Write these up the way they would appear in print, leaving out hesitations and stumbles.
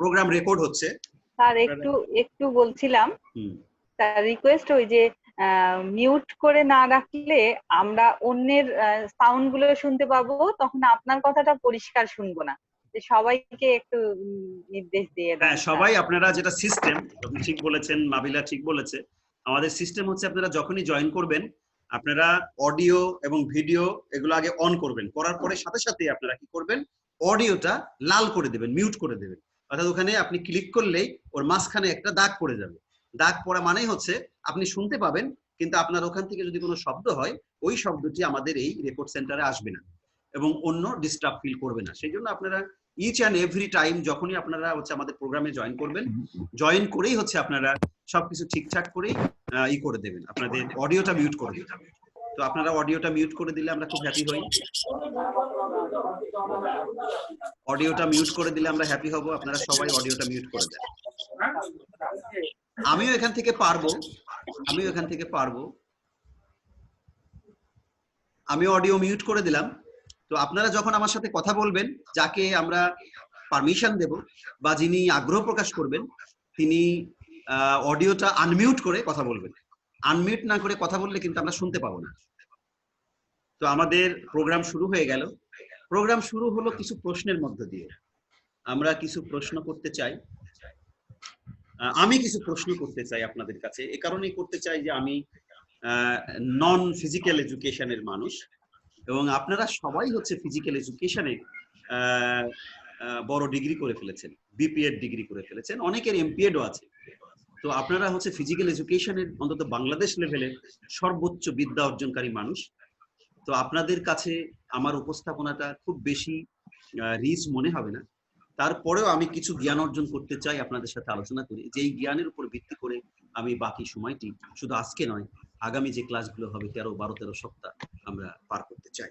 Programme record হচ্ছে sir একটু বলছিলাম তার রিকোয়েস্ট ওই যে মিউট করে না রাখলে আমরা অন্যের সাউন্ড গুলো শুনতে পাবো, তখন আপনার কথাটা পরিষ্কার শুনবো না। সবাইকে একটু নির্দেশ দিয়ে দেন। হ্যাঁ, সবাই আপনারা যেটা সিস্টেম, আপনি ঠিক বলেছেন, মাবিলা ঠিক বলেছে, আমাদের সিস্টেম হচ্ছে আপনারা যখনই জয়েন করবেন আপনারা অডিও এবং ভিডিও এগুলো আগে অন করবেন, করার পরে সাথে সাথে আপনারা কি করবেন, অডিওটা লাল করে দেবেন, মিউট করে দেবেন। অর্থাৎ ওখানে আপনি ক্লিক করলেই ওর মাঝখানে একটা দাগ পড়ে যাবে। দাগ পড়া মানেই হচ্ছে আপনি শুনতে পাবেন, কিন্তু আপনার ওখান থেকে যদি কোনো শব্দ হয় ওই শব্দটি আমাদের এই রেকর্ড সেন্টারে আসবে না এবং অন্য ডিস্টার্ব ফিল করবে না। সেই জন্য আপনারা ইচ অ্যান্ড এভরি টাইম যখনই আপনারা হচ্ছে আমাদের প্রোগ্রামে জয়েন করবেন, জয়েন করেই হচ্ছে আপনারা সবকিছু ঠিকঠাক করেই করে দেবেন, আপনাদের অডিওটা মিউট করে দেবেন। তো আপনারা অডিওটা মিউট করে দিলে আমরা খুব হ্যাপি হই। অডিওটা মিউট করে দিলে আমরা হ্যাপি হব। আপনারা সবাই অডিওটা মিউট করে দেন। আমিও এখান থেকে পারবো। আমি অডিও মিউট করে দিলাম। তো আপনারা যখন আমার সাথে কথা বলবেন, যাকে আমরা পারমিশন দেব বা যিনি আগ্রহ প্রকাশ করবেন, তিনি অডিওটা আনমিউট করে কথা বলবেন। আনমিউট না করে কথা বললে কিন্তু আমরা শুনতে পাবো না। তো আমাদের প্রোগ্রাম শুরু হয়ে গেল। প্রোগ্রাম শুরু হলো কিছু প্রশ্নের মধ্য দিয়ে। আমরা কিছু প্রশ্ন করতে চাই। আমি কিছু প্রশ্ন করতে চাই আপনাদের কাছে। এ কারণেই করতে চাই যে আমি নন ফিজিক্যাল এডুকেশনের মানুষ এবং আপনারা সবাই হচ্ছে ফিজিক্যাল এডুকেশনে বড় ডিগ্রি করে ফেলেছেন, বিপিএড ডিগ্রি করে ফেলেছেন, অনেকের এমপিএডও আছে। তো আপনারা হচ্ছে ফিজিক্যাল এডুকেশনের অন্তত বাংলাদেশ লেভেলের সর্বোচ্চ বিদ্যা অর্জনকারী মানুষ। তো আপনাদের কাছে আমার উপস্থাপনাটা খুব বেশি রিচ মনে হবে না, তারপরেও আমি কিছু জ্ঞান অর্জন করতে চাই, আপনাদের সাথে আলোচনা করি, যেই জ্ঞানের উপর ভিত্তি করে আমি বাকি সময়টি শুধু আজকে নয়, আগামী যে ক্লাসগুলো হবে 13 সপ্তাহ আমরা পার করতে চাই।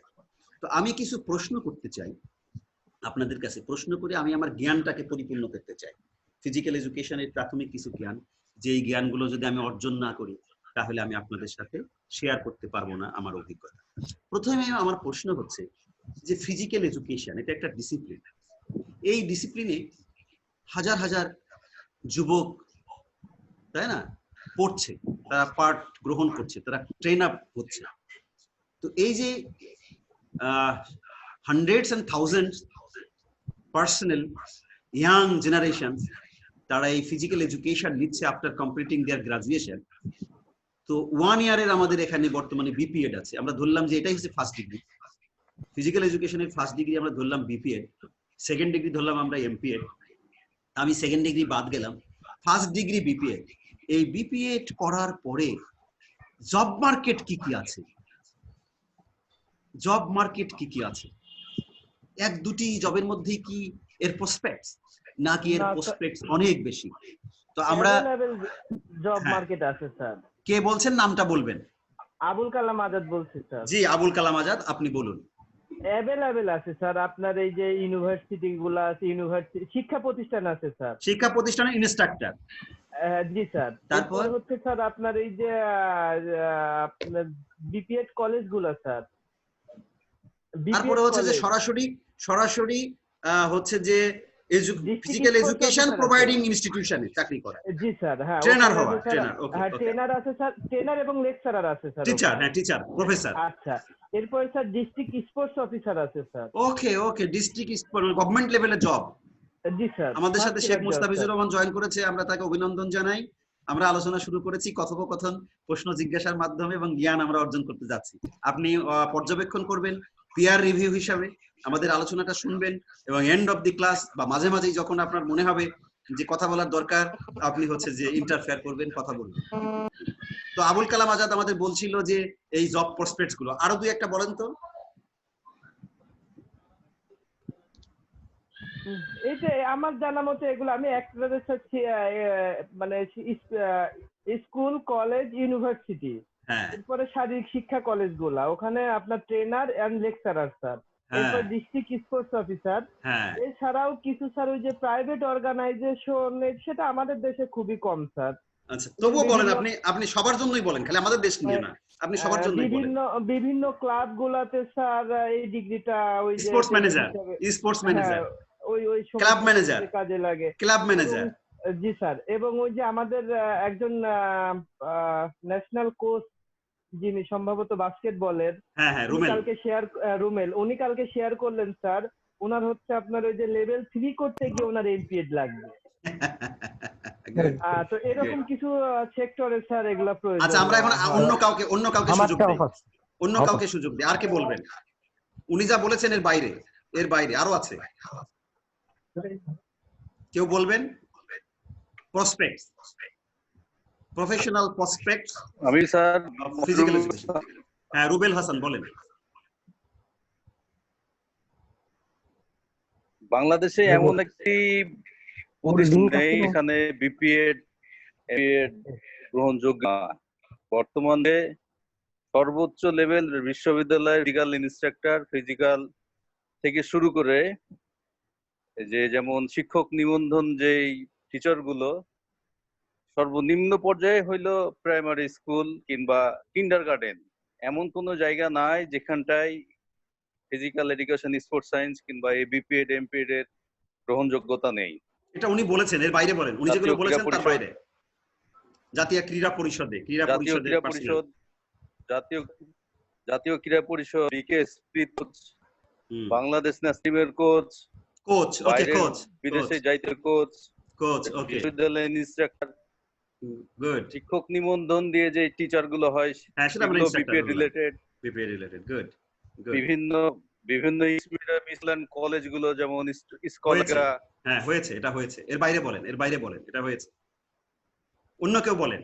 তো আমি কিছু প্রশ্ন করতে চাই আপনাদের কাছে। প্রশ্ন করে আমি আমার জ্ঞানটাকে পরিপূর্ণ করতে চাই। ফিজিক্যাল এডুকেশনের প্রাথমিক কিছু জ্ঞান, যেই জ্ঞানগুলো যদি আমি অর্জন না করি তাহলে আমি আপনাদের সাথে শেয়ার করতে পারবো না আমার অভিজ্ঞতা। প্রথমে আমার প্রশ্ন হচ্ছে যে ফিজিক্যাল এডুকেশন এটা একটা ডিসিপ্লিন। এই ডিসিপ্লিনে হাজার হাজার যুবক, তাই না, পড়ছে, তারা পার্ট গ্রহণ করছে, তারা ট্রেন আপ হচ্ছে। তো এই যে hundreds and thousands personal young generation, তারা এই ফিজিক্যাল এডুকেশন নিচ্ছে আফটার কমপ্লিটিং দেয়ার গ্রাজুয়েশন। তো 1 ইয়ারের আমাদের এখানে বর্তমানে বিপিএড আছে। আমরা ধরলাম যে এটাই হচ্ছে ফার্স্ট ডিগ্রি। ফিজিক্যাল এডুকেশনের ফার্স্ট ডিগ্রি আমরা ধরলাম বিপিএড, সেকেন্ড ডিগ্রি ধরলাম আমরা এমপিএড। আমি সেকেন্ড ডিগ্রি বাদ গেলাম, ফার্স্ট ডিগ্রি বিপিএড। এই বিপিএড করার পরে জব মার্কেট কি কি আছে, জব মার্কেট কি কি আছে, এক দুটি জবের মধ্যে কি এর প্রসপেক্টস নাকি এর প্রসপেক্টস অনেক বেশি? তো আমরা জব মার্কেট আছে স্যার। কে বলছেন, নামটা বলবেন? আবুল কালাম আজাদ বলছি স্যার। জি, আবুল কালাম আজাদ, আপনি বলুন। অ্যাভেলেবেল আছে স্যার, আপনার এই যে ইউনিভার্সিটি গুলো আছে, ইউনিভার্সিটি শিক্ষা প্রতিষ্ঠান আছে স্যার, শিক্ষা প্রতিষ্ঠানের ইনস্ট্রাক্টর। জি স্যার। তারপর হচ্ছে স্যার আপনার এই যে আপনার বিপিএড কলেজ গুলো স্যার। তারপরে হচ্ছে যে সরাসরি হচ্ছে যে ফিজিক্যাল এডুকেশন প্রোভাইডিং ইনস্টিটিউশনে চাকরি করা। জি স্যার, হ্যাঁ, ট্রেনার হওয়া, ট্রেনার। ওকে, হ্যাঁ, ট্রেনার আছে স্যার, ট্রেনার এবং লেকচারার আছে স্যার। টিচার, হ্যাঁ, টিচার, প্রফেসর। আচ্ছা, এরপর স্যার ডিস্ট্রিক্ট স্পোর্টস অফিসার আছে স্যার। ওকে, ডিস্ট্রিক্ট গভর্নমেন্ট লেভেলের জব। জি স্যার। আমাদের সাথে শেখ মুস্তাফিজুর রহমান জয়েন করেছে, আমরা তাকে অভিনন্দন জানাই। আমরা আলোচনা শুরু করেছি কথোপকথন, প্রশ্ন জিজ্ঞাসার মাধ্যমে, এবং জ্ঞান আমরা অর্জন করতে যাচ্ছি। আপনি পর্যবেক্ষণ করবেন পিয়ার রিভিউ হিসাবে, আমাদের আলোচনাটা শুনবেন, এবং এন্ড অফ দি ক্লাস বা মাঝে মাঝেই যখন আপনার মনে হবে যে কথা বলার দরকার, আপনি হচ্ছে যে ইন্টারফেয়ার করবেন, কথা বলবেন। তো আবুল কালাম আজাদ আমাদের বলছিল যে এই জব প্রসপেক্টস গুলো, আরো দুই একটা বলেন তো। এই যে আমার জানা মতে এগুলো আমি একটা মানে স্কুল, কলেজ, ইউনিভার্সিটি, এরপরে শারীরিক শিক্ষা কলেজ গুলা, ওখানে আপনার ট্রেনার এন্ড লেকচারার স্যার, এরপর ডিস্ট্রিক্ট স্পোর্টস অফিসার। এছাড়াও কিছু স্যার ওই যে প্রাইভেট অর্গানাইজেশন, সেটা আমাদের দেশে খুবই কম স্যার। আচ্ছা, তবুও বলেন, আপনি সবার জন্যই বলেন, খালি আমাদের দেশ নিয়ে না, আপনি সবার জন্যই বলেন। বিভিন্ন ক্লাব গুলাতে স্যার এই ডিগ্রিটা ওই যে স্পোর্টস ম্যানেজার, ওই ওই ক্লাব ম্যানেজার, কাজে লাগে। Club manager. জি স্যার, এবং ওই যে আমাদের একজন ন্যাশনাল কোচ যিনি সম্ভবত বাস্কেটবলের, হ্যাঁ হ্যাঁ, রুমেল। রুমেল, উনি কালকে শেয়ার করলেন স্যার, ওনার হচ্ছে আপনার ওই যে লেভেল 3 করতে গিয়ে ওনার এমপিএড লাগবে। তো এরকম কিছু সেক্টরে স্যার এগুলা প্রয়োজন। আচ্ছা, আমরা এখন অন্য কাউকে সুযোগ দেই, অন্য কাউকে সুযোগ দিই। আর কে বলবেন? উনি যা বলেছেন এর বাইরে, এর বাইরে আরো আছে, কেউ বলবেন? Prospect, professional prospect. আমি স্যার ফিজিক্যাল এডুকেশন। হ্যাঁ, রুবেল হাসান বলেন। বাংলাদেশে এমন একটি প্রতিষ্ঠান নেই এখানে বিপিএড এমপিএড গ্রহণযোগ্য না। বর্তমানে সর্বোচ্চ লেভেল বিশ্ববিদ্যালয়ের ফিজিক্যাল ইনস্ট্রাক্টর, ফিজিক্যাল থেকে শুরু করে যে যেমন শিক্ষক নিবন্ধন যেই টিচার গুলো, সর্বনিম্ন পর্যায়ে হইলো প্রাইমারি স্কুল কিংবা কিন্ডারগার্টেন। এমন কোনো জায়গা নাই যেখানটায় ফিজিক্যাল এডুকেশন, স্পোর্টস সায়েন্স কিংবা বিপিএড এমপিএড এর গ্রহণযোগ্যতা নেই। এটা উনি বলেছেন, এর বাইরে বলেন। উনি যেগুলো বলেছেন তার বাইরে জাতীয় ক্রীড়া পরিষদে, জাতীয় ক্রীড়া পরিষদ, BKS coach, Bangladesh national coach, okay, coach, বিদেশে যাইতে কোচ, ওকে, বিশ্ববিদ্যালয়ের ইনস্ট্রাক্টর, গুড। শিক্ষক নিবন্ধন দিয়ে যে টিচার গুলো হয়, হ্যাঁ, সেটা আমরা বিপিএড রিলেটেড, গুড। বিভিন্ন ইসলাম কলেজ গুলো যেমন স্কলাররা। হ্যাঁ, হয়েছে, এটা হয়েছে। এর বাইরে বলেন, এটা হয়েছে। অন্য কেউ বলেন।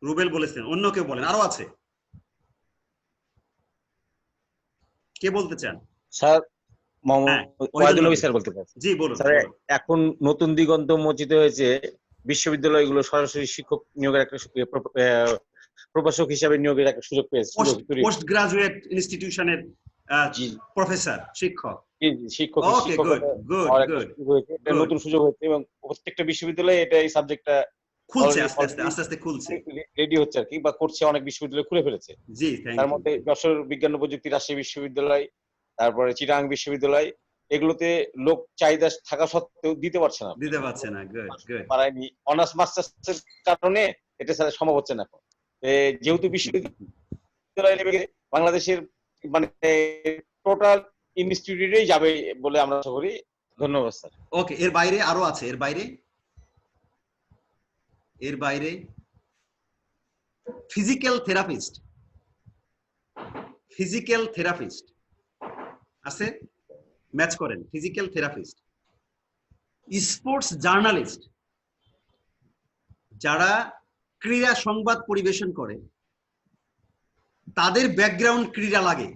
রুবেল বলেছেন, অন্য কেউ বলেন, আরো আছে। কে বলতে চান? স্যার, ওয়াহিদুল নবী স্যার বলতে পারেন। জি বলুন। স্যার, এখন নতুন দিগন্ত মোচিত হয়েছে, বিশ্ববিদ্যালয়গুলো সরাসরি শিক্ষক নিয়োগের একটা প্রভাষক হিসাবে নিয়োগের একটা সুযোগ পেয়েছে। পোস্ট গ্রাজুয়েট ইনস্টিটিউশনের প্রফেসর, শিক্ষক। নতুন সুযোগ হয়েছে এবং প্রত্যেকটা বিশ্ববিদ্যালয়ে এটা এই সাবজেক্টটা খুলছে, আস্তে আস্তে খুলছে, রেডি হচ্ছে আর কি, বা করছে। অনেক বিশ্ববিদ্যালয় খুলে ফেলেছে। জি, তার মধ্যে যশোর বিজ্ঞান ও প্রযুক্তি রাজশাহী বিশ্ববিদ্যালয়, তারপরে চিটাগাং বিশ্ববিদ্যালয়, এগুলোতে লোক চাহিদা থাকা সত্ত্বেও দিতে পারছে না। পারায়নি, অনার্স মাস্টার্সের কারণে এটা স্যার সম্ভব হচ্ছে না এখন। যেহেতু বিশ্ববিদ্যালয় লেভেলে বাংলাদেশের মানে টোটাল ইনস্টিটিউটেই যাবে বলে আমরা আশা করি। ধন্যবাদ স্যার। ওকে, এর বাইরে আরো আছে, এর বাইরে ফিজিক্যাল থেরাপিস্ট আছে, ম্যাচ করেন। ফিজিক্যাল থেরাপিস্ট, স্পোর্টস জার্নালিস্ট, যারা ক্রীড়া সংবাদ পরিবেশন করে, তাদের ব্যাকগ্রাউন্ড ক্রীড়া লাগে।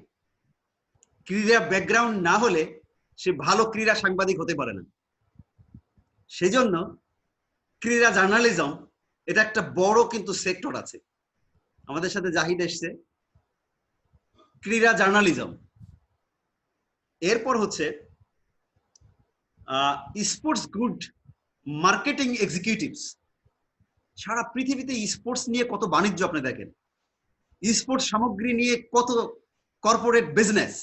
ক্রীড়া ব্যাকগ্রাউন্ড না হলে সে ভালো ক্রীড়া সাংবাদিক হতে পারে না। সেজন্য ক্রীড়া জার্নালিজম এটা একটা বড় কিন্তু সেক্টর আছে। আমাদের সাথে জাহিদ এসছে, ক্রীড়া জার্নালিজম। এরপর হচ্ছে স্পোর্টস গুড মার্কেটিং এক্সিকিউটিভস। সারা পৃথিবীতে স্পোর্টস নিয়ে কত বাণিজ্য আপনি দেখেন, স্পোর্টস সামগ্রী নিয়ে কত কর্পোরেট বিজনেস।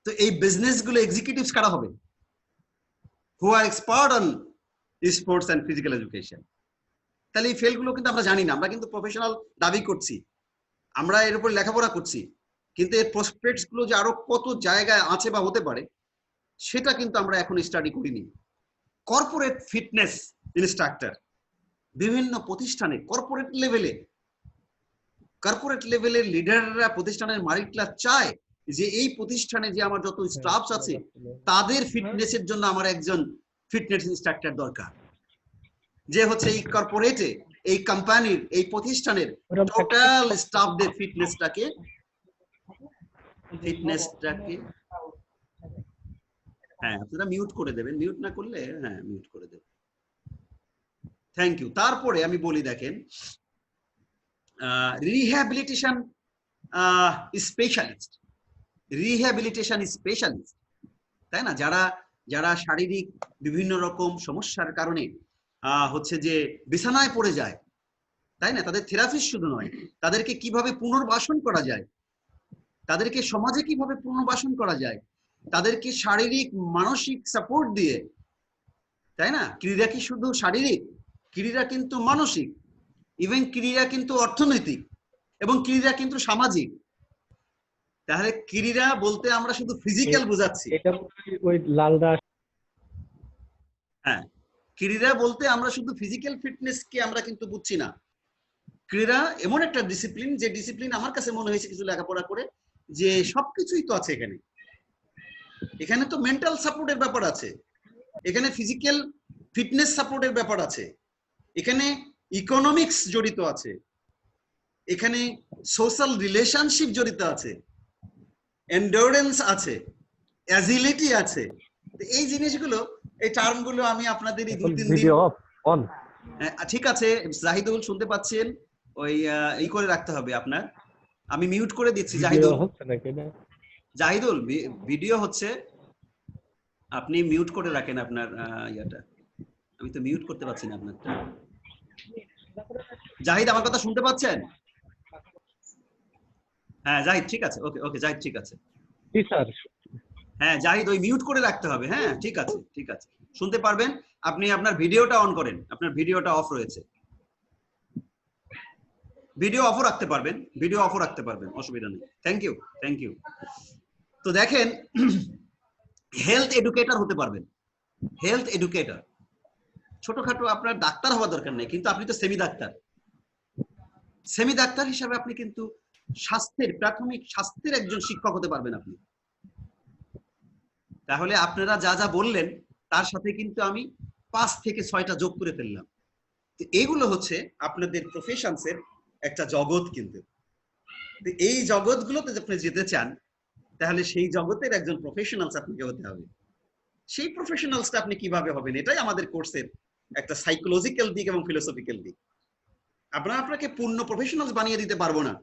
তো এই বিজনেস গুলো এক্সিকিউটিভস কারা হবে? Who are expert on sports and physical education. তাহলে এই ফেলগুলো কিন্তু আমরা জানি না, আমরা কিন্তু প্রফেশনাল দাবি করছি, আমরা এর উপর লেখাপড়া করছি, কিন্তু এর প্রসপেক্টস গুলো যে আরো কত জায়গায় আছে বা হতে পারে সেটা কিন্তু আমরা এখন স্টাডি করিনি। কর্পোরেট ফিটনেস ইনস্ট্রাক্টর, বিভিন্ন প্রতিষ্ঠানে কর্পোরেট লেভেলের লিডাররা, প্রতিষ্ঠানের মালিকরা চায় যে এই প্রতিষ্ঠানে যে আমার যত স্টাফস আছে তাদের ফিটনেসের জন্য আমার একজন ফিটনেস ইনস্ট্রাক্টর দরকার, যে হচ্ছে এই কর্পোরেটে, এই কোম্পানির, এই প্রতিষ্ঠানের টোটাল স্টাফদের ফিটনেসটাকে হ্যাঁ, আপনারা মিউট করে দেবেন, মিউট না করলে হ্যাঁ মিউট করে দেবেন। Thank you. তারপরে আমি বলি, দেখেন, রিহ্যাবিলিটেশন স্পেশালিস্ট, তাই না? যারা শারীরিক বিভিন্ন রকম সমস্যার কারণে হচ্ছে যে বিছানায় পড়ে যায়, তাই না? তাদের থেরাপিস্ট শুধু নয়, তাদেরকে কিভাবে পুনর্বাসন করা যায়, তাদেরকে সমাজে কিভাবে পুনর্বাসন করা যায়, তাদেরকে শারীরিক মানসিক সাপোর্ট দিয়ে, তাই না? ক্রীড়া কি শুধু শারীরিক? ক্রীড়া কিন্তু মানসিক, ইভেন ক্রীড়া কিন্তু অর্থনৈতিক, এবং ক্রীড়া কিন্তু সামাজিক। তাহলে ক্রীড়া বলতে আমরা শুধু ফিজিক্যাল বোঝাচ্ছি। ওই লালদাস, হ্যাঁ, ক্রীড়া বলতে আমরা শুধু ফিজিক্যাল ফিটনেস কে আমরা কিন্তু বুঝছি না। ক্রীড়া এমন একটা ডিসিপ্লিন, যে ডিসিপ্লিন আমার কাছে মনে হয়েছে কিছু লেখাপড়া করে, যে সবকিছুই তো আছে এখানে। এখানে তো মেন্টাল সাপোর্টের ব্যাপার আছে, এখানে ফিজিক্যাল ফিটনেস সাপোর্টের ব্যাপার আছে, এখানে ইকোনমিক্স জড়িত আছে, এখানে সোশ্যাল রিলেশনশিপ জড়িত আছে, এন্ডুরেন্স আছে, অ্যাজিলিটি আছে। এই জিনিসগুলো, এই টার্মগুলো আমি আপনাদের এই 2-3 দিন, ঠিক আছে জাহিদুল শুনতে পাচ্ছেন? ওই এই করে রাখতে হবে আপনার, আমি মিউট করে দিচ্ছি। জাহিদুল ভিডিও হচ্ছে, আপনি মিউট করে রাখেন আপনার ইয়াটা। আমি তো মিউট করতে পারছি না আপনারটা। জাহিদ আমার কথা শুনতে পাচ্ছেন? হ্যাঁ জাহিদ ঠিক আছে, ওকে ওকে জাহিদ ঠিক আছে। হ্যাঁ জাহিদ ওই মিউট করে রাখতে হবে। হ্যাঁ ঠিক আছে ঠিক আছে, শুনতে পারবেন। আপনি আপনার ভিডিওটা অন করেন, আপনার ভিডিওটা অফ রয়েছে। ভিডিও অফও রাখতে পারবেন, ভিডিও অফও রাখতে পারবেন, অসুবিধা নেই। Thank you thank you. তো দেখেন, হেলথ এডুকেটর হতে পারবেন, হেলথ এডুকেটর। ছোটখাটো আপনার ডাক্তার হওয়ার দরকার নেই, কিন্তু আপনি তো সেমি ডাক্তার। সেমি ডাক্তার হিসাবে আপনি কিন্তু স্বাস্থ্যের, প্রাথমিক স্বাস্থ্যের একজন শিক্ষক হতে পারবেন আপনি। তাহলে আপনারা যা যা বললেন তার সাথে কিন্তু আমি 5 থেকে 6টা যোগ করে ফেললাম। তো এগুলো হচ্ছে আপনাদের প্রফেশনসের একটা জগৎ। কিন্তু এই জগৎগুলোতে আপনি যেতে চান, তাহলে সেই জগতের একজন প্রফেশনালস আপনাকে হতে হবে। সেই প্রফেশনালসটা আপনি কিভাবে হবেন, এটাই আমাদের কোর্সের একটা সাইকোলজিক্যাল দিক এবং ফিলোসফিক্যাল দিক। আপনাকে পূর্ণ প্রফেশনালস বানিয়ে দিতে পারবো না।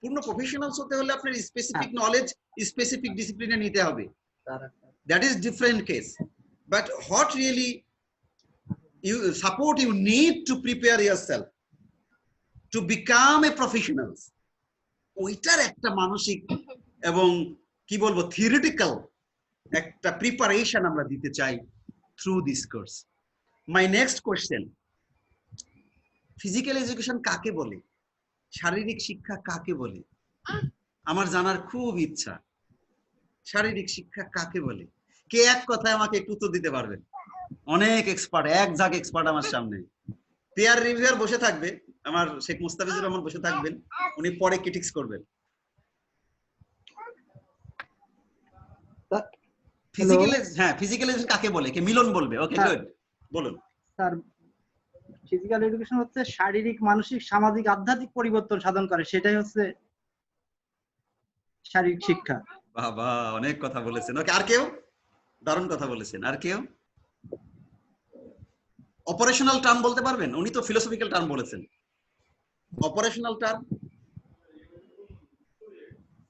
পূর্ণ প্রফেশনালস হতে হলে আপনার স্পেসিফিক নলেজ স্পেসিফিক ডিসিপ্লিনে নিতে হবে। That is different case. But what really you support you need to prepare yourself to become a professional, ওইটার একটা মানসিক এবং কি বলবো থিওরিটিক্যাল একটা প্রিপারেশন আমরা দিতে চাই through this course. My next question, physical education কাকে বলে, শারীরিক শিক্ষা কাকে বলে? আমার জানার খুব ইচ্ছা, শারীরিক শিক্ষা কাকে বলে? কে এক কথায় আমাকে একটু উত্তর দিতে পারবেন? অনেক এক্সপার্ট, এক ঝাঁক এক্সপার্ট আমার সামনে। পেয়ার রিভিউয়ার বসে থাকবে, আমার শেখ মুস্তাফিজুর রহমান বসে থাকবেন, উনি পরে ক্রিটিক্স করবেন। ফিজিক্যাল, হ্যাঁ ফিজিক্যাল এডুকেশন কাকে বলে? কে মিলন বলবে? ওকে গুড, বলুন স্যার। ফিজিক্যাল এডুকেশন হচ্ছে শারীরিক, মানসিক, সামাজিক, আধ্যাত্মিক পরিবর্তন সাধন করে, সেটাই হচ্ছে শারীরিক শিক্ষা। বাবা অনেক কথা বলেছেন। ওকে, আর কেউ? দারুণ কথা বলেছেন। আর কেউ অপারেশনাল টার্ম বলতে পারবেন? উনি তো ফিলোসফিক্যাল টার্ম বলেছেন। Operational term,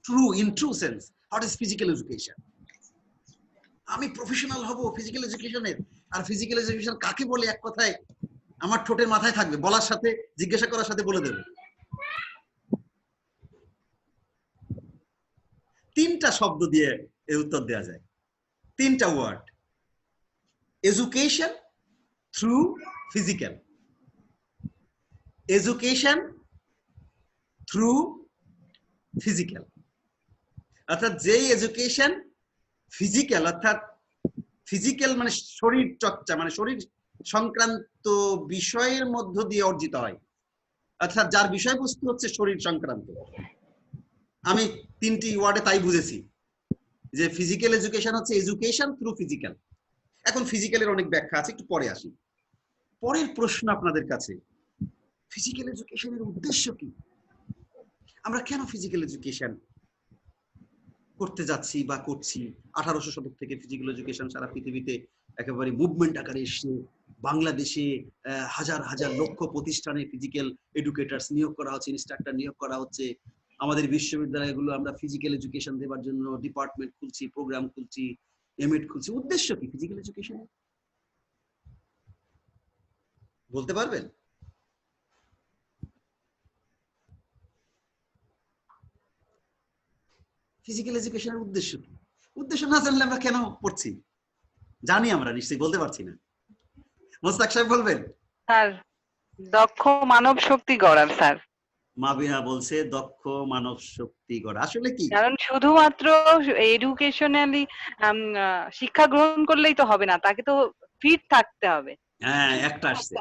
true in true sense, what is physical education? আমি প্রফেশনাল হব ফিজিক্যাল এডুকেশনের, আর ফিজিক্যাল এডুকেশন কাকে বলে এক কথায় আমার ঠোঁটের মাথায় থাকবে, বলার সাথে জিজ্ঞাসা করার সাথে বলে দেবে। 3টা শব্দ দিয়ে এর উত্তর দেওয়া যায়, 3টা word. Education through physical, education through physical. অর্থাৎ যেই এডুকেশন ফিজিক্যাল, অর্থাৎ ফিজিক্যাল মানে শরীর চর্চা, মানে শরীর সংক্রান্ত বিষয়ের মধ্য দিয়ে অর্জিত হয়, অর্থাৎ যার বিষয়বস্তু হচ্ছে শরীর সংক্রান্ত। আমি 3টি ওয়ার্ডে তাই বুঝেছি যে ফিজিক্যাল এডুকেশন হচ্ছে এডুকেশন থ্রু ফিজিক্যাল। এখন ফিজিক্যালের অনেক ব্যাখ্যা আছে, একটু পরে আসি। পরের প্রশ্ন আপনাদের কাছে, ফিজিক্যাল এডুকেশনের উদ্দেশ্য কি? আমরা কেন ফিজিক্যাল এডুকেশন করতে যাচ্ছি বা করছি? 1800 শতক থেকে ফিজিক্যাল এডুকেশন সারা পৃথিবীতে একেবারে মুভমেন্ট আকারে এসছে। বাংলাদেশে হাজার হাজার লক্ষ প্রতিষ্ঠানে ফিজিক্যাল এডুকেটার্স নিয়োগ করা হচ্ছে, ইনস্ট্রাক্টর নিয়োগ করা হচ্ছে। আমাদের বিশ্ববিদ্যালয়গুলো আমরা ফিজিক্যাল এডুকেশন দেওয়ার জন্য ডিপার্টমেন্ট খুলছি, প্রোগ্রাম খুলছি, এমএড খুলছি। উদ্দেশ্য কি ফিজিক্যাল এডুকেশন? বলতে পারবেন? ফিজিক্যাল এডুকেশনের উদ্দেশ্য কি? উদ্দেশ্য না জানলে আমরা কেন পড়ছি? জানি আমরা, নিশ্চয়ই বলতে পারছি না। মোস্তাক সাহেব বলবেন। স্যার দক্ষ মানব শক্তি গড়ার স্যার। মাবিনা বলছে দক্ষ মানব শক্তি গড়া। আসলে কি, কারণ শুধুমাত্র এডুকেশনালি শিক্ষা গ্রহণ করলেই তো হবে না, তাকে তো ফিট থাকতে হবে। হ্যাঁ, একটা আসছে।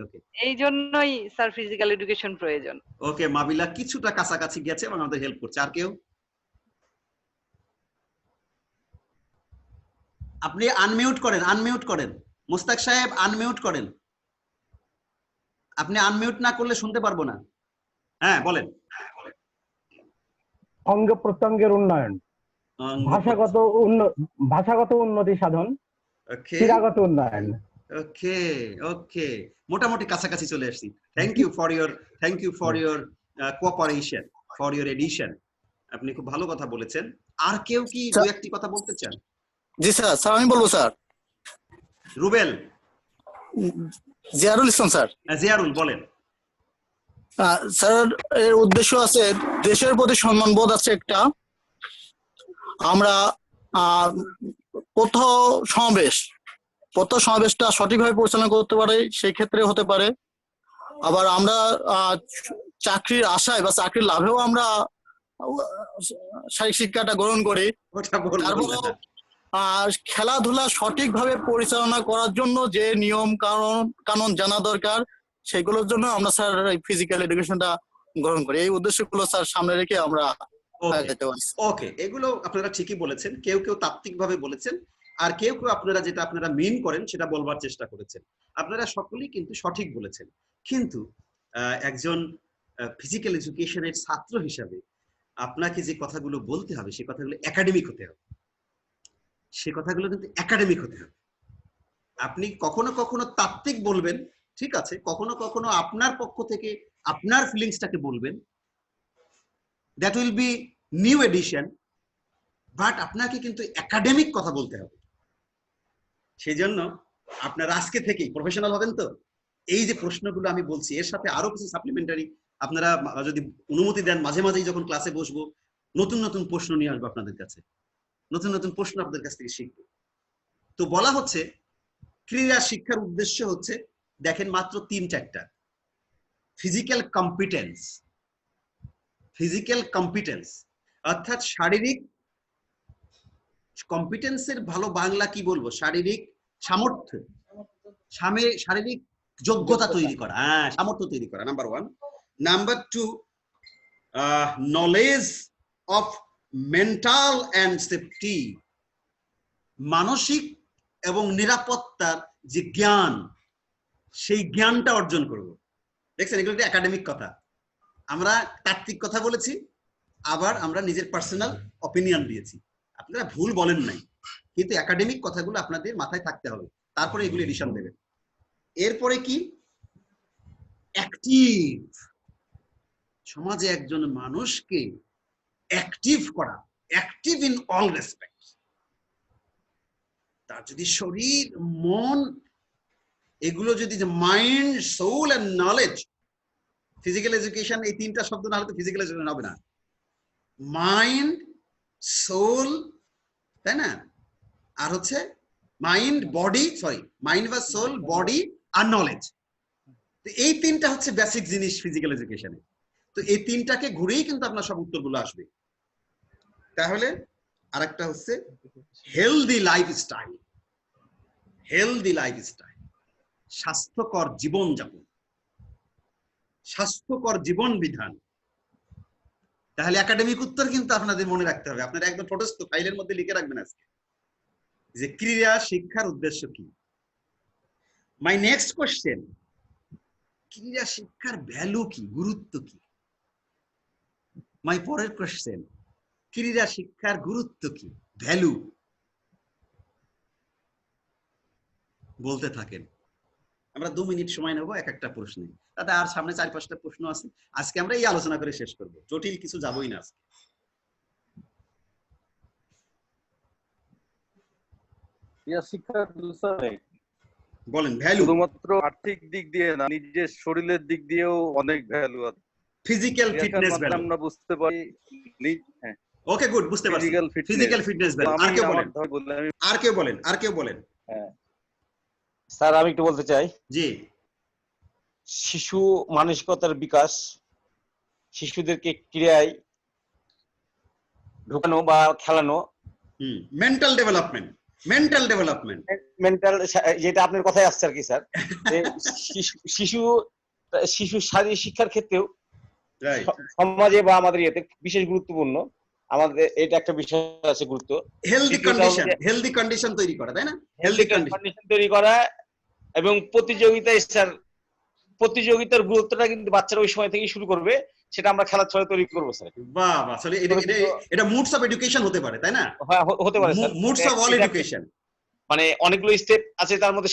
ওকে, এই জন্যই স্যার ফিজিক্যাল এডুকেশন প্রয়োজন। ওকে, মাবিলা কিছুটা কাছাকাছি গেছে এবং আমাদের হেল্প করছে। আর কেউ? আপনি আনমিউট করেন। মোস্তাক সাহেব আনমিউট করেন। আপনি আনমিউট না করলে শুনতে পারবো না। হ্যাঁ বলেন। অঙ্গ প্রত্যঙ্গের উন্নয়ন, ভাষাগত উন্নতি সাধন, ক্রীড়াগত উন্নয়ন। ওকে, মোটামুটি কাছাকাছি চলে আসছি। Thank you for your cooperation, for your addition. আপনি খুব ভালো কথা বলেছেন। আর কেউ কি দু একটি কথা বলতে চান? জি স্যার, আমি বলবো স্যার। রুবেল। জিয়ারুল ইসলাম স্যার। জিয়ারুল বলেন। স্যার এর উদ্দেশ্য আছে দেশের প্রতি সম্মান বোধ আছে একটা। আমরা পথ সমাবেশটা সঠিকভাবে পরিচালনা করতে পারে, সেই ক্ষেত্রে হতে পারে। আবার আমরা চাকরির আশায় বা চাকরির লাভেও আমরা শারীরিক শিক্ষাটা গ্রহণ করি। আর খেলাধুলা সঠিকভাবে পরিচালনা করার জন্য যে নিয়ম কানুন জানা দরকার, সেগুলোর জন্য আমরা স্যার ফিজিক্যাল এডুকেশনটা গ্রহণ করি। এই উদ্দেশ্যগুলো স্যার সামনে রেখে আমরা ওকে, এগুলো আপনারা ঠিকই বলেছেন। কেউ তাত্ত্বিকভাবে বলেছেন, আর কেউ আপনারা যেটা আপনারা মিন করেন সেটা বলবার চেষ্টা করেছেন। আপনারা সকলেই কিন্তু সঠিক বলেছেন। কিন্তু একজন ফিজিক্যাল এডুকেশনের ছাত্র হিসাবে আপনাকে যে কথাগুলো বলতে হবে সে কথাগুলো একাডেমিক হতে হবে। আপনি কখনো কখনো তাত্ত্বিক বলবেন, ঠিক আছে, কখনো কখনো আপনার পক্ষ থেকে আপনার ফিলিংসটাকে বলবেন, that will be new addition, but আপনাকে কিন্তু একাডেমিক কথা বলতে হবে। সেই জন্য আপনারা আজকে থেকেই প্রফেশনাল হবেন। তো এই যে প্রশ্নগুলো আমি বলছি এর সাথে আরো কিছু সাপ্লিমেন্টারি আপনারা যদি অনুমতি দেন, মাঝে মাঝেই যখন ক্লাসে বসবো নতুন নতুন প্রশ্ন নিয়ে আসবো আপনাদের কাছে, নতুন নতুন প্রশ্ন আপনাদের কাছ থেকে শিখবো। তো বলা হচ্ছে ক্রীড়া শিক্ষার উদ্দেশ্য হচ্ছে, দেখেন মাত্র 3-4টা। ফিজিক্যাল কম্পিটেন্স অর্থাৎ শারীরিক কম্পিটেন্সের ভালো বাংলা কি বলবো, শারীরিক সামর্থ্য, শারীরিক যোগ্যতা তৈরি করা, সামর্থ্য তৈরি করা, number 1। Number 2, knowledge of mental and safety, মানসিক এবং নিরাপত্তার যে জ্ঞান, সেই জ্ঞানটা অর্জন করব। দেখছেন, এগুলো একাডেমিক কথা। আমরা তাত্ত্বিক কথা বলেছি, আবার আমরা নিজের পার্সোনাল অপিনিয়ন দিয়েছি। আপনারা ভুল বলেন নাই, কিন্তু একাডেমিক কথাগুলো আপনাদের মাথায় থাকতে হবে, তারপরে এগুলো এডিশন দেবেন। এরপরে কি, অ্যাক্টিভ, সমাজে একজন মানুষকে অ্যাক্টিভ করা, অ্যাক্টিভ ইন অল রেসপেক্ট। তার যদি শরীর, মন, এগুলো যদি, mind, soul and knowledge, physical education, এই 3টা শব্দ না হলে তো ফিজিক্যাল এডুকেশন হবে না। মাইন্ড, সোল, তাই না, আর হচ্ছে মাইন্ড বা সোল, বডি আর নলেজ। তো এই 3টা হচ্ছে বেসিক জিনিস ফিজিক্যাল এডুকেশনে। তো এই 3টাকে ঘুরেই কিন্তু আপনার সব উত্তরগুলো আসবে। তাহলে আরেকটা হচ্ছে হেলদি লাইফস্টাইল, স্বাস্থ্যকর জীবনযাপন, স্বাস্থ্যকর জীবন বিধান। তাহলে একাডেমিক উত্তর কিন্তু আপনাদের মনে রাখতে হবে। আপনারা একদম ছোটস্থ ফাইলের মধ্যে লিখে রাখবেন আজকে যে ক্রীড়া শিক্ষার উদ্দেশ্য কি। মাই নেক্সট কোশ্চেন, ক্রীড়া শিক্ষার ভ্যালু কি, গুরুত্ব কি? মাই পরের কোশ্চেন, ক্রীড়া শিক্ষার গুরুত্ব কি, ভ্যালু? বলতে থাকেন। আমরা 2 মিনিট সময় নেব এক একটা প্রশ্নে, তাতে আর সামনে 4-5টা প্রশ্ন আছে। আজকে আমরা এই আলোচনা করে শেষ করব, জটিল কিছু যাবই না আজকে। বলেন ভ্যালু। শুধুমাত্র আর্থিক দিক দিয়ে না, নিজের শরীরের দিক দিয়েও অনেক ভ্যালু আছে। ফিজিক্যাল ফিটনেস ভ্যালু আমরা বুঝতে পারি। ওকে গুড, বুঝতে পারছি। Physical fitness value. আর কেউ বলেন, আর কেউ বলেন। হ্যাঁ স্যার, আমি একটু বলতে চাই। জি। শিশু মানসিকতার বিকাশ, শিশুদেরকে ক্রীড়ায় ঢোকানো বা খেলানো, মেন্টাল ডেভেলপমেন্ট, মেন্টাল, যেটা আপনার কথাই আসছে আর কি স্যার। শিশু শারীরিক শিক্ষার ক্ষেত্রেও সমাজে বা আমাদের ইয়েতে বিশেষ গুরুত্বপূর্ণ। আমাদের এটা একটা বিষয় আছে গুরুত্ব, হেলদি কন্ডিশন তৈরি করা, তাই না? হেলদি কন্ডিশন তৈরি করা এবং প্রতিযোগিতায় স্যার, প্রতিযোগিতার গুরুত্বটা কিন্তু বাচ্চারা ওই সময় থেকেই শুরু করবে, সেটা আমরা খেলার ছলে তৈরি করবো স্যার। বাহ বাহ, আসলে এটা মুডস অফ এডুকেশন হতে পারে, তাই না? হ্যাঁ হতে পারে sir, moods of all education. মানে অনেকগুলো স্টেপ আছে, তার মধ্যে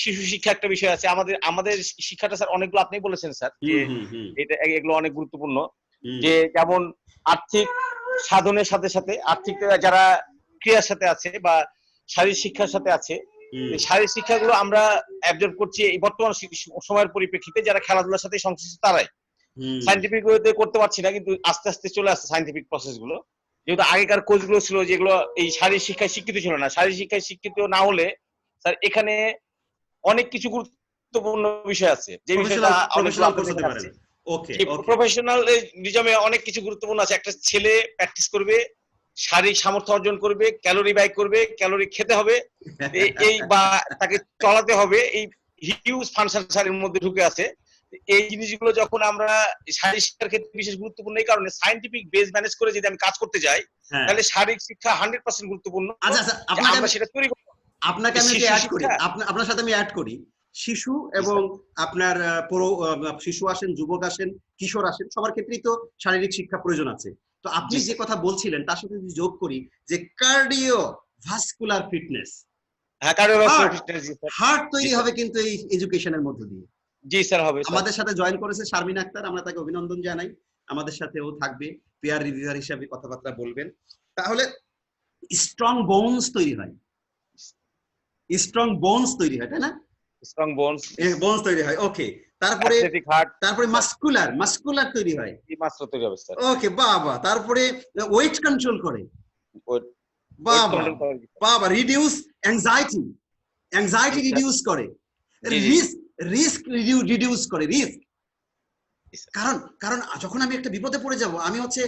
শিশু শিক্ষা একটা বিষয় আছে। আমাদের শিক্ষাটা স্যার অনেকগুলো আপনি বলেছেন স্যার, যে এটা এগুলো অনেক গুরুত্বপূর্ণ। যে যেমন আর্থিক সাধনের সাথে সাথে আর্থিক যারা ক্রিয়ার সাথে আছে বা শারীরিক শিক্ষার সাথে আছে, শারীরিক শিক্ষাগুলো আমরা অ্যাবজর্ব করছি এই বর্তমান সময়ের পরিপ্রেক্ষিতে, যারা খেলাধুলার সাথে সংশ্লিষ্ট তারাই। সায়েন্টিফিক ওয়েতে করতে পারছি না, কিন্তু আস্তে আস্তে চলে আসছে সায়েন্টিফিক প্রসেস গুলো। যেহেতু আগেকার কোচ গুলো ছিল যেগুলো এই শারীরিক শিক্ষায় শিক্ষিত ছিল না, শারীরিক শিক্ষায় শিক্ষিত না হলে স্যার এখানে অনেক কিছু গুরুত্বপূর্ণ বিষয় আছে, যে বিষয়টা প্রফেশনাল নিজামে অনেক কিছু গুরুত্বপূর্ণ আছে। একটা ছেলে প্র্যাকটিস করবে, শারীরিক সামর্থ্য অর্জন করবে, ক্যালোরি ব্যয় করবে, ক্যালোরি খেতে হবে, এই বা তাকে চলাতে হবে, এই হিউজ ফাংশন শারীরের মধ্যে ঢুকে আছে। এই জিনিসগুলো যখন আমরা শারীরিক শিক্ষার ক্ষেত্রে বিশেষ গুরুত্বপূর্ণ, এই কারণে সায়েন্টিফিক বেস ম্যানেজ করে যদি আমি কাজ করতে যাই, তাহলে শারীরিক শিক্ষা 100% গুরুত্বপূর্ণ। আমরা সেটা তৈরি করব। আপনাকে আমি অ্যাড করি, আপনার সাথে আমি অ্যাড করি, শিশু এবং আপনার শিশু আসেন, যুবক আসেন, কিশোর আসেন, সবার ক্ষেত্রেই তো শারীরিক শিক্ষা প্রয়োজন আছে। তো আপনি যে কথা বলছিলেন তার সাথে যদি যোগ করি যে কার্ডিও ভাস্কুলার ফিটনেস, হার্ট তৈরি হবে কিন্তু এই এডুকেশনের মধ্য দিয়ে। জি স্যার, হবে। আমাদের সাথে জয়েন করেছে শারমিন আক্তার, আমরা তাকে অভিনন্দন জানাই। আমাদের সাথে ও থাকবে, পেয়ার রিভিউয়ার হিসেবে কথাবার্তা বলবেন। তাহলে স্ট্রং বোনস তৈরি হয়, তাই না? স্ট্রং বোনস তৈরি হয়। ওকে, তারপরে মাসকুলার তৈরি হয়, তৈরি হবে স্যার। ওকে, বাবা। তারপরে ওয়েট কন্ট্রোল করে, বাবা। রিডিউস অ্যাংজাইটি রিডিউস করে, রিস্ক রিডিউস করে, কারণ যখন আমি একটা বিপদে পড়ে যাব, আমি হচ্ছে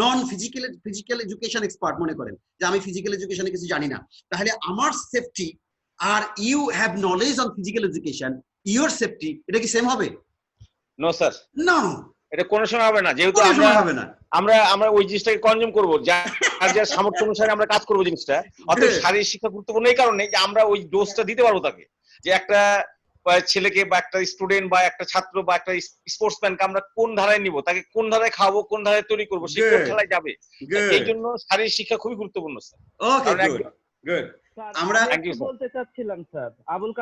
নন ফিজিক্যাল এডুকেশন এক্সপার্ট মনে করেন যে আমি ফিজিক্যাল এডুকেশনে কিছু জানি না, তাহলে আমার সেফটি আর you have knowledge on physical education, your safety, এটা কি সেম হবে? নো স্যার, নো, এটা কোনো সময় হবে না। যেহেতু আমরা ওই জিনিসটাকে কনজিউম করবো, যার সামর্থ্য অনুসারে আমরা কাজ করবো জিনিসটা। অর্থাৎ শারীরিক শিক্ষা গুরুত্বপূর্ণ এই কারণে যে আমরা ওই ডোজটা দিতে পারবো তাকে, যে একটা ছেলেকে বা একটা স্টুডেন্ট বা একটা ছাত্র বা একটা স্পোর্টসম্যানকে আমরা কোন ধারায় নিব, তাকে কোন ধারায় খাওয়াবো, কোন ধারায় তৈরি করবো, সে কোন খেলায় যাবে, এই জন্য শারীরিক শিক্ষা খুবই গুরুত্বপূর্ণ স্যার। ওকে, গুড। আমরা বলতে চাচ্ছিলাম স্যার, আবুল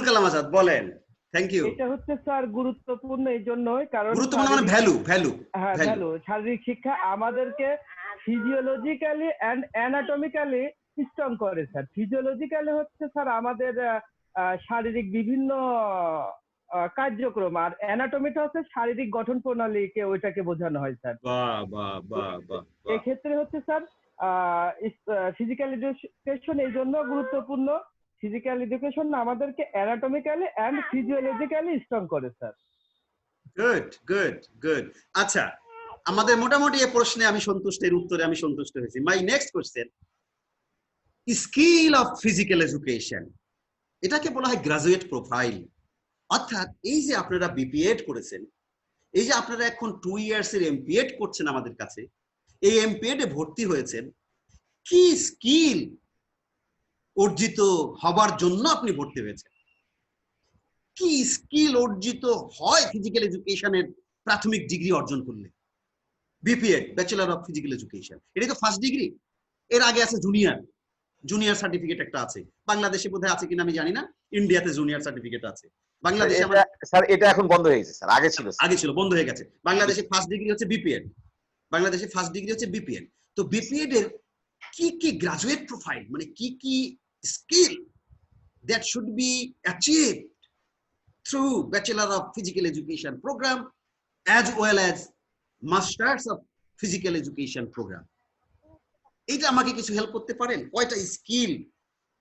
কালাম আজাদ বলেন। Thank you. এটা হচ্ছে স্যার গুরুত্বপূর্ণ এই জন্যই, কারণ গুরুত্বপূর্ণ মানে ভ্যালু। হ্যাঁ, ভ্যালু। শারীরিক শিক্ষা আমাদেরকে ফিজিওলজিক্যালি এন্ড অ্যানাটমিক্যালি স্ট্রং করে স্যার। ফিজিওলজিক্যালি হচ্ছে স্যার আমাদের শারীরিক বিভিন্ন কার্যক্রম, আর অ্যানাটমিটা হচ্ছে শারীরিক গঠন প্রণালীকে ওইটাকে বোঝানো হয় স্যার। এক্ষেত্রে হচ্ছে স্যার ফিজিক্যাল এডুকেশন এই জন্য গুরুত্বপূর্ণ, ফিজিক্যাল এডুকেশন আমাদেরকে অ্যানাটমিক্যালি এন্ড ফিজিওলজিক্যালি স্ট্রং করে স্যার। গুড। আচ্ছা, আমাদের মোটামুটি এই প্রশ্নে আমি সন্তুষ্ট, এর উত্তরে আমি সন্তুষ্ট হয়েছি। মাই next question, skill of physical education, এটাকে বলা হয় গ্রাজুয়েট প্রোফাইল। অর্থাৎ এই যে আপনারা বিপিএড করেছেন, এই যে আপনারা এখন 2 ইয়ার্স এর এমপিএড করছেন আমাদের কাছে, এই এমপিএড এ ভর্তি হয়েছেন, কি স্কিল অর্জিত হবার জন্য আপনি ভর্তি হয়েছেন? কি স্কিল অর্জিত হয় ফিজিক্যাল এডুকেশনের প্রাথমিক ডিগ্রি অর্জন করলে? BPEd, bachelor of physical education, এটা তো ফার্স্ট ডিগ্রি। এর আগে আছে জুনিয়র সার্টিফিকেট একটা আছে, বাংলাদেশে বোধহয় আছে কিনা আমি জানি না, ইন্ডিয়াতে জুনিয়র সার্টিফিকেট আছে। বাংলাদেশে স্যার এটা এখন বন্ধ হয়ে গেছে স্যার, আগে ছিল বন্ধ হয়ে গেছে। বাংলাদেশে ফার্স্ট ডিগ্রি হচ্ছে বিপিএড। তো বিপিএড এর কি গ্রাজুয়েট প্রোফাইল, মানে কি skill that should be achieved through bachelor of physical education program as well as masters of physical education program, এইটা আমাকে কিছু হেল্প করতে পারেন? কয়টা স্কিল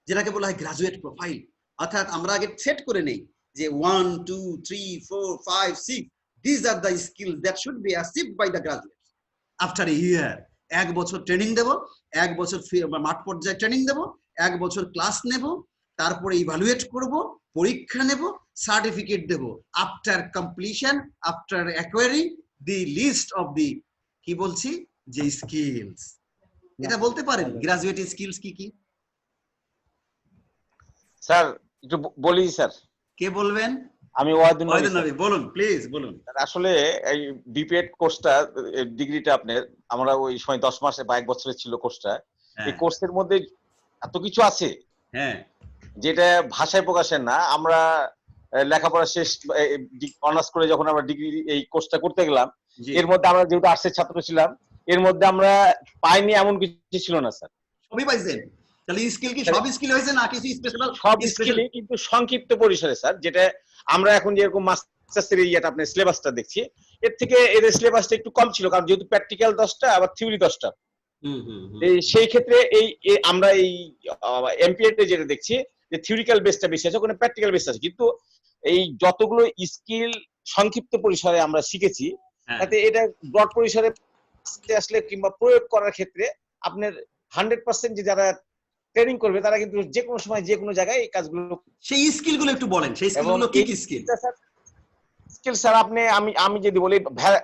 যেটাকে বলা হয় গ্রাজুয়েট প্রোফাইল, অর্থাৎ আমরা আগে সেট করে নেই যে 1 2 3 4 5 6 these are the skills that should be achieved by the graduates after a year. 1 বছর ট্রেনিং দেব, 1 বছর মাঠ পর্যায়ে ট্রেনিং দেব, 1 বছর ক্লাস নেব, তারপরে ইভালুয়েট করব, পরীক্ষা নেব, সার্টিফিকেট দেব। After completion, after acquiring the list of the কি বলছি যে স্কিলস, এটা বলতে পারেন গ্রাজুয়েট স্কিলস কি কি? স্যার একটু বলি স্যার। কে বলবেন? আমি ওয়াহিদুল নবী, বলুন প্লিজ বলুন। আসলে এই বিপিএড কোর্সটা, ডিগ্রিটা আপনার, আমরা ওই সময় 10 মাসে বা 1 বছরের ছিল কোর্সটা। এই কোর্সের মধ্যে এত কিছু আছে যেটা ভাষায় প্রকাশের না। আমরা লেখাপড়া শেষ অনার্স করে যখন আমরা ডিগ্রি এই কোর্সটা করতে গেলাম, এর মধ্যে আমরা যেহেতু আর্টসের ছাত্র ছিলাম, এর মধ্যে আমরা পাইনি এমন কিছু ছিল না স্যার। সবই পাইছেন? তাহলে স্কিল কি সব স্কিল হয়েছে না কিছু স্পেশাল? সব স্কিলই, কিন্তু সংক্ষিপ্ত পরিসরে স্যার। যেটা আমরা এখন যেরকম মাস্টার্সের ইয়েটা আপনার সিলেবাসটা দেখছি, এর থেকে এদের সিলেবাসটা একটু কম ছিল, কারণ যেহেতু প্র্যাকটিক্যাল 10টা আবার থিওরি 10টা। সেই ক্ষেত্রে এই আমরা এই এমপিএড এ যেটা দেখছি যে থিওরিক্যাল বেসটা বেশি আছে, ওখানে প্র্যাকটিক্যাল বেস আছে। কিন্তু এই যতগুলো স্কিল সংক্ষিপ্ত পরিসরে আমরা শিখেছি, তাতে এটা ব্রড পরিসরে আসলে কিংবা প্রয়োগ করার ক্ষেত্রে আপনার 100% যে যারা ট্রেনিং করবে তারা কিন্তু যে কোনো সময় যে কোনো জায়গায় এই কাজগুলো। সেই স্কিলগুলো একটু বলেন, সেই স্কিলগুলো কি কি স্কিল? স্কিল স্যার আপনি আমি যদি বলি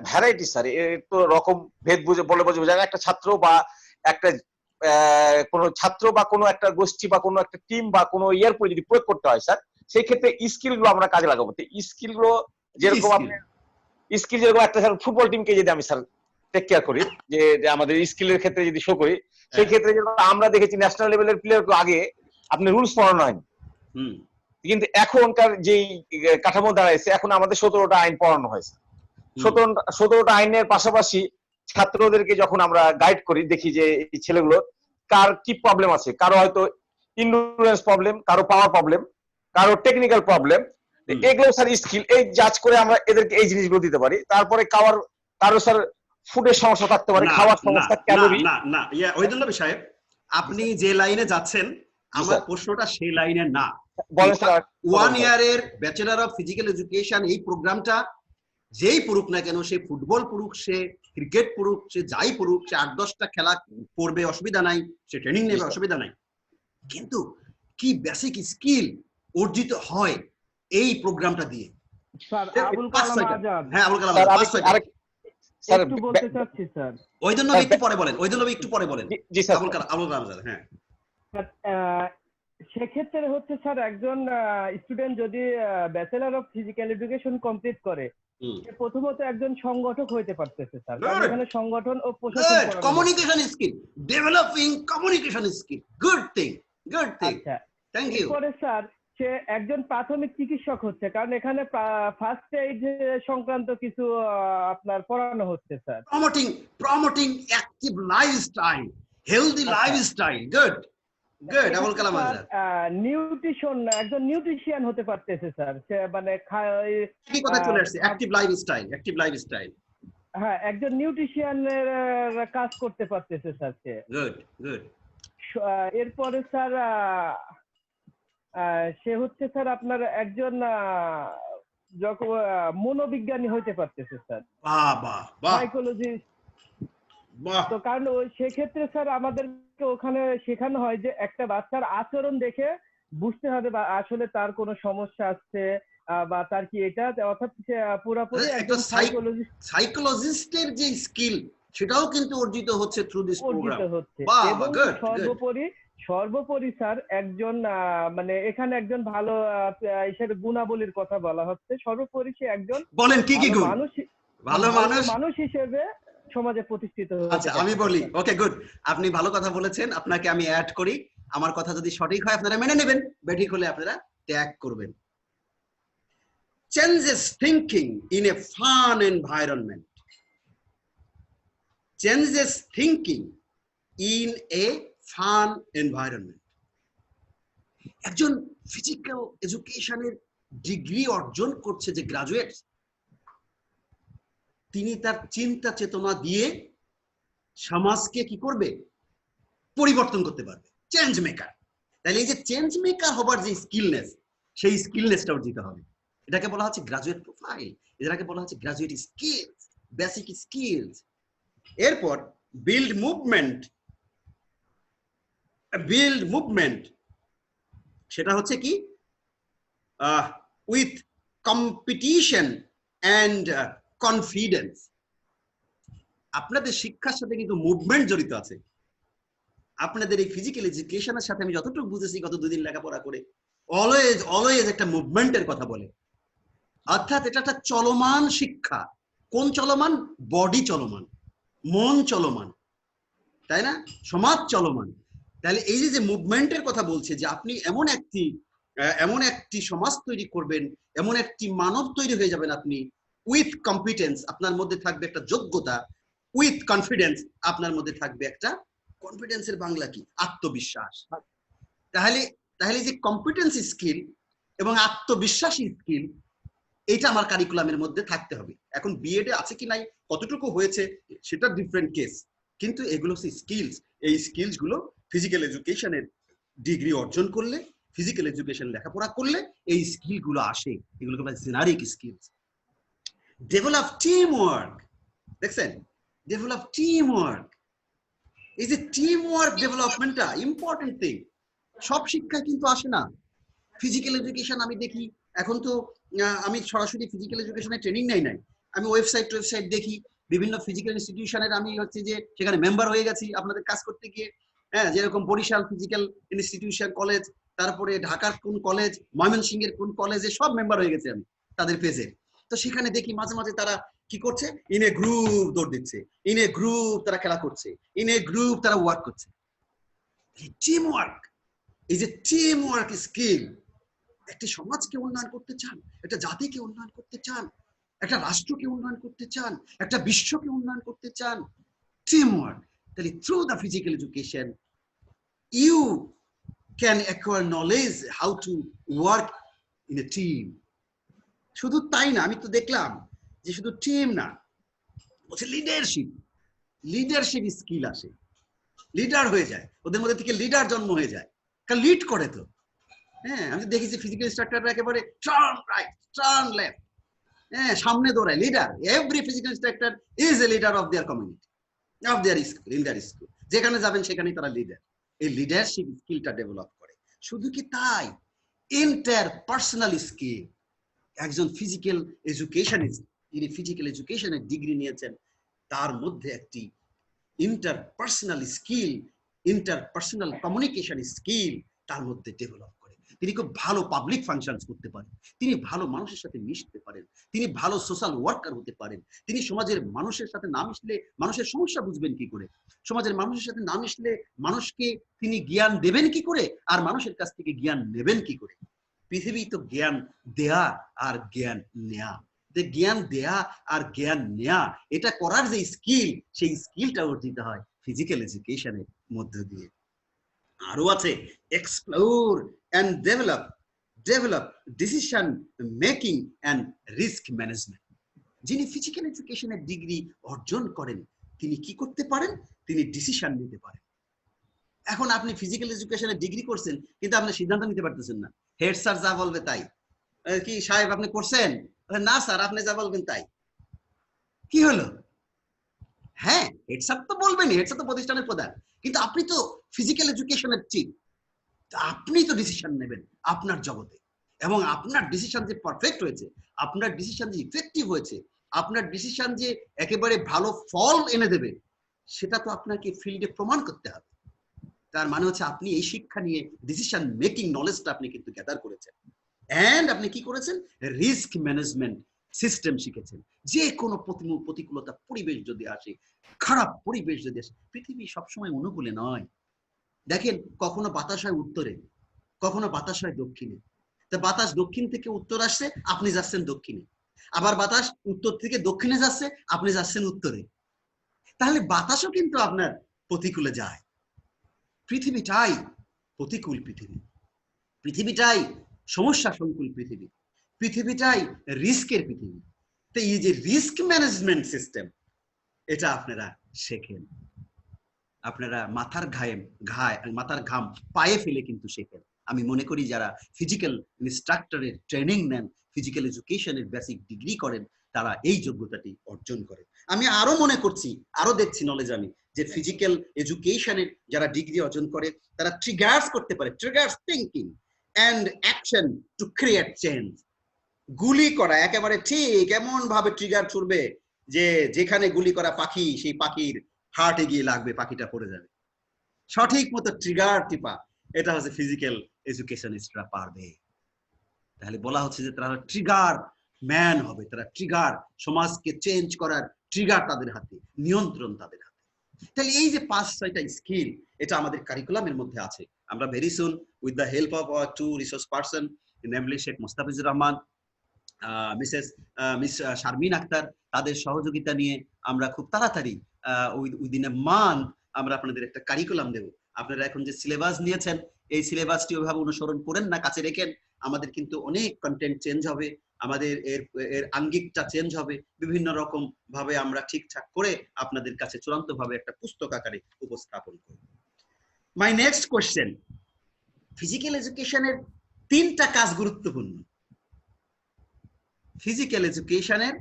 ভ্যারাইটি স্যার, এর তো রকম ভেদ বুঝে বোঝা যায়। একটা ছাত্র বা একটা কোনো ছাত্র বা কোনো একটা গোষ্ঠী বা কোনো একটা টিম বা কোনো ইয়ার পরে যদি প্রয়োগ করতে হয় স্যার, সেই ক্ষেত্রে স্কিলগুলো আমরা কাজে লাগাবো। স্কিলগুলো যেরকম আপনার স্কিল যেরকম একটা স্যার ফুটবল টিমকে যদি আমি স্যার টেক কেয়ার করি, যে আমাদের স্কিলের ক্ষেত্রে যদি শো করি, সেই ক্ষেত্রে আমরা দেখেছি ন্যাশনাল লেভেলের প্লেয়ারকে আগে আপনি রুলস পড়ানো হয়নি, কিন্তু এখনকার যেই কাঠামো দাঁড়াইছে, এখন আমাদের 17টা আইন পড়ানো হয়েছে। 17টা আইনের পাশাপাশি ছাত্রদেরকে যখন আমরা গাইড করি, দেখি যে এই ছেলেগুলো কার কি প্রবলেম আছে। কারো হয়তো ইন্ডুরেন্স প্রবলেম, কারো পাওয়ার প্রবলেম, কারো টেকনিক্যাল প্রবলেম। এগুলো স্যার স্কিল, এই জাজ করে আমরা এদেরকে এই জিনিসগুলো দিতে পারি। তারপরে কারো স্যার ফুডের সমস্যা থাকতে পারে, খাওয়ার সমস্যা, ক্যালোরি। না ওইদুল নবী সাহেব, আপনি যে লাইনে যাচ্ছেন আমার প্রশ্নটা সেই লাইনে না। 1 ইয়ারের ব্যাচেলর অফ ফিজিক্যাল এডুকেশন এই প্রোগ্রামটা যেই পড়ুক না কেন, সে ফুটবল পড়ুক, সে ক্রিকেট পড়ুক, সে যাই পড়ুক, সে 8-10টা খেলা পড়বে, অসুবিধা নাই, সে ট্রেনিং নেবে, অসুবিধা নাই। কিন্তু কি বেসিক স্কিল অর্জিত হয় এই প্রোগ্রামটা দিয়ে? স্যার আবুল কালাম আজাদ। হ্যাঁ আবুল কালাম আজাদ, স্যার একটু বলতে চাচ্ছি স্যার। ওইদুল নবী একটু পরে বলেন, ওইদুল নবী একটু পরে বলেন। জি স্যার। আবুল কালাম আজাদ। হ্যাঁ, সেক্ষেত্রে হচ্ছে স্যার একজন স্টুডেন্ট যদি bachelor of physical education complete করে, প্রথমত একজন সংগঠক হইতে পারতেছে স্যার। এখানে সংগঠন ও প্রশাসন, communication skill, developing communication skill, good thing. আচ্ছা, থ্যাংক ইউ। এরপরে স্যার সে একজন প্রাথমিক চিকিৎসক হচ্ছে, কারণ এখানে ফার্স্ট এইড সংক্রান্ত কিছু আপনার পড়ানো হচ্ছে sir. Promoting active lifestyle, healthy lifestyle, good Abul Kalam Azad. Nutrition, একজন নিউট্রিশিয়ান হতে পারতেছে স্যার। সে মানে কি কথা চলে আসছে, অ্যাক্টিভ লাইফস্টাইল। হ্যাঁ, একজন নিউট্রিশিয়ানের কাজ করতে পারতেছে স্যার সে। গুড। এরপরে স্যার সে হচ্ছে স্যার আপনার একজন যখন মনোবিজ্ঞানী হইতে পারতেছে স্যার। বাহ, সাইকোলজিস্ট। তো কারণ সেক্ষেত্রে স্যার আমাদেরকে ওখানে শেখানো হয় যে একটা বাচ্চার আচরণ দেখে বুঝতে হবে বা আসলে তার কোনো সমস্যা আছে বা তার কি এটা, অর্থাৎ পুরোপুরি একজন সাইকোলজিস্টের যে স্কিল সেটাও কিন্তু অর্জিত হচ্ছে থ্রু দিস প্রোগ্রাম। এবং সর্বোপরি স্যার একজন মানে এখানে একজন ভালো হিসেবে গুণাবলীর কথা বলা হচ্ছে। সর্বোপরি সে একজন বলেন কি কি গুণ? ভালো মানুষ হিসেবে সমাজে প্রতিষ্ঠিত। আচ্ছা আমি বলি, ওকে গুড, আপনি ভালো কথা বলেছেন, আপনাকে আমি অ্যাড করি। আমার কথা যদি সঠিক হয় আপনারা মেনে নেবেন, বেঠিক হলে আপনারা ট্যাগ করবেন। Changes thinking in a fun environment. Changes thinking in a fun environment. একজন ফিজিক্যাল এডুকেশনের ডিগ্রি অর্জন করছে যে গ্রাজুয়েট, তিনি তার চিন্তা চেতনা দিয়ে সমাজকে কি করবে, পরিবর্তন করতে পারবে, চেঞ্জ মেকার। তাহলে এই যে চেঞ্জ মেকার হবার যে স্কিলনেস, সেই স্কিলনেসটা অর্জিত হবে। এটাকে বলা হচ্ছে গ্রাজুয়েট প্রোফাইল, এটাকে বলা হচ্ছে গ্রাজুয়েট স্কিলস, বেসিক স্কিলস। এরপর বিল্ড মুভমেন্ট, সেটা হচ্ছে কি উইথ কম্পিটিশন অ্যান্ড কনফিডেন্স। আপনাদের শিক্ষার সাথে কিন্তু মুভমেন্ট জড়িত আছে। আপনাদের এই ফিজিক্যাল এডুকেশনের সাথে আমি যতটুকু বুঝেছি গত 2 দিন লেখাপড়া করে, অলওয়েজ একটা মুভমেন্টের কথা বলে। অর্থাৎ এটা একটা চলমান শিক্ষা। কোন চলমান? বডি চলমান, মন চলমান, তাই না? সমাজ চলমান। তাহলে এই যে মুভমেন্টের কথা বলছে, যে আপনি এমন একটি সমাজ তৈরি করবেন, এমন একটি মানব তৈরি হয়ে যাবেন আপনি, উইথ কম্পিটেন্স, আপনার মধ্যে থাকবে একটা যোগ্যতা, উইথ কনফিডেন্স, আপনার মধ্যে থাকবে একটা, কনফিডেন্সের বাংলা কি? আত্মবিশ্বাস। তাহলে যে কম্পিটেন্স স্কিল এবং আত্মবিশ্বাসী স্কিল, এটা আমার কারিকুলামের মধ্যে থাকতে হবে। এখন বিএড এ আছে কি নাই, কতটুকু হয়েছে, সেটা ডিফারেন্ট কেস, কিন্তু এগুলো হচ্ছে স্কিলস। এই স্কিলস গুলো ফিজিক্যাল এডুকেশনের ডিগ্রি অর্জন করলে, ফিজিক্যাল এডুকেশন লেখাপড়া করলে এই স্কিল গুলো আসে। এগুলোকে বলা হয় generic skills. Develop team work, দেখছেন? Develop team work. এই যে টিম ওয়ার্ক ডেভেলপমেন্টটা ইম্পর্টেন্ট থিং। সব শিক্ষা কিন্তু আসে না। ফিজিক্যাল এডুকেশন আমি দেখি, এখন তো আমি সরাসরি ফিজিক্যাল এডুকেশনের ট্রেনিং নাই, আমি ওয়েবসাইট দেখি, বিভিন্ন ফিজিক্যাল ইনস্টিটিউশনের আমি হচ্ছে যে সেখানে মেম্বার হয়ে গেছি আপনাদের কাজ করতে গিয়ে। হ্যাঁ, যেরকম বরিশাল ফিজিক্যাল ইনস্টিটিউশন কলেজ, তারপরে ঢাকার কোন কলেজ, ময়মনসিংহের কোন কলেজে, সব মেম্বার হয়ে গেছে আমি তাদের পেজে। তো সেখানে দেখি মাঝে মাঝে তারা কি করছে, ইন এ গ্রুপ দৌড় দিচ্ছে, ইন এ গ্রুপ তারা খেলা করছে, ইন এ গ্রুপ তারা ওয়ার্ক করছে। টিম ওয়ার্ক, এই যে টিম ওয়ার্ক স্কিল, একটি সমাজকে উন্নয়ন করতে চান, একটা জাতিকে উন্নয়ন করতে চান, একটা রাষ্ট্রকে উন্নয়ন করতে চান, একটা বিশ্বকে উন্নয়ন করতে চান, টিম ওয়ার্ক। তাহলে through the physical education you can acquire knowledge how to work in a team. শুধু তাই না, আমি তো দেখলাম যে শুধু টিম না, বলছে লিডারশিপ স্কিল আসে, লিডার হয়ে যায়, ওদের মধ্যে থেকে লিডার জন্ম হয়ে যায়, কারণ লিড করে তো। হ্যাঁ, আমি দেখেছি ফিজিক্যাল ইনস্ট্রাক্টররা একেবারে টার্ন রাইট, টার্ন লেফট, হ্যাঁ, সামনে দৌড়ায়। Leader, every physical instructor is a leader of their community, of their school, in their school. যেখানে যাবেন সেখানেই তারা লিডার। এই লিডারশিপ স্কিলটা ডেভেলপ করে। শুধু কি তাই, ইন্টারপার্সোনাল স্কিল। একজন ফিজিক্যাল এডুকেশনিস্ট, যিনি ফিজিক্যাল এডুকেশনের ডিগ্রি নিয়েছেন, তার মধ্যে একটি interpersonal skill, interpersonal communication skill তার মধ্যে ডেভেলপ করে। তিনি খুব ভালো পাবলিক ফাংশনস করতে পারেন, তিনি ভালো মানুষের সাথে মিশতে পারেন, তিনি ভালো সোশ্যাল ওয়ার্কার হতে পারেন। তিনি সমাজের মানুষের সাথে না মিশলে মানুষের সমস্যা বুঝবেন কি করে, সমাজের মানুষের সাথে না মিশলে মানুষকে তিনি জ্ঞান দেবেন কি করে, আর মানুষের কাছ থেকে জ্ঞান নেবেন কি করে। পৃথিবী তো জ্ঞান দেয়া আর জ্ঞান নেয়া, জ্ঞান দেয়া আর জ্ঞান নেয়া, এটা করার যে স্কিল, সেই স্কিলটা অর্জিত হয় ফিজিক্যাল এডুকেশনের মধ্য দিয়ে। আরো আছে explore and develop decision making and risk management. যিনি ফিজিক্যাল এডুকেশনের ডিগ্রি অর্জন করেন, তিনি কি করতে পারেন, তিনি ডিসিশন নিতে পারেন। এখন আপনি ফিজিক্যাল এডুকেশনের ডিগ্রি করছেন, কিন্তু আপনি সিদ্ধান্ত নিতে পারতেছেন না। হেড স্যার যা বলবে তাই। কি সাহেব আপনি করছেন? না স্যার, আপনি যা বলবেন তাই। কি হলো? হ্যাঁ, হেড স্যার তো বলবেন, হেড স্যার তো প্রতিষ্ঠানের প্রধান, কিন্তু আপনি তো ফিজিক্যাল এডুকেশনের চিফ, আপনি তো ডিসিশন নেবেন আপনার জগতে। এবং আপনার ডিসিশন যে পারফেক্ট হয়েছে, আপনার ডিসিশন যে ইফেক্টিভ হয়েছে, আপনার ডিসিশন যে একেবারে ভালো ফল এনে দেবে, সেটা তো আপনাকে ফিল্ডে প্রমাণ করতে হবে। তার মানে হচ্ছে আপনি এই শিক্ষা নিয়ে ডিসিশন মেকিং নলেজটা আপনি কিন্তু গ্যাদার করেছেন। এন্ড আপনি কি করেছেন, রিস্ক ম্যানেজমেন্ট সিস্টেম শিখেছেন। যে কোনো প্রতিকূলতা পরিবেশ যদি আসে, খারাপ পরিবেশ যদি আসে, পৃথিবী সবসময় অনুকূলে নয়। দেখেন, কখনো বাতাস হয় উত্তরে, কখনো বাতাস হয় দক্ষিণে। তো বাতাস দক্ষিণ থেকে উত্তর আসছে, আপনি যাচ্ছেন দক্ষিণে। আবার বাতাস উত্তর থেকে দক্ষিণে যাচ্ছে, আপনি যাচ্ছেন উত্তরে। তাহলে বাতাসও কিন্তু আপনার প্রতিকূলে যায়। পৃথিবীটাই প্রতিকূল পৃথিবী, পৃথিবীটাই সমস্যা সংকুল পৃথিবী, পৃথিবীটাই রিস্কের পৃথিবী। তো এই যে রিস্ক ম্যানেজমেন্ট সিস্টেম, এটা আপনারা শেখেন। আপনারা মাথার ঘাম পায়ে ফেলে কিন্তু শেখেন। আমি মনে করি যারা ফিজিক্যাল ইনস্ট্রাক্টরের ট্রেনিং নেন, ফিজিক্যাল এডুকেশনের বেসিক ডিগ্রি করেন, তারা এই যোগ্যতাটি অর্জন করেন। আমি আরো মনে করছি, আরো দেখছি নলেজ আমি, যে ফিজিক্যাল এডুকেশনের যারা ডিগ্রি অর্জন করে তারা ট্রিগার্স করতে পারে, triggers thinking and action to create change. গুলি করা একেবারে ঠিক এমন ভাবে ট্রিগার ছুড়বে যে যেখানে গুলি করা পাখি, সেই পাখির হার্টে গিয়ে লাগবে, পাখিটা পড়ে যাবে। সঠিক মতো ট্রিগার টিপা, এটা হচ্ছে ফিজিক্যাল এডুকেশনিস্টরা পারবে। তাহলে বলা হচ্ছে যে তারা ট্রিগার ম্যান হবে, তারা ট্রিগার, সমাজকে চেঞ্জ করার ট্রিগার তাদের হাতে, নিয়ন্ত্রণ তাদের হাতে। তাহলে এই যে 5-6টা স্কিল, এটা আমাদের কারিকুলামের মধ্যে আছে। আমরা very soon with the help of our 2 resource person, namely Sheikh Mustafizur Rahman, miss Sharmin Akter, তাদের সহযোগিতা নিয়ে আমরা খুব তাড়াতাড়ি উইদিন এ মান্থ আমরা আপনাদের একটা কারিকুলাম দেব। আপনারা এখন যে সিলেবাস নিয়েছেন, এই সিলেবাসটি ওইভাবে অনুসরণ করেন না, কাছে রেখেন। আমাদের কিন্তু অনেক কন্টেন্ট চেঞ্জ হবে, আমাদের এর আঙ্গিকটা চেঞ্জ হবে, বিভিন্ন রকম ভাবে আমরা ঠিকঠাক করে আপনাদের কাছে চূড়ান্ত ভাবে একটা পুস্তক আকারে উপস্থাপন করব। মাই নেক্সট কোশ্চেন, ফিজিক্যাল এডুকেশনের 3টা কাজ গুরুত্বপূর্ণ। ফিজিক্যাল এডুকেশনের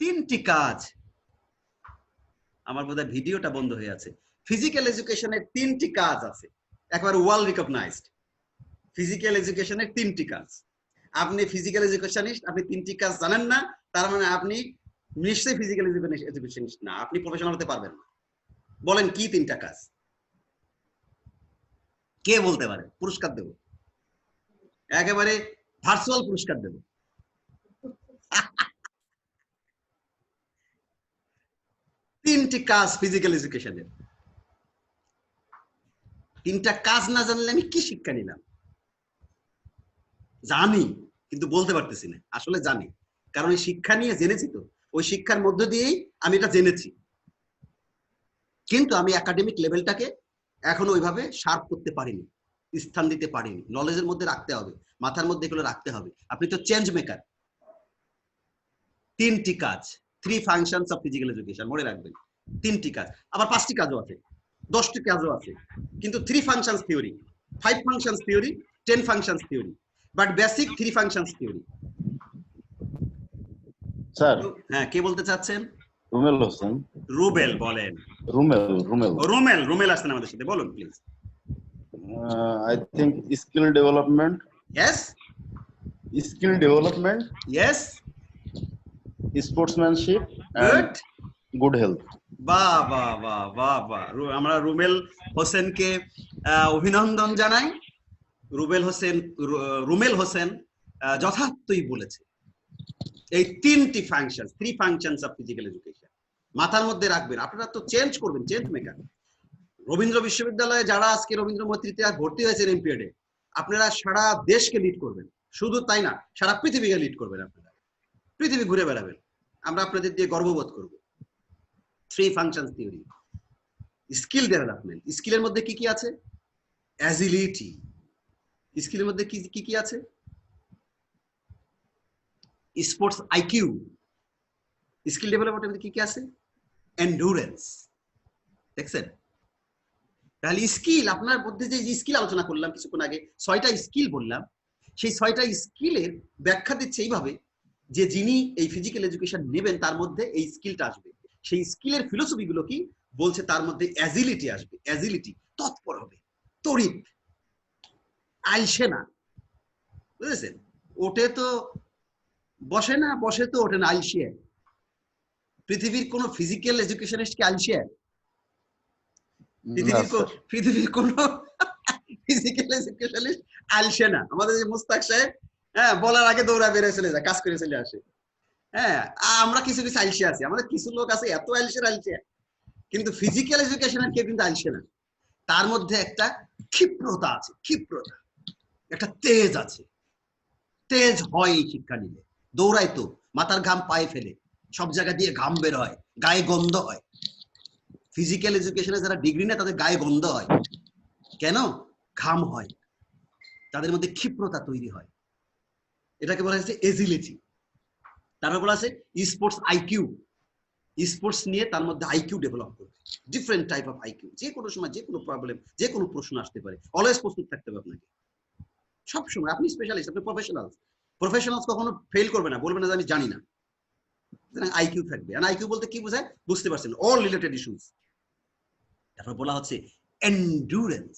3টি কাজ। আমার বোধহয় ভিডিওটা বন্ধ হয়ে আছে। ফিজিক্যাল এডুকেশনের 3টি কাজ আছে, একবার ওয়ার্ল্ড রিকগনাইজড। ফিজিক্যাল এডুকেশনের 3টি কাজ। আপনি ফিজিক্যাল এডুকেশনিস্ট, আপনি 3টি কাজ জানেন না, তার মানে আপনি নিশ্চয়ই ফিজিক্যাল এডুকেশনিস্ট না, আপনি প্রফেশনাল হতে পারবেন না। বলেন কি 3টা কাজ? কে বলতে পারে? পুরস্কার দেব, একেবারে ভার্চুয়াল পুরস্কার দেব। 3টি কাজ ফিজিক্যাল এডুকেশনের। 3টা কাজ না জানলে আমি কি শিক্ষা নিলাম? জানি কিন্তু বলতে পারতেছি না, আসলে জানি, কারণ এই শিক্ষা নিয়ে জেনেছি, তো ওই শিক্ষার মধ্য দিয়েই আমি এটা জেনেছি, কিন্তু আমি একাডেমিক লেভেলটাকে এখনো ওইভাবে শার্প করতে পারিনি, স্থান দিতে পারিনি। নলেজের মধ্যে রাখতে হবে, মাথার মধ্যে এগুলো রাখতে হবে। আপনি তো চেঞ্জ মেকার। 3টি কাজ, 3 ফাংশনস অফ ফিজিক্যাল এডুকেশন, মনে রাখবেন। 3টি কাজ, আবার 5টি কাজও আছে, 10টি কাজও আছে, কিন্তু 3 functions theory, 5 functions theory, 10 functions theory, but basic 3 functions theory. Sir, হ্যাঁ, কে বলতে চাচ্ছেন? রুমেল হোসেন। রুবেল বলেন। রুমেল আসছেন আমাদের সাথে, বলুন please. I think skill development. Yes. Skill development. Yes. Sportsmanship. Good. And good health. বাহ বাহ বাহ বাহ বাহ, আমরা রুমেল হোসেনকে অভিনন্দন জানাই। রুমেল হোসেন যথার্থই বলেছে। এই 3টি function, 3 functions of physical education মাথার মধ্যে রাখবেন। আপনারা তো চেঞ্জ করবেন, চেঞ্জ মেকার। রবীন্দ্র বিশ্ববিদ্যালয়ে যারা আজকে রবীন্দ্র মৈত্রীতে ভর্তি হয়েছেন এমপিএডে, আপনারা সারা দেশকে লিড করবেন, শুধু তাই না, সারা পৃথিবীকে লিড করবেন। আপনারা পৃথিবী ঘুরে বেড়াবেন, আমরা আপনাদের দিয়ে গর্ববোধ করব। 3 ফাংশনস থিওরি। স্কিল ডেভেলপমেন্ট, স্কিলের মধ্যে কি কি আছে? অ্যাজিলিটি। স্কিলের মধ্যে কি কি আছে? Sports IQ. স্কিল ডেভেলপমেন্টের মধ্যে কি কি আছে? এন্ডুরেন্স। দেখছেন? তাহলে স্কিল, আপনার মধ্যে যে স্কিল আলোচনা করলাম কিছুক্ষণ আগে, 6টা স্কিল বললাম, সেই 6টা স্কিলের ব্যাখ্যা দিচ্ছে এইভাবে যে যিনি এই ফিজিক্যাল এডুকেশন নেবেন তার মধ্যে এই স্কিলটা আসবে। সেই স্কিলের ফিলোসফি গুলো কি বলছে? তার মধ্যে অ্যাজিলিটি আসবে। অ্যাজিলিটি, তৎপর হবে, তড়িৎ, আলসে না। বুঝেছেন? ওঠে তো বসে না, বসে তো ওঠে না, আলসিয়া। পৃথিবীর কোন ফিজিক্যাল এডুকেশনিস্ট কি আলসিয়া? পৃথিবীর কোন ফিজিক্যাল এডুকেশনিস্ট আলসে না। আমাদের যে মুস্তাক সাহেব, হ্যাঁ, বলার আগে দৌড়া বেড়ে চলে যায়, কাজ করে চলে আসে। হ্যাঁ, আমরা কিছু কিছু আলসে আছি, আমাদের কিছু লোক আছে এত আলসে, কিন্তু ফিজিক্যাল এডুকেশনের কেউ কিন্তু আলসে না। তার মধ্যে একটা ক্ষিপ্রতা আছে, ক্ষিপ্রতা, একটা তেজ আছে। তেজ হয় এই শিক্ষা নিলে। দৌড়ায় তো, মাথার ঘাম পায়ে ফেলে, সব জায়গা দিয়ে ঘাম বের হয়, গায়ে গন্ধ হয়। ফিজিক্যাল এডুকেশনে যারা ডিগ্রি নেয় তাদের গায়ে গন্ধ হয় কেন? ঘাম হয়, তাদের মধ্যে ক্ষিপ্রতা তৈরি হয়। এটাকে বলা হচ্ছে এজিলিটি। তারপর বলা আছে স্পোর্টস আইকিউ। স্পোর্টস নিয়ে তার মধ্যে আইকিউ ডেভেলপ করবে, ডিফারেন্ট টাইপ অফ আইকিউ। যে কোনো সময় যে কোনো প্রবলেম, যে কোনো প্রশ্ন আসতে পারে, অলওয়েজ প্রস্তুত থাকতে হবে আপনাকে সবসময়। আপনি স্পেশালিস্ট, আপনি প্রফেশনালস কখনো ফেল করবে না, বলবে না যে আমি জানি না। আইকিউ থাকবে। আর আইকিউ বলতে কি বোঝায় বুঝতে পারছেন, অল রিলেটেড ইস্যুস। তারপর বলা হচ্ছে এন্ডুরেন্স।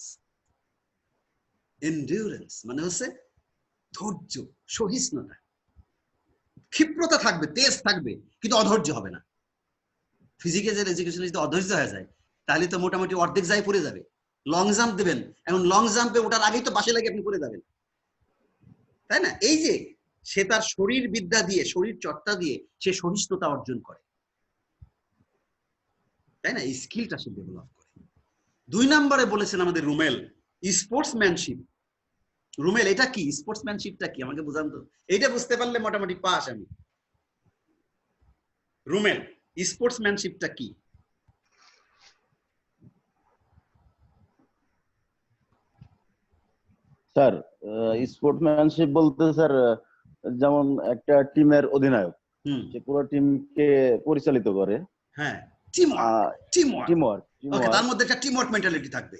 এন্ডুরেন্স মানে হচ্ছে ধৈর্য, সহিষ্ণুতা, ক্ষিপ্রতা থাকবে, তেজ থাকবে, কিন্তু অধৈর্য হবে না। ফিজিক্যাল এডুকেশন যদি অধৈর্য হয়ে যায় তাহলে তো মোটামুটি অর্ধেক যায় পড়ে যাবে। লং জাম্প দেবেন, এখন লং জাম্পে ওঠার আগেই তো বাসে লাগে আপনি পড়ে যাবেন, তাই না? এই যে সে তার শরীর বিদ্যা দিয়ে, শরীর চর্চা দিয়ে সে সহিষ্ণুতা অর্জন করে, তাই না? এই স্কিলটা সে ডেভেলপ করে। 2 নম্বরে বলেছেন আমাদের রুমেল, স্পোর্টসম্যানশিপ। রুমেল এটা কি? স্পোর্টসম্যানশিপটা কি আমাকে বুঝান তো। এইটা বুঝতে পারলে মোটামুটি পাস আমি। রুমেল, স্পোর্টসম্যানশিপটা কি? স্যার স্পোর্টসম্যানশিপ বলতে স্যার যেমন একটা টিমের অধিনায়ক, সে পুরো টিমকে পরিচালিত করে। হ্যাঁ, টিমওয়ার্ক। ওকে, তার মধ্যে একটা টিমওয়ার্ক মেন্টালিটি থাকবে।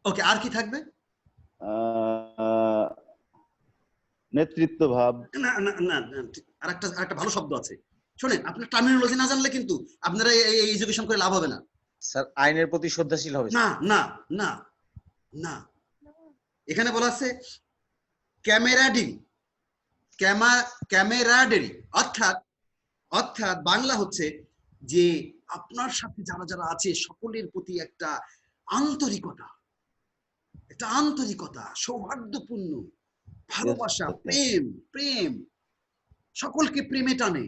ওকে, আর কি থাকবে? নেতৃত্ব ভাব। না না না, আরেকটা ভালো শব্দ আছে, শুনেন। আপনার টার্মিনোলজি না জানলে কিন্তু আপনারা এই এডুকেশন করে লাভ হবে না। স্যার আইনের প্রতি শ্রদ্ধাশীল হবে। না না না না, এখানে বলা আছে ক্যামেরাডেরি। ক্যামেরাডেরি অর্থাৎ বাংলা হচ্ছে যে আপনার সাথে যারা যারা আছে সকলের প্রতি একটা আন্তরিকতা, সৌহার্দ্যপূর্ণ ভালোবাসা, প্রেম, সকলকে প্রেমে টানে।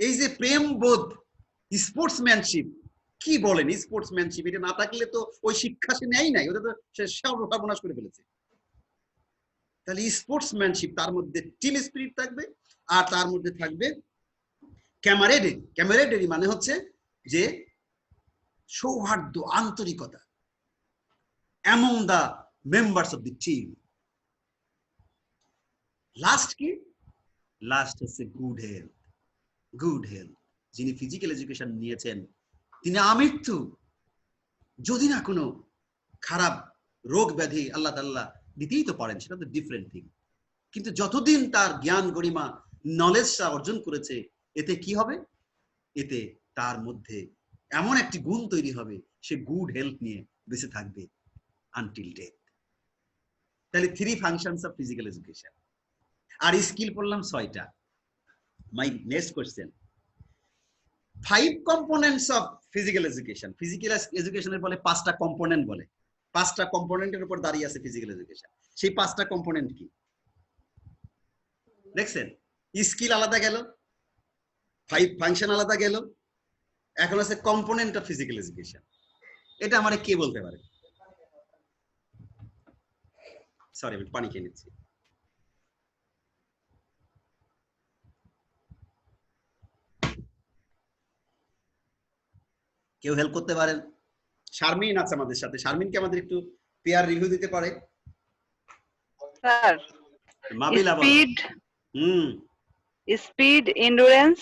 এই যে প্রেম বোধ, স্পোর্টসম্যানশিপ কি বলেন? স্পোর্টসম্যানশিপ এটা না থাকলে তো ওই শিক্ষা সে নেয় নাই, ওটা তো সে সর্বনাশ করে ফেলেছে। তাহলে স্পোর্টসম্যানশিপ, তার মধ্যে টিম স্পিরিট থাকবে, আর তার মধ্যে থাকবে ক্যামারেডেরি। ক্যামারেডেরি মানে হচ্ছে যে সৌহার্দ্য, আন্তরিকতা among the members of the team. Last কি? লাস্ট হচ্ছে গুড হেলথ। যিনি ফিজিক্যাল এডুকেশন নিয়েছেন তিনি আমৃত্যু, যদি না কোনো খারাপ রোগ ব্যাধি আল্লাহ তাআলা দিতেই তো পারেন, সেটা তো ডিফারেন্ট থিং, কিন্তু যতদিন তার জ্ঞান গরিমা নলেজটা অর্জন করেছে, এতে কি হবে? এতে তার মধ্যে এমন একটি গুণ তৈরি হবে, সে গুড হেলথ নিয়ে বেঁচে থাকবে আনটিল ডেথ। তাহলে 3 ফাংশনস অফ ফিজিক্যাল এডুকেশন। আর স্কিল পড়লাম 6টা। My next question, 5 components of physical education. Physical এডুকেশনের বলে 5টা কম্পোনেন্ট বলে। 5টা কম্পোনেন্টের উপর দাঁড়িয়ে আছে ফিজিক্যাল এডুকেশন। সেই 5টা কম্পোনেন্ট কি দেখছেন? স্কিল আলাদা গেল, 5 ফাংশন আলাদা গেল, এখন আছে কম্পোনেন্ট অফ ফিজিক্যাল এডুকেশন। এটা আমারে কে বলতে পারে? সরি, আমি পানি খেয়ে নিচ্ছি। কেউ হেল্প করতে পারেন? শারমিন আছে আমাদের সাথে, শারমিনকে আমাদের একটু পেয়ার রিভিউ দিতে পারে? স্যার মাবিলা বলো। স্পিড, এন্ডুরেন্স,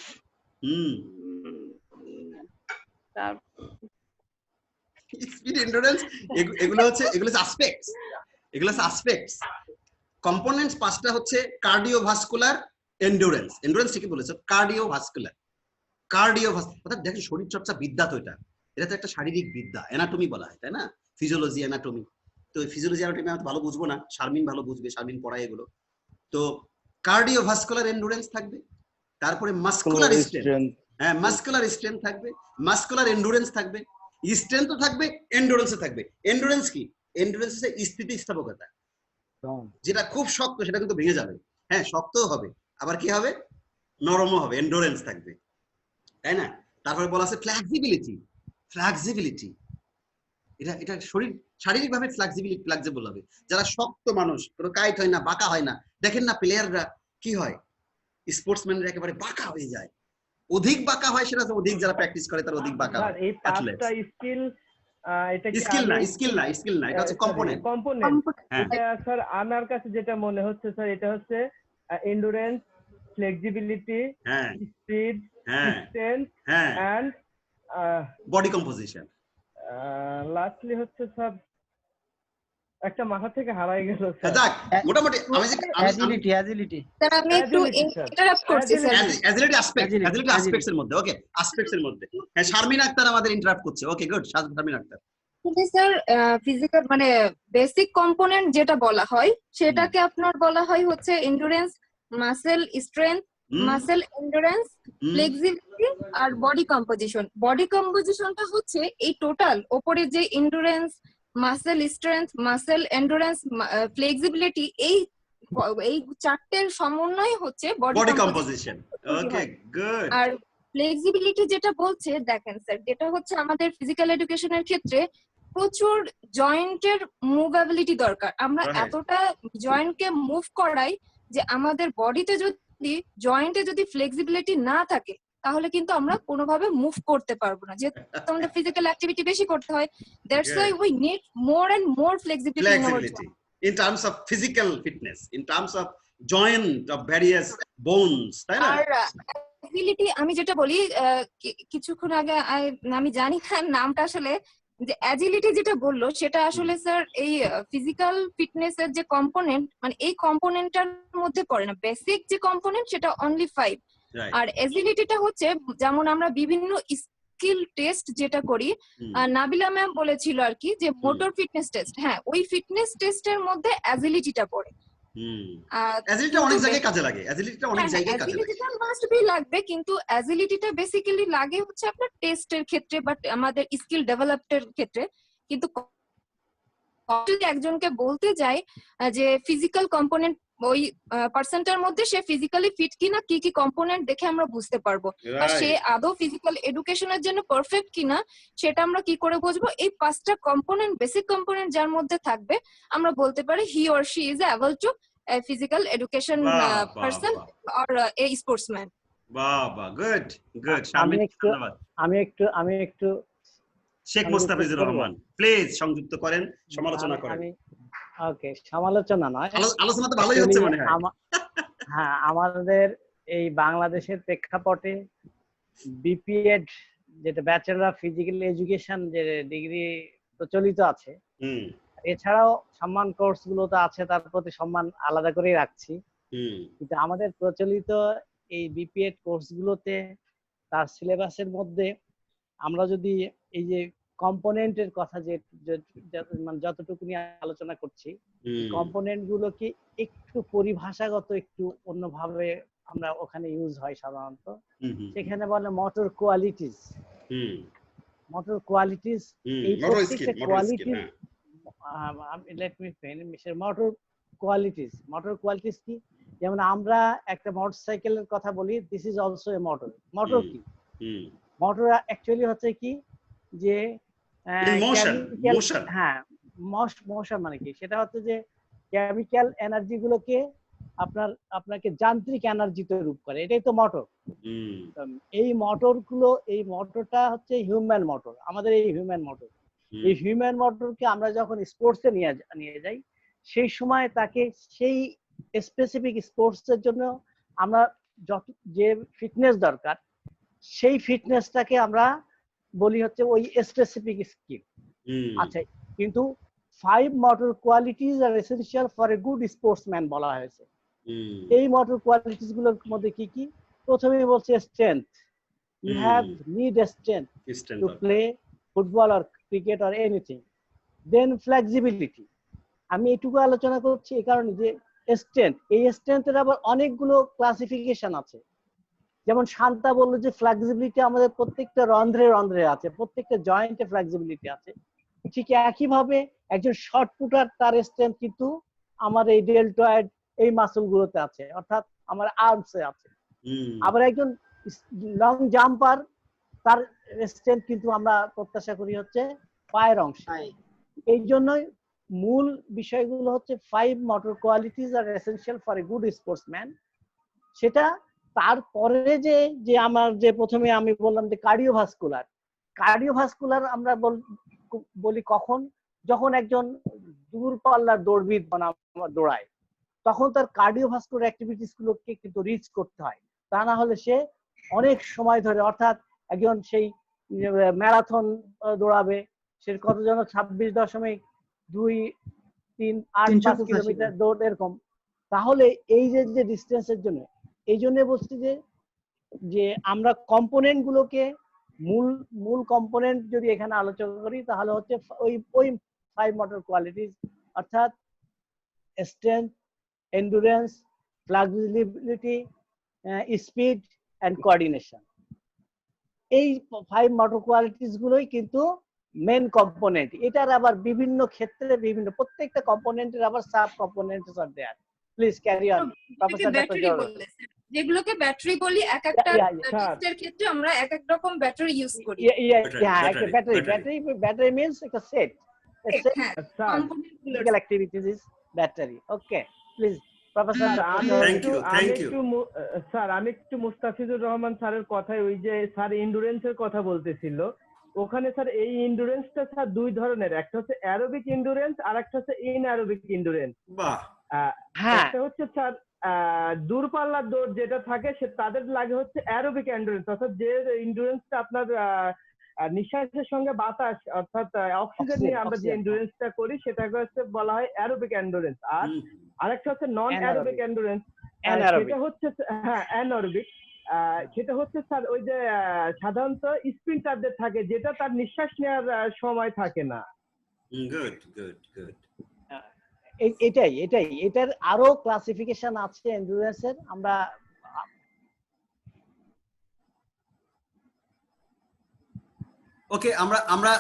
স্পিড, এন্ডুরেন্স, এগুলো হচ্ছে অ্যাসপেক্টস। কম্পোনেন্টস 5টা হচ্ছে কার্ডিওভাস্কুলার, এন্ডুরেন্স ঠিকই বলেছো, কার্ডিওভাস্কুলার অর্থাৎ দেখো শরীর চর্চা বিদ্যা তো এটা তো একটা শারীরিক বিদ্যা, অ্যানাটমি বলা হয়, তাই না? Physiology, anatomy. তো ফিজিওলজি, অ্যানাটমি আমি ভালো বুঝবো না, শারমিন ভালো বুঝবে, শারমিন পড়ায় এগুলো। তো কার্ডিওভাস্কুলার এন্ডুরেন্স থাকবে, তারপরে মাসকুলার স্ট্রেংথ, মাসকুলার স্ট্রেংথ থাকবে, মাসকুলার এন্ডুরেন্স থাকবে, স্ট্রেংথও থাকবে, এন্ডুরেন্সও থাকবে। এন্ডুরেন্স কি? এন্ডুরেন্স হচ্ছে স্থিতিস্থাপকতা। যেটা খুব শক্ত সেটা কিন্তু ভেঙে যাবে, হ্যাঁ শক্তও হবে, আবার কি হবে? নরমও হবে, এন্ডুরেন্স থাকবে, তাই না? তারপরে বলা আছে ফ্লেক্সিবিলিটি। এটা শারীরিকভাবে ফ্লেক্সিবল হবে। যারা শক্ত মানুষ, কোনো কাইট হয় না, বাঁকা হয় না। দেখেন না প্লেয়াররা কি হয়, স্পোর্টসম্যানরা একেবারে বাঁকা হয়ে যায়, অধিক বাঁকা হয়, সেটা অধিক যারা প্র্যাকটিস করে তার অধিক বাঁকা হয়। এই 5টা স্কিল, এটা কি স্কিল না, এটা হচ্ছে কম্পোনেন্ট। স্যার আমার কাছে যেটা মনে হচ্ছে স্যার, এটা হচ্ছে endurance, flexibility, speed, strength and body composition. Lastly হচ্ছে স্যার একটা মাথা থেকে হারাই গেল যাক মোটামুটি আমি অ্যাজিলিটি স্যার আমি একটু ইন্টারাপ্ট করছি স্যার। অ্যাজিলিটি অ্যাসপেক্টস এর মধ্যে, ওকে অ্যাসপেক্টস এর মধ্যে। হ্যাঁ শারমিন আক্তার আমাদের ইন্টারাপ্ট করছে। Okay good, Sharmin Akter. Sir physical মানে বেসিক কম্পোনেন্ট যেটা বলা হয় সেটাকে আপনার বলা হয় হচ্ছে endurance, muscle strength, muscle endurance, flexibility আর বডি কম্পোজিশন। বডি কম্পোজিশনটা হচ্ছে এই টোটাল ওপরে যে endurance, muscle strength, muscle endurance, flexibility এই চারটের সমন্বয় হচ্ছে বডি কম্পোজিশন। Okay good. আর ফ্লেক্সিবিলিটি যেটা বলছে দেখেন স্যার, যেটা হচ্ছে আমাদের ফিজিক্যাল এডুকেশনের ক্ষেত্রে প্রচুর জয়েন্টের মুভেবিলিটি দরকার। আমরা এতটা জয়েন্টকে মুভ করাই যে আমাদের বডিতে যদি জয়েন্টে যদি ফ্লেক্সিবিলিটি না থাকে তাহলে কিন্তু আমরা কোনোভাবে মুভ করতে পারবো না, যেহেতু আমাদের ফিজিক্যাল অ্যাক্টিভিটি বেশি করতে হয়। That's why we need more and more flexibility in terms of physical fitness, in terms of joint of various bones, তাই না? আর অ্যাজিলিটি আমি যেটা বলি কিছুক্ষণ আগে আমি জানি না নামটা আসলে, যে অ্যাজিলিটি যেটা বললো সেটা আসলে স্যার এই ফিজিক্যাল ফিটনেস এর যে কম্পোনেন্ট মানে এই কম্পোনেন্টটার মধ্যে পড়ে না। বেসিক যে কম্পোনেন্ট সেটা অনলি 5, আর অ্যাজিলিটিটা হচ্ছে যেমন আমরা বিভিন্ন স্কিল টেস্ট যেটা করি, নাবিলা ম্যাম বলেছিল আর কি যে মোটর ফিটনেস টেস্ট, হ্যাঁ ওই ফিটনেস টেস্টের মধ্যে অ্যাজিলিটিটা পড়ে। অ্যাজিলিটি অনেক জায়গায় কাজে লাগে, অ্যাজিলিটিটা অনেক জায়গায় কাজে লাগে। অ্যাজিলিটিটা মাস্ট বি লাগবে, কিন্তু অ্যাজিলিটিটা বেসিক্যালি লাগে হচ্ছে আপনার টেস্টের ক্ষেত্রে বাট আমাদের স্কিল ডেভেলপমেন্টের ক্ষেত্রে। কিন্তু যদি একজনকে বলতে যাই যে ফিজিক্যাল কম্পোনেন্ট ওই পার্সনটার মধ্যে সে ফিজিক্যালি ফিট কিনা কি কি কম্পোনেন্ট দেখে আমরা বুঝতে পারবো, আর সে আদৌ ফিজিক্যাল এডুকেশনের জন্য পারফেক্ট কিনা সেটা আমরা কি করে বুঝবো? এই 5টা কম্পোনেন্ট, বেসিক কম্পোনেন্ট যার মধ্যে থাকবে আমরা বলতে পারি he or she is able to physical education person or a sportsman. বাহ বাহ, গুড গুড। আমি একটু শেখ মোস্তাফিজুর রহমান প্লিজ সংযুক্ত করেন, সমালোচনা করেন। ওকে, সমালোচনা নয়, আলোচনা তো ভালোই হচ্ছে মনে হয়। হ্যাঁ, আমাদের এই বাংলাদেশের প্রেক্ষাপটে বিপিএড যেটা ব্যাচেলর অফ ফিজিক্যাল এডুকেশন যে ডিগ্রি প্রচলিত আছে, এছাড়াও সম্মান কোর্স গুলো তো আছে, তার প্রতি সম্মান আলাদা করেই রাখছি। কিন্তু আমাদের প্রচলিত এই বিপিএড কোর্স গুলোতে তার সিলেবাসের মধ্যে আমরা যদি এই যে কম্পোনেন্টের কথা যে মানে যতটুকু নিয়ে আলোচনা করছি, কম্পোনেন্ট গুলোকে একটু পরিভাষাগত একটু অন্যভাবে আমরা ওখানে ইউজ হয় সাধারণত। সেখানে বলে মোটর কোয়ালিটিস, মোটর কোয়ালিটিস, এই প্রত্যেকটা quality let me finish. Motor qualities কি? যেমন আমরা একটা মোটরসাইকেলের কথা বলি, this is also a motor. Motor কি? মোটর অ্যাকচুয়ালি হচ্ছে কি যে হ্যাঁ মোশন মানে কি, সেটা হচ্ছে যে কেমিক্যাল এনার্জি গুলোকে আপনাকে যান্ত্রিক এনার্জিতে রূপ করে, এটাই তো মোটর। এই মোটরটা হচ্ছে হিউম্যান মোটর, আমাদের এই হিউম্যান মোটর। এই হিউম্যান মোটরকে আমরা যখন স্পোর্টসে নিয়ে যাই, সেই সময় তাকে সেই স্পেসিফিক স্পোর্টসের জন্য আমরা যে ফিটনেস দরকার সেই ফিটনেসটাকে আমরা বলি হচ্ছে ওই স্পেসিফিক স্কিল। আচ্ছা, কিন্তু 5 motor qualities are essential for a good sportsman বলা হয়েছে। এই মোটর কোয়ালিটিস গুলোর মধ্যে কি কি? প্রথমেই বলছে strength, you have need a strength to play football or cricket or anything. Then flexibility, আমি এটুকু আলোচনা করছি এই কারণে যে স্ট্রেংথ, এই স্ট্রেংথের আবার অনেকগুলো ক্লাসিফিকেশন আছে। যেমন শান্তা বললো যে ফ্লেক্সিবিলিটি আমাদের প্রত্যেকটা রন্ধ্রে রন্ধ্রে আছে, প্রত্যেকটা জয়েন্টে ফ্লেক্সিবিলিটি আছে। ঠিক একইভাবে একজন শর্ট পুটার তার স্ট্রেংথ কিন্তু আমার এই ডেলটয়েড এই মাসল গুলোতে আছে, অর্থাৎ আমার আর্মসে আছে। আবার একজন লং জাম্পার তার স্ট্রেংথ কিন্তু আমরা প্রত্যাশা করি হচ্ছে পায়ের অংশে। এই জন্যই মূল বিষয়গুলো হচ্ছে 5 motor qualities are essential for a good sportsman. সেটা তারপরে যে আমার যে প্রথমে আমি বললাম যে কার্ডিওভাস্কুলার আমরা বলি কখন? যখন একজন দূরপাল্লার দৌড়বিদ দৌড়ায়, তখন তার কার্ডিওভাস্কুলার অ্যাক্টিভিটিস গুলোকে কিন্তু রিচ করতে হয়, তা না হলে সে অনেক সময় ধরে, অর্থাৎ একজন সেই ম্যারাথন দৌড়াবে, সে কত যেন 26.235 কিলোমিটার দৌড় এরকম, তাহলে এই যে ডিস্টেন্সের জন্য, এই জন্য বলছি যে আমরা কম্পোনেন্ট গুলোকে মূল কম্পোনেন্ট যদি এখানে আলোচনা করি তাহলে হচ্ছে ওই 5 মোটর কোয়ালিটিস, অর্থাৎ strength, endurance, flexibility, speed and coordination. এই 5 মোটর কোয়ালিটিস গুলোই কিন্তু মেন কম্পোনেন্ট। এটার আবার বিভিন্ন ক্ষেত্রে বিভিন্ন প্রত্যেকটা কম্পোনেন্টের আবার sub components are there. Please carry on professor doctor Jawhar. যেগুলোকে ব্যাটারি বলি, এক একটা টেস্টের ক্ষেত্রে আমরা এক এক রকম ব্যাটারি ইউজ করি। ব্যাটারি মিন্স একটা set physical activities is battery. Okay, please professor. Sir আমি একটু মুস্তাফিজুর রহমান স্যারের কথায়, ওই যে স্যার এন্ডুরেন্সের কথা বলতেছিল, ওখানে স্যার এই এন্ডুরেন্সটা স্যার দুই ধরনের, একটা হচ্ছে অ্যারোবিক এন্ডুরেন্স আর একটা হচ্ছে ইনঅ্যারোবিক এন্ডুরেন্স। একটা হচ্ছে স্যার দূরপাল্লার দৌড় যেটা থাকে সে তাদের লাগে হচ্ছে অ্যারোবিক এন্ডুরেন্স, অর্থাৎ যে এন্ডুরেন্সটা আপনার নিঃশ্বাসের সঙ্গে বাতাস অর্থাৎ অক্সিজেন নিয়ে আমরা যে এন্ডুরেন্সটা করি সেটাকে হচ্ছে বলা হয় অ্যারোবিক এন্ডুরেন্স। আর আরেকটা হচ্ছে নন অ্যারোবিক এন্ডুরেন্স, সেটা হচ্ছে অ্যানারোবিক। সেটা হচ্ছে স্যার ওই যে সাধারণত স্প্রিন্টারদের থাকে, যেটা তার নিঃশ্বাস নেওয়ার সময় থাকে না। Good good good. এটার আরো ক্লাসিফিকেশন আছে এন্ডুরেন্সের। আমরা ওকে,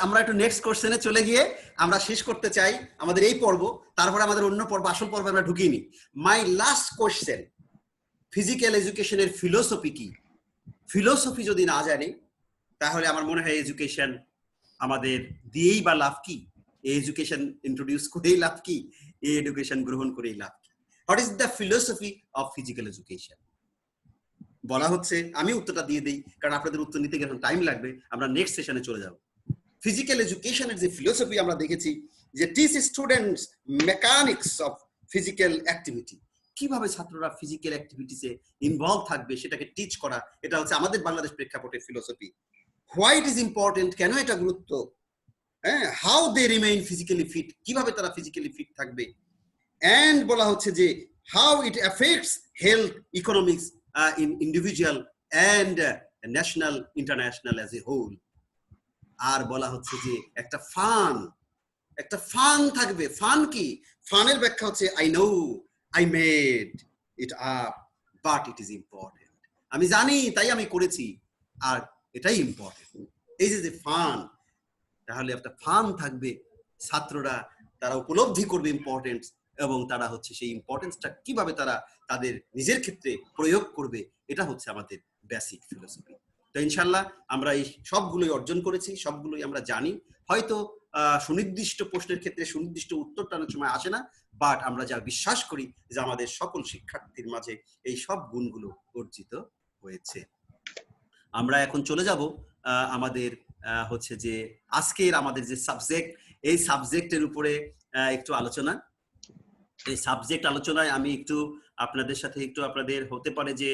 আমরা একটু নেক্সট কোশ্চেনে চলে গিয়ে আমরা শেষ করতে চাই আমাদের এই পর্ব, তারপরে আমাদের অন্য পর্ব, আসল পর্বে আমরা ঢুকিয়ে নিই। মাই লাস্ট কোশ্চেন, ফিজিক্যাল এডুকেশনের ফিলোসফি কি? ফিলোসফি যদি না জানি তাহলে আমার মনে হয় এডুকেশন আমাদের দিয়েই বা লাভ কি? এই এডুকেশন ইন্ট্রোডিউস করেই লাভ কি? এই এডুকেশন গ্রহণ করেই লাভ কি? What is the philosophy of physical education? বলা হচ্ছে, আমি উত্তরটা দিয়ে দিই কারণ আপনাদের উত্তর নিতে গেলে টাইম লাগবে। আমরা নেক্সট সেশনে চলে যাব। ফিজিক্যাল এডুকেশনের যে ফিলোসফি আমরা দেখেছি যে teach students mechanics of physical activity, কিভাবে ছাত্ররা ফিজিক্যাল অ্যাক্টিভিটিসে ইনভলভ থাকবে সেটাকে টিচ করা, এটা হচ্ছে আমাদের বাংলাদেশ প্রেক্ষাপটের philosophy. Why it is important, কেন এটা গুরুত্ব, হ্যাঁ, how they remain physically fit, কিভাবে তারা ফিজিক্যালি ফিট থাকবে, এন্ড বলা হচ্ছে যে how it effects health, economics in individual and national international as a whole. আর বলা হচ্ছে যে একটা ফান থাকবে। ফান কি? ফানের ব্যাখ্যা হচ্ছে I know I made it up but it is important, আমি জানি তাই আমি করেছি আর এটাই ইম্পর্টেন্ট। এই যে ফান, তাহলে একটা ফান থাকবে, ছাত্ররা তারা উপলব্ধি করবে ইম্পর্টেন্স, এবং তারা হচ্ছে সেই ইম্পর্টেন্সটা কিভাবে তারা তাদের নিজের ক্ষেত্রে প্রয়োগ করবে, এটা হচ্ছে আমাদের বেসিক ফিলোসফি। তো ইনশাল্লাহ আমরা এই সবগুলোই অর্জন করেছি, সবগুলোই আমরা জানি। হয়তো সুনির্দিষ্ট প্রশ্নের ক্ষেত্রে সুনির্দিষ্ট উত্তরটা অনেক সময় আসে না, বাট আমরা যা বিশ্বাস করি যে আমাদের সকল শিক্ষার্থীর মাঝে এই সব গুণগুলো অর্জিত হয়েছে। আমরা এখন চলে যাব আমাদের হচ্ছে যে আজকের আমাদের যে সাবজেক্ট, এই সাবজেক্টের উপরে একটু আলোচনা। এই সাবজেক্ট আলোচনায় আমি একটু আপনাদের সাথে একটু আপনাদের হতে পারে যে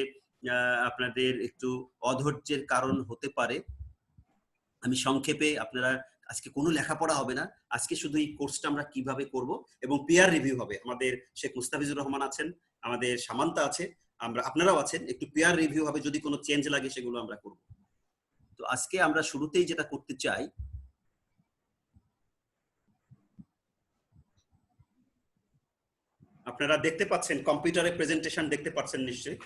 আপনাদের একটু অধৈর্যের কারণ হতে পারে। আমি সংক্ষেপে, আপনারা আজকে কোনো লেখাপড়া হবে না, আজকে শুধু এই কোর্সটা আমরা কিভাবে করব এবং পিয়ার রিভিউ হবে। আমাদের শেখ মুস্তাফিজুর রহমান আছেন, আমাদের সামান্তা আছে, আপনারাও আছেন, একটু পিয়ার রিভিউ হবে, যদি কোনো চেঞ্জ লাগে সেগুলো আমরা করব। তো আজকে আমরা শুরুতেই যেটা করতে চাই, আপনারা দেখতে পাচ্ছেন কম্পিউটারে প্রেজেন্টেশন দেখতে পাচ্ছেন নিশ্চয়ই।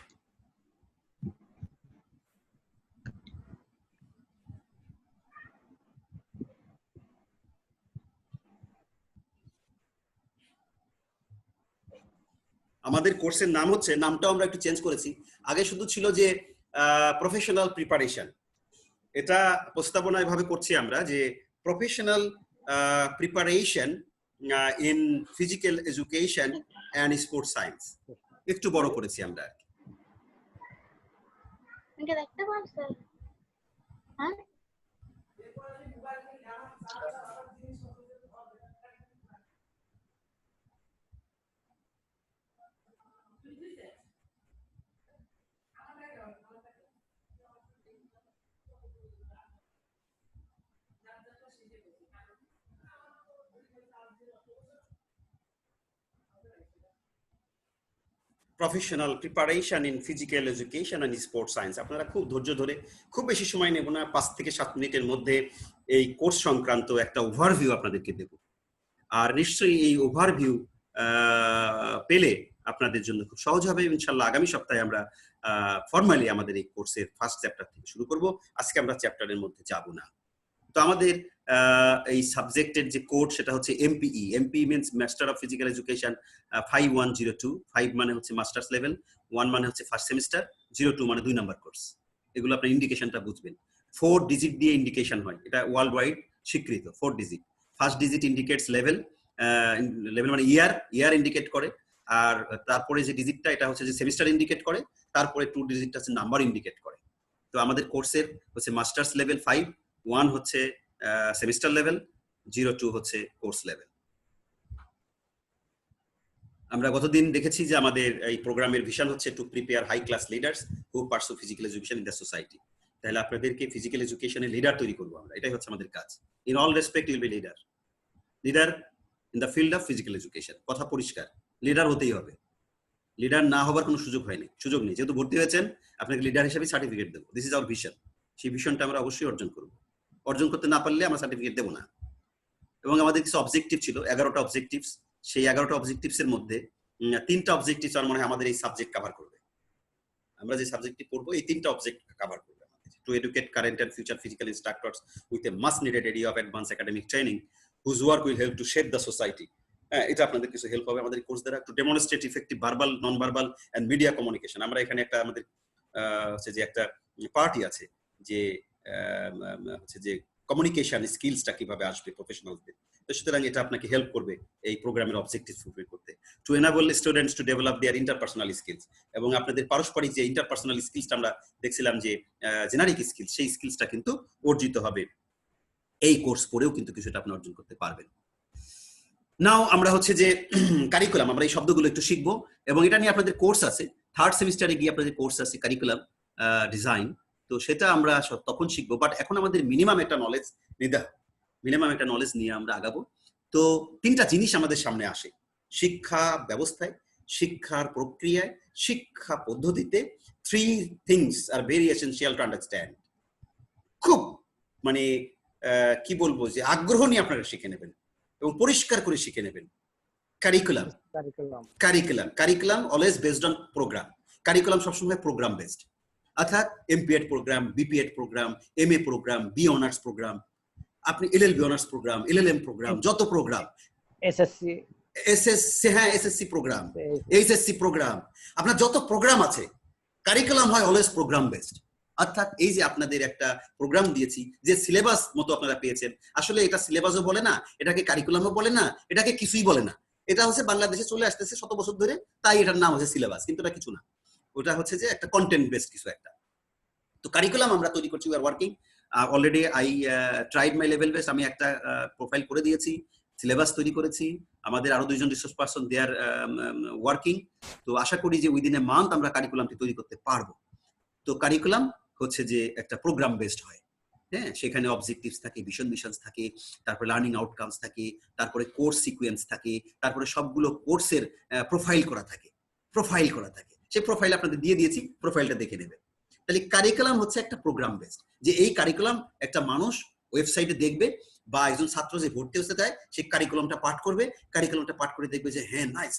আমাদের কোর্সের নাম হচ্ছে, নামটাও আমরা একটু চেঞ্জ করেছি, আগে শুধু ছিল যে প্রফেশনাল প্রিপারেশন, এটা প্রস্তাবনা এভাবে করছি আমরা যে professional preparation in physical education and sports science, একটু বড় করেছি আমরা। দেখতে পাচ্ছেন? হ্যাঁ, professional preparation in physical education and sports science. আপনারা খুব ধৈর্য ধরে, খুব বেশি সময় নেব না, 5 থেকে 7 মিনিটের মধ্যে এই কোর্স সংক্রান্ত একটা ওভারভিউ আপনাদেরকে দেব। আর নিশ্চয়ই এই ওভারভিউ পেলে আপনাদের জন্য খুব সহজ হবে। ইনশাআল্লাহ আগামী সপ্তাহে আমরা ফর্মালি আমাদের এই কোর্সের ফার্স্ট চ্যাপ্টার থেকে শুরু করব। আজকে আমরা চ্যাপ্টারের মধ্যে যাব না। তো আমাদের এই সাবজেক্টের যে কোড সেটা হচ্ছে MPE. MPE means master of physical education 5102। 5 মানে হচ্ছে মাস্টার্স লেভেল, 1 মানে হচ্ছে ফার্স্ট সেমিস্টার, 02 মানে 2 নাম্বার কোর্স। এগুলো আপনার ইন্ডিকেশনটা বুঝবেন। 4 ডিজিট দিয়ে ইন্ডিকেশন হয়, এটা ওয়ার্ল্ড ওয়াইড স্বীকৃত 4 digit. First digit indicates level, level মানে ইয়ার ইন্ডিকেট করে। আর তারপরে যে ডিজিটটা এটা হচ্ছে যে সেমিস্টার ইন্ডিকেট করে, তারপরে 2 ডিজিটটা হচ্ছে নাম্বার ইন্ডিকেট করে। তো আমাদের কোর্সের হচ্ছে মাস্টার্স লেভেল 5, 1 হচ্ছে সেমিস্টার লেভেল, 02 হচ্ছে কোর্স লেভেল। আমরা গতদিন দেখেছি যে আমাদের এই প্রোগ্রামের ভিশন হচ্ছে to prepare high class leaders who pursue physical education in the society. তাহলে আপনাদেরকে ফিজিক্যাল এডুকেশনের লিডার তৈরি করবো আমরা, এটাই হচ্ছে আমাদের কাজ। In all respect you'll be leader in the field of physical education. কথা পরিষ্কার, লিডার হতেই হবে। লিডার না হবার কোনো সুযোগ নেই। যেহেতু ভর্তি হয়েছেন, আপনাকে লিডার হিসেবে সার্টিফিকেট দেবো। This is our vision. সেই ভিশনটা আমরা অবশ্যই অর্জন করব। অর্জন করতে না পারলে আমরা সার্টিফিকেট দেবো না। এবং আমাদের কিছু অবজেক্টিভ ছিল, 11টা অবজেক্টিভস। সেই 11টা অবজেক্টিভস এর মধ্যে 3টা অবজেক্টিভস আর মনে হয় আমাদের এই সাবজেক্ট কভার করবে। আমরা যে সাবজেক্টটি পড়বো এই 3টা অবজেক্ট কভার করবে আমাদের। To educate current and future physical instructors with a must needed area of advance academic training whose work will help to shape the society. এটা আপনাদের কিছু হেল্প হবে আমাদের কোর্স দ্বারা। To demonstrate effective verbal, non verbal and media communication. আমরা এখানে একটা আমাদের হচ্ছে যে একটা পার্টি আছে যে হচ্ছে যে কমিউনিকেশন স্কিলসটা কিভাবে আসবে প্রফেশনালদের। তো সুতরাং এটা আপনাকে হেল্প করবে এই প্রোগ্রামের অবজেক্টিভ ফুলফিল করতে। To enable students to develop their interpersonal skills. এবং আপনাদের পারস্পরিক যে ইন্টারপার্সোনাল স্কিলসটা আমরা দেখছিলাম যে জেনারিক স্কিলস, সেই স্কিলসটা কিন্তু অর্জিত হবে। এই কোর্স পড়েও কিন্তু কিছুটা আপনি অর্জন করতে পারবেন। নাও আমরা হচ্ছে যে কারিকুলাম, আমরা এই শব্দগুলো একটু শিখবো এবং এটা নিয়ে আপনাদের কোর্স আছে। 3rd সেমিস্টারে গিয়ে আপনাদের কোর্স আছে কারিকুলাম ডিজাইন। তো সেটা আমরা তখন শিখবো। বাট এখন আমাদের মিনিমাম একটা নলেজ নিয়ে আমরা আগাবো। তো 3টা জিনিস আমাদের সামনে আসে শিক্ষা ব্যবস্থায়, শিক্ষার প্রক্রিয়ায়, শিক্ষা পদ্ধতিতে। 3 things are very essential to understand. খুব মানে কি বলবো যে আগ্রহ নিয়ে আপনারা শিখে নেবেন এবং পরিষ্কার করে শিখে নেবেন। Curriculum always based on programme. Curriculum সবসময় প্রোগ্রাম বেসড, অর্থাৎ MPEd programme, BPEd programme, MA programme, B honours programme, আপনি LLB honours programme, LLM programme, যত programme, SSC programme, HSC programme, আপনার যত প্রোগ্রাম আছে, কারিকুলাম হয় অলওয়েজ প্রোগ্রাম বেসড। অর্থাৎ এই যে আপনাদের একটা প্রোগ্রাম দিয়েছি, যে সিলেবাস মতো আপনারা পেয়েছেন, আসলে এটা সিলেবাসও বলে না, এটাকে কারিকুলামও বলে না, এটাকে কিছুই বলে না। এটা হচ্ছে বাংলাদেশে চলে আসতেছে 100 বছর ধরে, তাই এটার নাম হচ্ছে সিলেবাস, কিন্তু এটা কিছু না। ওটা হচ্ছে যে একটা কন্টেন্ট বেসড কিছু একটা। তো কারিকুলাম আমরা তৈরি করছি, we are working already. I tried my level best. আমি একটা প্রোফাইল করে দিয়েছি, সিলেবাস তৈরি করেছি। আমাদের আরো 2জন resource person they are working. তো আশা করি যে উইদিন এ মান্থ আমরা কারিকুলামটি তৈরি করতে পারবো। তো কারিকুলাম হচ্ছে যে একটা প্রোগ্রাম বেসড হয়। হ্যাঁ, সেখানে অবজেক্টিভস থাকে, মিশনস থাকে, তারপরে লার্নিং আউটকামস থাকে, তারপরে কোর্স সিকোয়েন্স থাকে, তারপরে সবগুলো কোর্সের প্রোফাইল করা থাকে। সেই প্রোফাইল আপনাদের দিয়ে দিয়েছি, প্রোফাইলটা দেখে নেবেন। তাহলে কারিকুলাম হচ্ছে একটা প্রোগ্রাম বেসড, যে এই কারিকুলাম একটা মানুষ ওয়েবসাইটে দেখবে বা একজন ছাত্র যে ভর্তি হতে চায় সেই কারিকুলামটা পাঠ করবে। কারিকুলামটা পাঠ করে দেখবে যে হ্যাঁ, nice,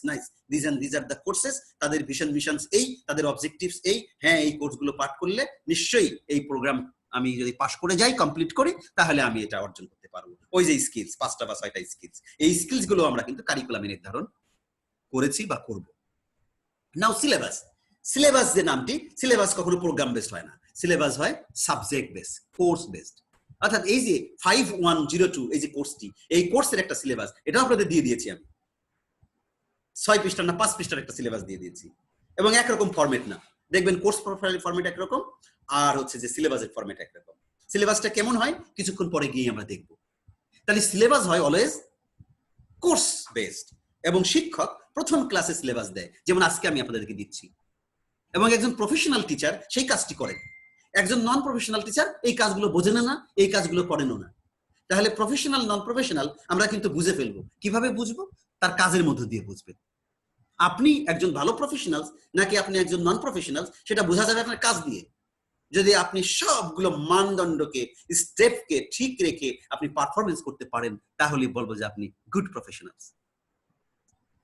this are the courses, তাদের মিশনস এই, তাদের অবজেক্টিভস এই, হ্যাঁ এই কোর্সগুলো পাঠ করলে নিশ্চয়ই এই প্রোগ্রাম আমি যদি পাশ করে যাই, কমপ্লিট করি, তাহলে আমি এটা অর্জন করতে পারবো। ওই যে স্কিলস, 5টা বা 6টা স্কিলস, এই স্কিলস গুলো আমরা কিন্তু কারিকুলামে নির্ধারণ করেছি বা করব। নাও সিলেবাস যে নামটি, সিলেবাস কখনো প্রোগ্রাম বেসড হয় না, সিলেবাস হয় সাবজেক্ট বেসড, কোর্স বেসড। অর্থাৎ এই যে 5102 এই যে কোর্সটি, এই কোর্সের একটা সিলেবাস, এটা আপনাদের দিয়ে দিয়েছি আমি। 6 পৃষ্ঠার না 5 পৃষ্ঠার একটা সিলেবাস দিয়ে দিয়েছি, এবং একরকম ফরম্যাট না। দেখবেন কোর্স প্রোফাইল ফরম্যাট একরকম, আর হচ্ছে যে সিলেবাসের ফরম্যাট একরকম। সিলেবাসটা কেমন হয় কিছুক্ষণ পরে গিয়ে আমরা দেখব। তাহলে সিলেবাস হয় অলওয়েজ কোর্স বেসড, এবং শিক্ষক প্রথম ক্লাসে সিলেবাস দেয়, যেমন আজকে আমি আপনাদেরকে দিচ্ছি। এবং একজন প্রফেশনাল টিচার সেই কাজটি করেন। একজন নন প্রফেশনাল টিচার এই কাজগুলো বোঝেন না, এই কাজগুলো করেনও না। তাহলে প্রফেশনাল নন প্রফেশনাল আমরা কিন্তু বুঝে ফেলবো। কিভাবে বুঝবো? তার কাজের মধ্য দিয়ে বুঝবেন। আপনি একজন ভালো প্রফেশনালস নাকি আপনি একজন নন প্রফেশনালস সেটা বোঝা যাবে আপনার কাজ দিয়ে। যদি আপনি সবগুলো মানদণ্ডকে স্টেপকে ঠিক রেখে আপনি পারফরমেন্স করতে পারেন তাহলে বলবো যে আপনি গুড প্রফেশনালস।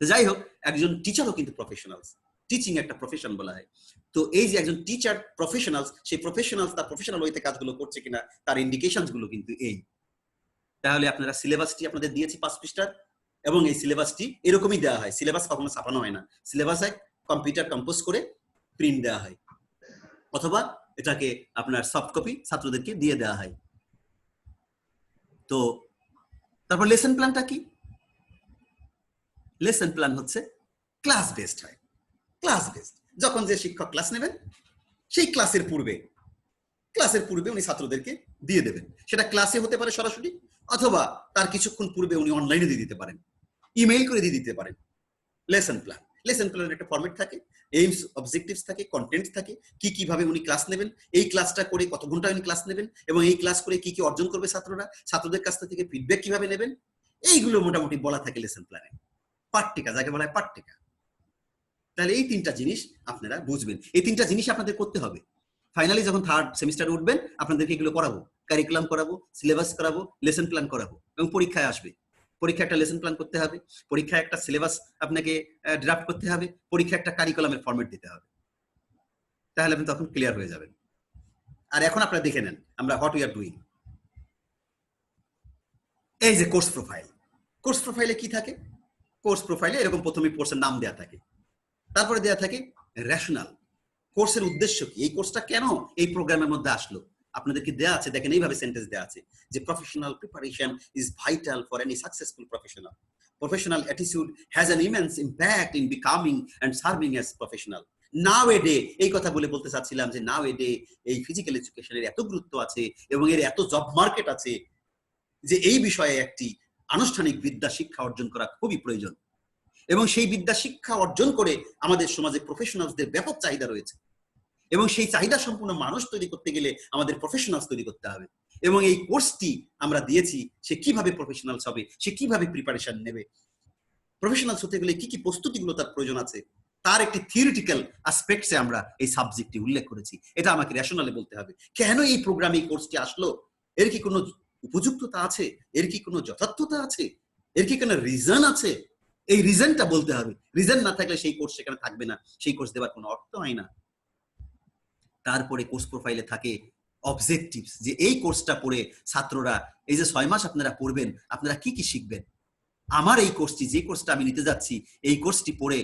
যাই হোক, একজন টিচারও কিন্তু প্রফেশনালস, টিচিং একটা প্রফেশন বলা হয়। তো এই যে একজন টিচার প্রফেশনালস, সেই প্রফেশনালস তার প্রফেশনাল ওয়েতে কাজগুলো করছে কিনা তার ইন্ডিকেশনস গুলো কিন্তু এই। তাহলে আপনারা সিলেবাসটি আপনাদের দিয়েছি 5 পৃষ্ঠার, এবং এই সিলেবাসটি এরকমই দেওয়া হয়, সিলেবাস কখনো ছাপানো হয় না, সিলেবাস কম্পিউটার কম্পোজ করে প্রিন্ট দেওয়া হয়, অথবা এটাকে আপনার সফট কপি ছাত্রদেরকে দিয়ে দেওয়া হয়। তো তারপর লেসন প্ল্যানটা কি? লেসন প্ল্যান হচ্ছে ক্লাস বেসড হয়, ক্লাস বেসড। যখন যে শিক্ষক ক্লাস নেবেন সেই ক্লাসের পূর্বে উনি ছাত্রদেরকে দিয়ে দেবেন। সেটা ক্লাসে হতে পারে সরাসরি, অথবা তার কিছুক্ষণ পূর্বে উনি অনলাইনে দিয়ে দিতে পারেন, ইমেইল করে দিয়ে দিতে পারেন। লেসন প্ল্যান, লেসন প্ল্যানের একটা ফরম্যাট থাকে, এইমস অবজেক্টিভস থাকে, কন্টেন্ট থাকে, কিভাবে উনি ক্লাস নেবেন, এই ক্লাসটা করে কত ঘন্টা উনি ক্লাস নেবেন, এবং এই ক্লাস করে কি অর্জন করবে ছাত্ররা, ছাত্রদের কাছ থেকে ফিডব্যাক কিভাবে নেবেন, এইগুলো মোটামুটি বলা থাকে লেসন প্ল্যানে। পাঠ্যিকা যাকে বলা হয় পাঠ্যিকা। তাহলে এই 3টা জিনিস আপনারা বুঝবেন, এই 3টা জিনিস আপনাদের করতে হবে। ফাইনালি যখন 3rd সেমিস্টারে উঠবেন আপনাদেরকে এগুলো করাবো, কারিকুলাম করাবো, সিলেবাস করাবো, লেসন প্ল্যান করাবো, এবং পরীক্ষায় আসবে। পরীক্ষা একটা লেসন প্ল্যান করতে হবে, পরীক্ষায় একটা সিলেবাস আপনাকে ড্রাফট করতে হবে, পরীক্ষা একটা কারিকুলামের ফরম্যাট দিতে হবে। তাহলে আপনি তখন ক্লিয়ার হয়ে যাবেন। আর এখন আপনারা দেখে নেন আমরা হোয়াট উই আর ডুইং। এই যে কোর্স প্রোফাইল, কোর্স প্রোফাইলে কি থাকে? কোর্স প্রোফাইলে এরকম প্রথমে কোর্সের নাম দেয়া থাকে, তারপরে দেয়া থাকে রেশনাল, কোর্সের উদ্দেশ্য কি, এই কোর্সটা কেন এই প্রোগ্রামের মধ্যে আসলো। আপনাদেরকে দেয়া আছে, দেখেন এইভাবে সেন্টেন্স দেয়া আছে যে professional preparation is vital for any successful professional. Professional attitude has an immense impact in becoming and serving as professional. Now a day, এই কথা বলতে চাচ্ছিলাম যে নাও এ ডে এই ফিজিক্যাল এডুকেশনের এত গুরুত্ব আছে এবং এর এত জব মার্কেট আছে যে এই বিষয়ে একটি আনুষ্ঠানিক বিদ্যা শিক্ষা অর্জন করা খুবই প্রয়োজন। এবং সেই বিদ্যা শিক্ষা অর্জন করে আমাদের সমাজে প্রফেশনালসদের ব্যাপক চাহিদা রয়েছে, এবং সেই চাহিদা সম্পূর্ণ মানুষ তৈরি করতে গেলে আমাদের প্রফেশনালস তৈরি করতে হবে। এবং এই কোর্সটি আমরা দিয়েছি, সে কিভাবে প্রফেশনালস হবে, সে কিভাবে প্রিপারেশন নেবে, প্রফেশনালস হতে গেলে কি কি প্রস্তুতিগুলো তার প্রয়োজন আছে, তার একটি থিওরিটিক্যাল অ্যাসপেক্টসে আমরা এই সাবজেক্টটি উল্লেখ করেছি। এটা আমাকে রেশনালে বলতে হবে, কেন এই প্রোগ্রামে এই কোর্সটি আসলো, এর কি কোনো উপযুক্ততা আছে, এর কি কোনো যথার্থতা আছে, এর কি কোনো রিজন আছে, এই রিজনটা বলতে হবে। রিজন না থাকলে সেই কোর্স সেখানে থাকবে না, সেই কোর্স দেওয়ার কোনো অর্থ হয় না। তারপরে কোর্স প্রোফাইলে থাকে অবজেক্টিভস, যে এই কোর্সটা পড়ে ছাত্ররা এই যে 6 মাস আপনারা পড়বেন আপনারা কি কি শিখবেন। আমার এই কোর্সটি, যে কোর্সটা আমি নিতে যাচ্ছি, এই কোর্সটি পড়ে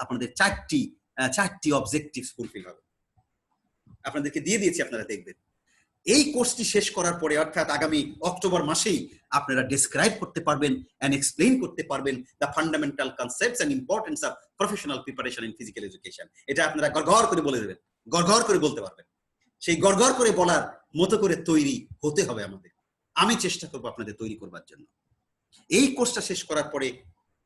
আপনাদের 4টি অবজেক্টিভস ফুলফিল হবে। আপনাদেরকে দিয়ে দিয়েছি, আপনারা দেখবেন। এই কোর্সটি শেষ করার পরে অর্থাৎ আগামী অক্টোবর মাসেই আপনারা ডেসক্রাইব করতে পারবেন এন্ড এক্সপ্লেইন করতে পারবেন the fundamental concepts and importance of professional preparation in physical education. এটা আপনারা গড়গড় করে বলে দেবেন, গড়গড় করে বলতে পারবেন। সেই গড়গড় করে বলার মতো করে তৈরি হতে হবে আমাদের। আমি চেষ্টা করব আপনাদের তৈরি করবার জন্য। এই কোর্সটা শেষ করার পরে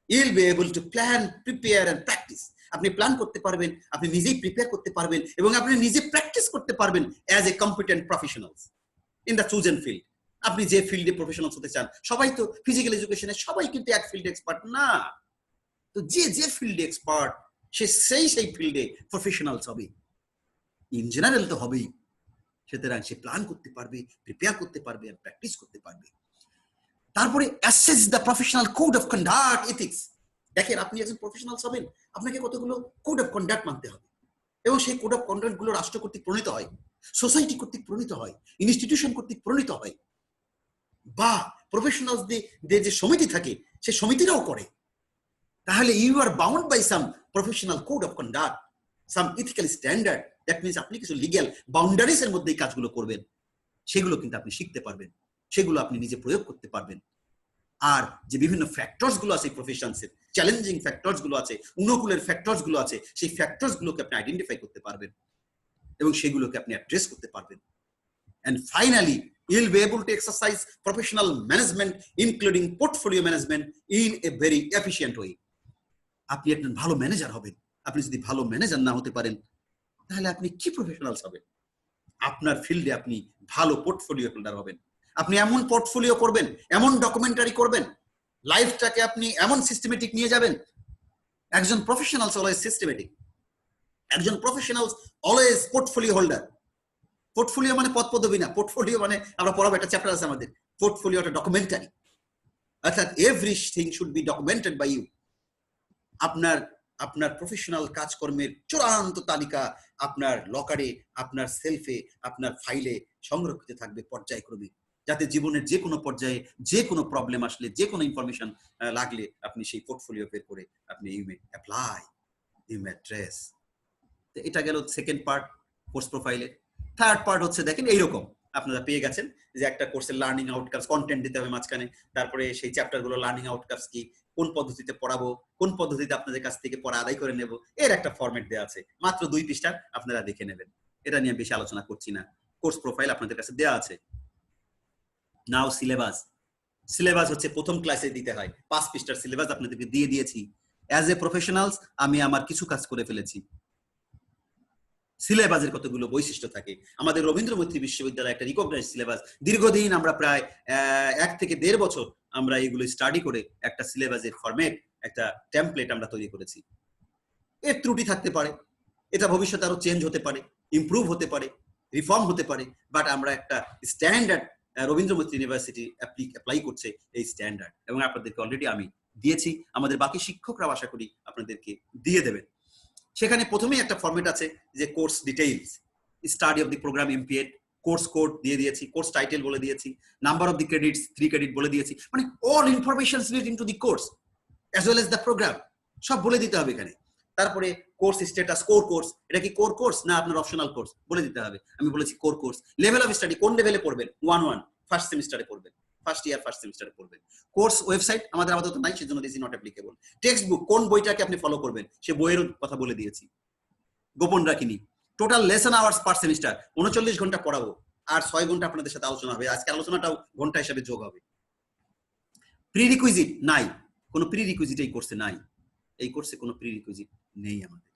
you'll be able to plan, prepare and practice. আপনি প্ল্যান করতে পারবেন, আপনি নিজেই প্রিপেয়ার করতে পারবেন, এবং আপনি নিজে প্র্যাকটিস করতে পারবেন as a competent professionals in the chosen field. আপনি যে ফিল্ডে প্রফেশনালস হতে চান, সবাই তো ফিজিক্যাল এডুকেশনে সবাই কিন্তু এক ফিল্ডে এক্সপার্ট না। তো যে ফিল্ডে এক্সপার্ট সে সেই ফিল্ডে প্রফেশনালস হবে, ইন জেনারেল তো হবেই। সুতরাং সে প্ল্যান করতে পারবে, প্রিপেয়ার করতে পারবে আর প্র্যাকটিস করতে পারবে। তারপরে assess the professional code of conduct ethics. দেখেন, আপনি একজন প্রফেশনাল হবেন, আপনাকে কতগুলো কোড অফ কন্ডাক্ট মানতে হবে, এবং সেই কোড অফ কন্ডাক্ট গুলো রাষ্ট্র কর্তৃক প্রণীত হয়, সোসাইটি কর্তৃক প্রণীত হয়, ইনস্টিটিউশন কর্তৃক প্রণীত হয়, বা প্রফেশনালসদের যে সমিতি থাকে সে সমিতিরাও করে। তাহলে you are bound by some professional code of conduct, some ethical standard. That means আপনি কিছু লিগ্যাল বাউন্ডারিজ এর মধ্যে এই কাজগুলো করবেন, সেগুলো কিন্তু আপনি শিখতে পারবেন, সেগুলো আপনি নিজে প্রয়োগ করতে পারবেন। আর যে বিভিন্ন ফ্যাক্টরস গুলো আছে প্রফেশনসের, চ্যালেঞ্জিং ফ্যাক্টরস গুলো আছে, অনুকূলের ফ্যাক্টরস গুলো আছে, সেই ফ্যাক্টরস গুলোকে আপনি আইডেন্টিফাই করতে পারবেন এবং সেগুলোকে আপনি অ্যাড্রেস করতে পারবেন। And finally you'll be able to exercise professional management including portfolio management in a very efficient way. আপনি একজন ভালো ম্যানেজার হবেন। আপনি যদি ভালো ম্যানেজার না হতে পারেন তাহলে আপনি কি প্রফেশনালস হবেন? আপনার ফিল্ডে আপনি ভালো পোর্টফোলিও হোল্ডার হবেন। আপনি এমন পোর্টফোলিও করবেন, এমন ডকুমেন্টারি করবেন, লাইফটাকে আপনি এমন সিস্টেমেটিক নিয়ে যাবেন একজন প্রফেশনাল অলওয়েজ সিস্টেমেটিক, একজন professional always portfolio holder. Portfolio মানে পদ পদবি না, পোর্টফোলিও মানে আমরা পড়াবো, একটা চ্যাপ্টার আছে আমাদের, পোর্টফোলিও একটা ডকুমেন্টারি, অর্থাৎ everything should be documented by you. আপনার আপনার প্রফেশনাল কাজকর্মের চূড়ান্ত তালিকা আপনার লকারে, আপনার সেলফে, আপনার ফাইলে সংরক্ষিত থাকবে পর্যায়ক্রমে, যাতে জীবনের যে কোনো পর্যায়ে যে কোনো প্রবলেম আসলে, যে কোনো ইনফরমেশন লাগলে আপনি সেই পোর্টফোলিও বের করে আপনি you may apply, you may address. এটা গেল সেকেন্ড পার্ট কোর্স প্রোফাইলে। থার্ড পার্ট হচ্ছে দেখেন এইরকম আপনারা পেয়ে গেছেন যে একটা কোর্সের লার্নিং আউটকামস, কন্টেন্ট দিতে হবে মাঝখানে, তারপরে সেই চ্যাপ্টারগুলো লার্নিং আউটকামস কি, কোন পদ্ধতিতে পড়াবো, কোন পদ্ধতিতে আপনাদের কাছ থেকে পড়া আদায় করে নেব, এর একটা ফরম্যাট দেওয়া আছে, মাত্র 2 পৃষ্ঠা, আপনারা দেখে নেবেন। এটা নিয়ে বেশি আলোচনা করছি না। কোর্স প্রোফাইল আপনাদের কাছে দেওয়া আছে। নাও সিলেবাস। সিলেবাস হচ্ছে প্রথম ক্লাসে দিতে হয়, 5 পৃষ্ঠার সিলেবাস আপনাদেরকে দিয়ে দিয়েছি। অ্যাজ এ প্রফেশনালস আমি আমার কিছু কাজ করে ফেলেছি। সিলেবাসের কতগুলো বৈশিষ্ট্য থাকে। আমাদের রবীন্দ্র মৈত্রী বিশ্ববিদ্যালয় একটা রিকগনাইজড সিলেবাস, দীর্ঘদিন আমরা প্রায় 1 থেকে 1.5 বছর আমরা এগুলো স্টাডি করে একটা সিলেবাসের ফরম্যাট, একটা টেমপ্লেট আমরা তৈরি করেছি। এর ত্রুটি থাকতে পারে, এটা ভবিষ্যতে আরো চেঞ্জ হতে পারে, ইমপ্রুভ হতে পারে, রিফর্ম হতে পারে, বাট আমরা একটা স্ট্যান্ডার্ড রবীন্দ্র মৈত্রী ইউনিভার্সিটি অ্যাপ্লাই করছে এই স্ট্যান্ডার্ড, এবং আপনাদেরকে অলরেডি আমি দিয়েছি, আমাদের বাকি শিক্ষকরা আশা করি আপনাদেরকে দিয়ে দেবেন। সেখানে প্রথমেই একটা ফরম্যাট আছে যে course details, study of the program MPEd, course code দিয়ে দিয়েছি, কোর্স টাইটেল বলে দিয়েছি, number of the credits 3 credit বলে দিয়েছি, মানে all informations relating to the course as well as the program সব বলে দিতে হবে এখানে। তারপরে কোর্স স্ট্যাটাস, কোর কোর্স, এটা কি কোর কোর্স না আপনার অপশনাল কোর্স বলে দিতে হবে। আমি বলেছি core course. Level of study, কোন লেভেলে পড়বেন, 1-1 ফার্স্ট সেমিস্টারে পড়বেন, ফার্স্ট ইয়ার ফার্স্ট সেমিস্টারে পড়বেন। কোর্স ওয়েবসাইট আমাদের আপাতত নাই, সেজন্য this is not applicable. Text book, কোন বইটাকে আপনি ফলো করবেন সে বইয়ের কথা বলে দিয়েছি, গোপন রাখিনি। Total lesson hours per semester 39 ঘন্টা পড়াবো, আর 6 ঘন্টা আপনাদের সাথে আলোচনা হবে। আজকে আলোচনাটাও ঘন্টা হিসাবে যোগ হবে। প্রিরিকুইজিট নাই, কোনো প্রিরিকুইজিট এই কোর্সে নাই, এই কোর্সে কোনো প্রিরিকুইজিট নেই আমাদের,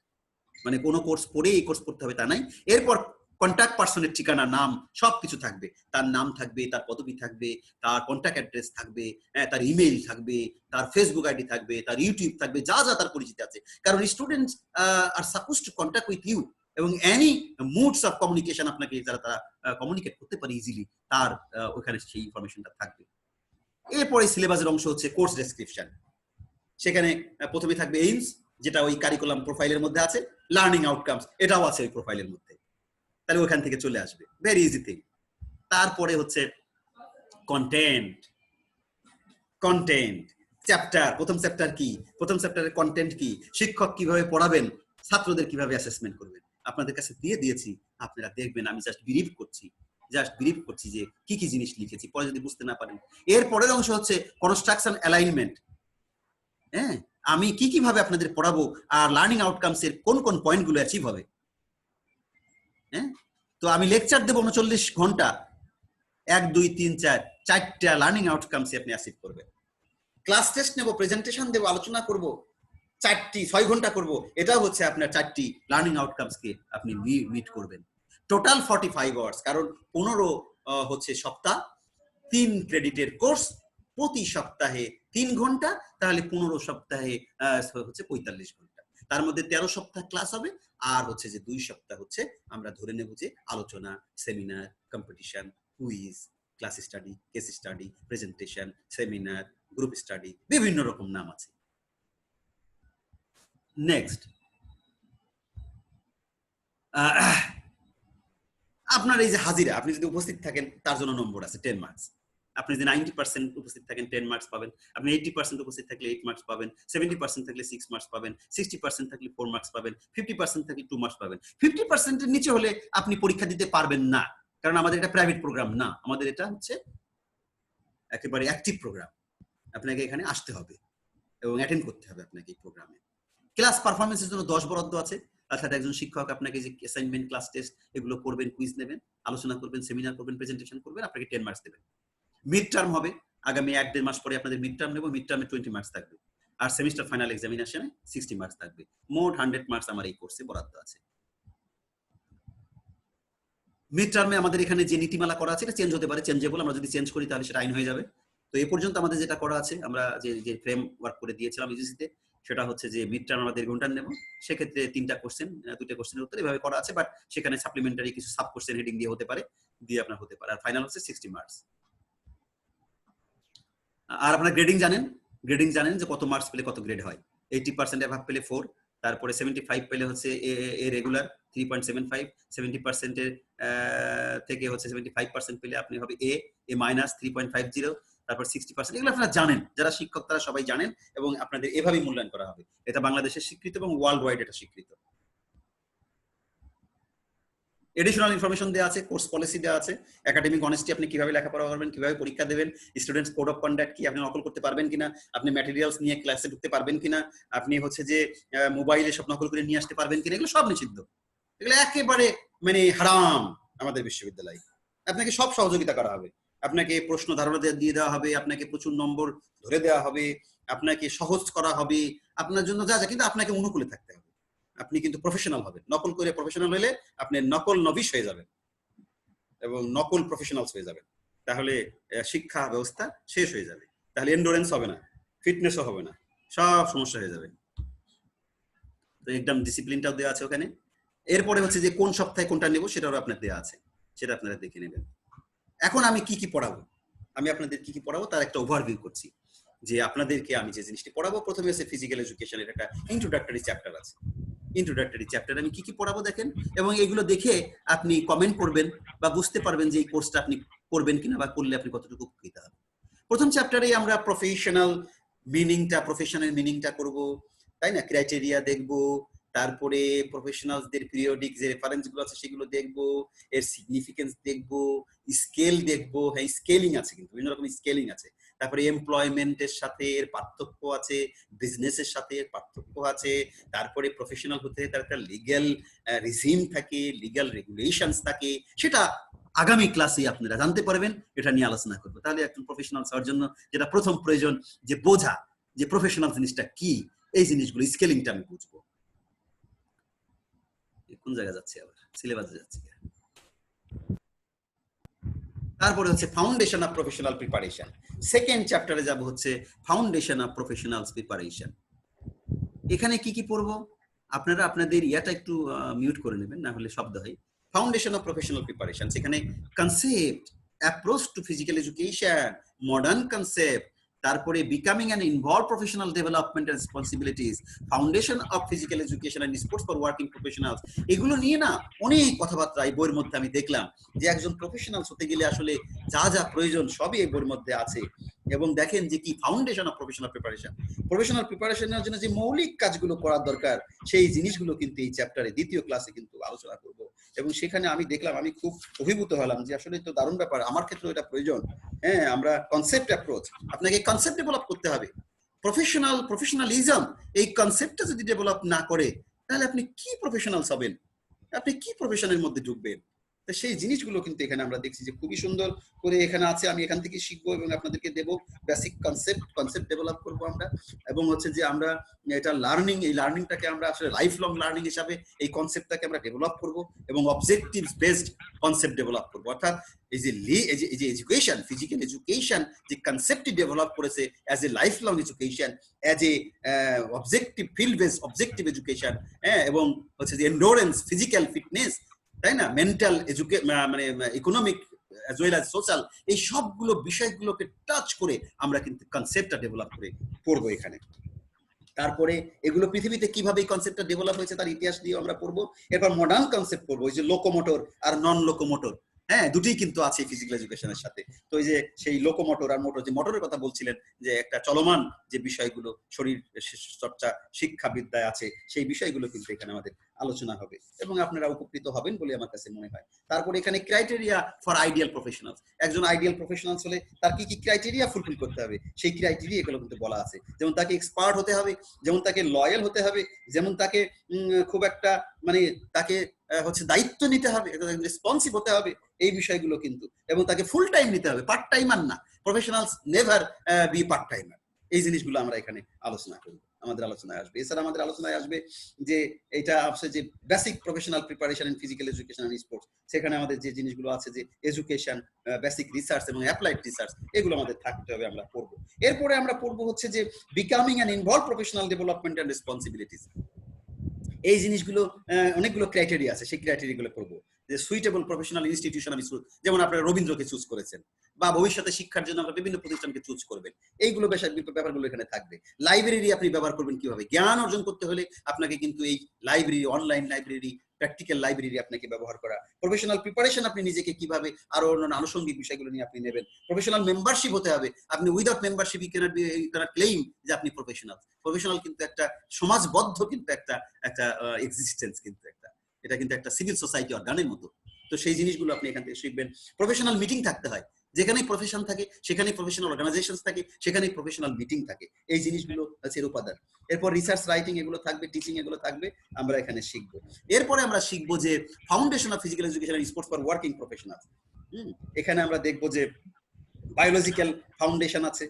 মানে কোনো কোর্স পড়ে এই কোর্স পড়তে হবে তা নাই। এরপর কন্ট্যাক্ট পার্সনের ঠিকানা, নাম সবকিছু থাকবে, তার নাম থাকবে, তার পদবি থাকবে, তার কন্ট্যাক্ট অ্যাড্রেস থাকবে, তার ইমেইল থাকবে, তার ফেসবুক আইডি থাকবে, তার ইউটিউব থাকবে, যা যা তার পরিচিতি আছে। কারণ students are suppose to contact with you, এবং এনি মুডস অফ কমিউনিকেশন আপনাকে যারা তারা কমিউনিকেট করতে পারে ইজিলি, তার ওখানে সেই ইনফরমেশনটা থাকবে। এরপরে সিলেবাসের অংশ হচ্ছে কোর্স ডেসক্রিপশন। সেখানে প্রথমে থাকবে এইমস, যেটা ওই কারিকুলাম প্রোফাইলের মধ্যে আছে, লার্নিং আউটকামস এটাও আছে ওই প্রোফাইলের মধ্যে, তাহলে ওখান থেকে চলে আসবে, ভেরি ইজি থিং। তারপরে হচ্ছে কন্টেন্ট। কন্টেন্ট চ্যাপ্টার, প্রথম চ্যাপ্টার কি, প্রথম চ্যাপ্টারের কন্টেন্ট কি, শিক্ষক কিভাবে পড়াবেন, ছাত্রদের কিভাবে অ্যাসেসমেন্ট করবেন, আপনাদের কাছে দিয়ে দিয়েছি, আপনারা দেখবেন। আমি জাস্ট ব্রিফ করছি যে কি কি জিনিস লিখেছি, পরে যদি বুঝতে না পারেন। এর পরের অংশ হচ্ছে কনস্ট্রাকশন অ্যালাইনমেন্ট। হ্যাঁ, আমি কি কিভাবে আপনাদের পড়াবো আর লার্নিং আউটকামস এর কোন কোন পয়েন্টগুলো অ্যাচিভ হবে। হ্যাঁ, তো আমি লেকচার দেবো 39 ঘন্টা, 1, 2, 3, 4 4টা লার্নিং আউটকামস আপনি অ্যাচিভ করবেন। ক্লাস টেস্ট নেব, প্রেজেন্টেশন দেবো, আলোচনা করব, 6 ঘন্টা করব, এটাও হচ্ছে আপনার 4টি লার্নিং আউটকামস কে আপনি মিট করবেন। টোটাল 45 আওয়ার্স, কারণ 15 হচ্ছে সপ্তাহ, 3 ক্রেডিটের কোর্স, প্রতি সপ্তাহে 3 ঘন্টা, তাহলে 15 সপ্তাহে হচ্ছে 45 ঘন্টা। তার মধ্যে 13 সপ্তাহ ক্লাস হবে, আর হচ্ছে যে 2 সপ্তাহ হচ্ছে আমরা ধরে নেব যে আলোচনা, seminar, competition, quiz, class study, case study, presentation, seminar, group study, বিভিন্ন রকম নাম আছে। নেক্সট, আপনার এই যে হাজিরা, আপনি যদি উপস্থিত থাকেন তার জন্য নম্বর আছে 10 মার্কস। আপনি যদি 90% উপস্থিত থাকেন 10 মার্কস পাবেন, আপনি 80% উপস্থিত থাকলে 8 মার্কস পাবেন, 70% থাকলে 6 মার্কস পাবেন, 60% থাকলে 4 মার্কস পাবেন, 50% থাকলে 2 মার্কস পাবেন। 50% এর নিচে হলে আপনি পরীক্ষা দিতে পারবেন না, কারণ আমাদের এটা প্রাইভেট প্রোগ্রাম না, আমাদের এটা হচ্ছে একেবারে অ্যাক্টিভ প্রোগ্রাম। আপনাকে এখানে আসতে হবে এবং অ্যাটেন্ড করতে হবে আপনাকে এই প্রোগ্রামে। ক্লাস পারফরমেন্সের জন্য 10 বরাদ্দ আছে, অর্থাৎ একজন শিক্ষক আপনাকে যে অ্যাসাইনমেন্ট, ক্লাস টেস্ট এগুলো করবেন, কুইজ নেবেন, আলোচনা করবেন, সেমিনার করবেন, প্রেজেন্টেশন করবেন, আপনাকে 10 মার্কস দেবেন। মিড টার্ম হবে, আগামী 1-1.5 মাস পরে আপনাদের মিড টার্ম নেব, মিড টার্মে 20 মার্কস থাকবে, আর সেমিস্টার ফাইনাল এক্সামিনেশনে 60 মার্কস থাকবে। মোট 100 মার্কস আমার এই কোর্সে বরাদ্দ আছে। মিড টার্মে আমাদের এখানে যে নীতিমালা করা আছে এটা চেঞ্জ হতে পারে, চেঞ্জেবল, আমরা যদি চেঞ্জ করি তাহলে সেটা আইন হয়ে যাবে। তো এই পর্যন্ত আমাদের যেটা করা আছে, আমরা যে ফ্রেমওয়ার্ক করে দিয়েছিলাম ইউজিসিতে, সেটা হচ্ছে যে মিড টার্ম আমরা 1.5 ঘন্টা নেব, সেক্ষেত্রে 3টা কোশ্চেন, 2টা কোশ্চেনের উত্তর এভাবে করা আছে, বাট সেখানে সাপ্লিমেন্টারি কিছু সাব কোশ্চেন হেডিং দিয়ে হতে পারে, দিয়ে আপনার হতে পারে। আর ফাইনাল হচ্ছে 60 মার্কস। আর আপনারা গ্রেডিং জানেন যে কত মার্কস পেলে কত গ্রেড হয়। 80% অ্যাভাব পেলে 4, তারপরে 75 পেলে হচ্ছে এ রেগুলার 3.75, 70% এর থেকে হচ্ছে 75% পেলে আপনি হবে এ মাইনাস 3.50, তারপর 60%। এগুলো আপনারা জানেন, যারা শিক্ষক তারা সবাই জানেন, এবং আপনাদের এভাবেই মূল্যায়ন করা হবে। এটা বাংলাদেশের স্বীকৃত এবং ওয়ার্ল্ড ওয়াইড এটা স্বীকৃত। এডিশনাল ইনফরমেশন দেওয়া আছে, কোর্স পলিসি দেওয়া আছে, একাডেমিক অনেস্টি আপনি কিভাবে লেখাপড়া করবেন, কিভাবে পরীক্ষা দেবেন, স্টুডেন্টস কোড অফ কন্ডাক্ট কি, আপনি নকল করতে পারবেন কিনা, আপনি ম্যাটেরিয়ালস নিয়ে ক্লাসে ঢুকতে পারবেন কিনা, আপনি হচ্ছে যে মোবাইলে সব নকল করে নিয়ে আসতে পারবেন কিনা, এগুলো সব নিষিদ্ধ। এগুলো একেবারে মানে হারাম আমাদের বিশ্ববিদ্যালয়ে। আপনাকে সব সহযোগিতা করা হবে, আপনাকে প্রশ্ন ধারণা দিয়ে দেওয়া হবে, আপনাকে প্রচুর নম্বর ধরে দেওয়া হবে, আপনাকে সহজ করা হবে, আপনার জন্য যা যা, কিন্তু আপনাকে অনুকূলে থাকতে হবে। আপনি কিন্তু প্রফেশনাল হবেন। নকল করে প্রফেশনাল হলে আপনি নকল নবিশ হয়ে যাবেন এবং নকল প্রফেশনালস হয়ে যাবেন, তাহলে শিক্ষা ব্যবস্থা শেষ হয়ে যাবে। তাহলে এন্ডুরেন্স হবে না, ফিটনেসও হবে না, সব সমস্যা হয়ে যাবে। তো একদম ডিসিপ্লিনটাও দেওয়া আছে ওখানে। এরপরে হচ্ছে যে কোন সপ্তাহে কোনটা নেব সেটাও আপনার দেওয়া আছে, সেটা আপনারা দেখে নেবেন। এখন আমি কি কি পড়াবো, আমি আপনাদের কি কি পড়াবো তার একটা ওভারভিউ করছি। যে আপনাদেরকে আমি যে জিনিসটি পড়াবো, প্রথমে হচ্ছে ফিজিক্যাল এডুকেশনের একটা ইন্ট্রোডাক্টরি চ্যাপ্টার আছে। ইন্ট্রোডাক্টরি চ্যাপ্টার আমি কি কি পড়াবো দেখেন, এবং এগুলো দেখে আপনি কমেন্ট করবেন বা বুঝতে পারবেন যে এই কোর্সটা আপনি করবেন কিনা, বা করলে আপনি কতটুকু উপকৃত হবেন। প্রথম চ্যাপ্টারে আমরা প্রফেশনের মিনিংটা করব, তাই না, ক্রাইটেরিয়া দেখব, তারপরে প্রফেশনালসদের পিরিয়ডিক যে রেফারেন্স গুলো আছে সেগুলো দেখবো, এর সিগনিফিকেন্স দেখবো, স্কেল দেখবো। হ্যাঁ, স্কেলিং আছে, কিন্তু বিভিন্ন রকম স্কেলিং আছে। তারপরে এমপ্লয়মেন্টের সাথে এর পার্থক্য আছে, বিজনেসের সাথে এর পার্থক্য আছে। তারপরে প্রফেশনাল হতে তার একটা লিগ্যাল রিজিম থাকে, লিগ্যাল রেগুলেশনস থাকে, সেটা আগামী ক্লাসে আপনারা জানতে পারবেন, এটা নিয়ে আলোচনা করবো। তাহলে একজন প্রফেশনাল হওয়ার জন্য যেটা প্রথম প্রয়োজন, যে বোঝা যে প্রফেশনাল জিনিসটা কি, এই জিনিসগুলো স্কেলিংটা আমি বুঝবো। কোন জায়গা যাচ্ছে, আবার সিলেবাসে যাচ্ছে। তারপরে হচ্ছে foundation of professional preparation. Second চ্যাপ্টারে যাব হচ্ছে ফাউন্ডেশন অফ প্রফেশনাল প্রিপারেশন। এখানে কি কি পড়বো আপনারা আপনাদের ইয়াটা একটু মিউট করে নেবেন, না হলে শব্দ হয়। ফাউন্ডেশন অফ প্রফেশনাল প্রিপারেশন, সেখানে concept, approach to physical education, modern concept, তারপরে becoming an involve professional development and responsibilities, foundation of physical education and sports for working professionals. এগুলো নিয়ে না অনেক কথাবার্তা এই বইয়ের মধ্যে আমি দেখলাম, যে একজন প্রফেশনালস হতে গেলে আসলে যা যা প্রয়োজন সবই এই বইয়ের মধ্যে আছে। এবং দেখেন যে কি foundation of professional preparation, professional প্রিপারেশনের জন্য যে মৌলিক কাজগুলো করার দরকার, সেই জিনিসগুলো কিন্তু এই চ্যাপ্টারে দ্বিতীয় ক্লাসে কিন্তু আলোচনা করব। এবং সেখানে আমি দেখলাম, আমি খুব অভিভূত হলাম যে আসলে তো দারুণ ব্যাপার, আমার ক্ষেত্রে এটা প্রয়োজন। হ্যাঁ, আমরা কনসেপ্ট অ্যাপ্রোচ, আপনাকে কনসেপ্ট ডেভেলপ করতে হবে। প্রফেশনালিজম, এই কনসেপ্টটা যদি ডেভেলপ না করে, তাহলে আপনি কি প্রফেশনালস হবেন, আপনি কি প্রফেশনের মধ্যে ঢুকবেন? সেই জিনিসগুলো কিন্তু এখানে আমরা দেখছি যে খুবই সুন্দর করে এখানে আছে। আমি এখান থেকে শিখবো এবং আপনাদেরকে দেবো বেসিক কনসেপ্ট ডেভেলপ করবো আমরা। এবং হচ্ছে যে আমরা এটা লার্নিং, এই লার্নিংটাকে আমরা আসলে লাইফ লং লার্নিং হিসাবে এই কনসেপ্টটাকে আমরা ডেভেলপ করবো, এবং অবজেক্টিভ বেসড কনসেপ্ট ডেভেলপ করবো। অর্থাৎ এই যে এডুকেশন, ফিজিক্যাল এডুকেশন যে কনসেপ্টটি ডেভেলপ করেছে as a life long education, as a objective field based objective education, হ্যাঁ, এবং হচ্ছে যে এন্ডুরেন্স, ফিজিক্যাল ফিটনেস, তাই না, মেন্টাল মানে economic as well as social, এই সবগুলো বিষয়গুলোকে টাচ করে আমরা কিন্তু কনসেপ্টটা ডেভেলপ করে পড়বো এখানে। তারপরে এগুলো পৃথিবীতে কিভাবে এই কনসেপ্টটা ডেভেলপ হয়েছে তার ইতিহাস দিয়ে আমরা পড়বো। এরপর মডার্ন কনসেপ্ট পড়বো, ওই যে লোকোমোটর আর নন লোকোমোটর, হ্যাঁ, দুটোই কিন্তু আছে ফিজিক্যাল এডুকেশনের সাথে। তো এই যে সেই লোকোমোটর আর মোটর, যে মোটরের কথা বলছিলেন, যে একটা চলমান যে বিষয়গুলো শরীর চর্চা শিক্ষাবিদ্যায় আছে, সেই বিষয়গুলো কিন্তু এখানে আমাদের আলোচনা হবে এবং আপনারা উপকৃত হবেন বলে আমার কাছে মনে হয়। তারপরে এখানে ক্রাইটেরিয়া ফর আইডিয়াল প্রফেশনালস, একজন আইডিয়াল প্রফেশনালস হলে তার কি কি ক্রাইটেরিয়া ফুলফিল করতে হবে, সেই ক্রাইটেরিয়া এগুলো কিন্তু বলা আছে। যেমন তাকে এক্সপার্ট হতে হবে, যেমন তাকে লয়াল হতে হবে, যেমন তাকে খুব একটা মানে তাকে হচ্ছে দায়িত্ব নিতে হবে, রেসপন্সিভ হতে হবে, এই বিষয়গুলো কিন্তু। এবং তাকে ফুল টাইম নিতে হবে, পার্ট টাইমার না। Professionals never be part timer. এই জিনিসগুলো আমরা এখানে আলোচনা করব। আমাদের আলোচনায় আসবে। এছাড়া আমাদের আলোচনায় আসবে যে এটা আছে যে basic professional preparation in physical education and sports, সেখানে আমাদের যে জিনিসগুলো আছে যে এডুকেশন, বেসিক রিসার্চ এবং অ্যাপ্লাইড রিসার্চ, এগুলো আমাদের থাকতে হবে, আমরা পড়বো। এরপরে আমরা পড়বো হচ্ছে যে becoming an involve professional development and responsibilities. এই জিনিসগুলো অনেকগুলো ক্রাইটেরিয়া আছে, সেই ক্রাইটেরিয়াগুলো পড়বো। যে সুইটেবল প্রফেশনাল ইনস্টিটিউশন আমি যেমন আপনারা রবীন্দ্রকে চুজ করেছেন, বা ভবিষ্যতে শিক্ষার জন্য আমরা বিভিন্ন প্রতিষ্ঠানকে চুজ করবেন, এইগুলো ব্যাপারগুলো এখানে থাকবে। লাইব্রেরি আপনি ব্যবহার করবেন কিভাবে, জ্ঞান অর্জন করতে হলে আপনাকে কিন্তু এই library, online library, practical library আপনাকে ব্যবহার করা। প্রফেশনাল প্রিপারেশন আপনি নিজেকে কিভাবে আরো অন্যান্য আনুষঙ্গিক বিষয়গুলো নিয়ে আপনি নেবেন। প্রফেশনাল মেম্বারশিপ হতে হবে, আপনি without membership you cannot claim যে আপনি প্রফেশনাল কিন্তু একটা সমাজবদ্ধ কিন্তু একটা এক্সিস্টেন্স, কিন্তু এটা কিন্তু একটা সিভিল সোসাইটি অর্গানের মতো। তো সেই জিনিসগুলো আপনি এখান থেকে শিখবেন। প্রফেশনাল মিটিং থাকতে হয়, যেখানেই প্রফেশন থাকে সেখানেই প্রফেশনাল অর্গানাইজেশনস থাকে, সেখানেই প্রফেশনাল মিটিং থাকে। এই জিনিসগুলো হচ্ছে এর উপাদান। এরপর রিসার্চ রাইটিং এগুলো থাকবে, টিচিং এগুলো থাকবে, আমরা এখানে শিখবো। এরপরে আমরা শিখবো যে foundation of physical education and sports for working professionals. এখানে আমরা দেখবো যে বায়োলজিক্যাল ফাউন্ডেশন আছে,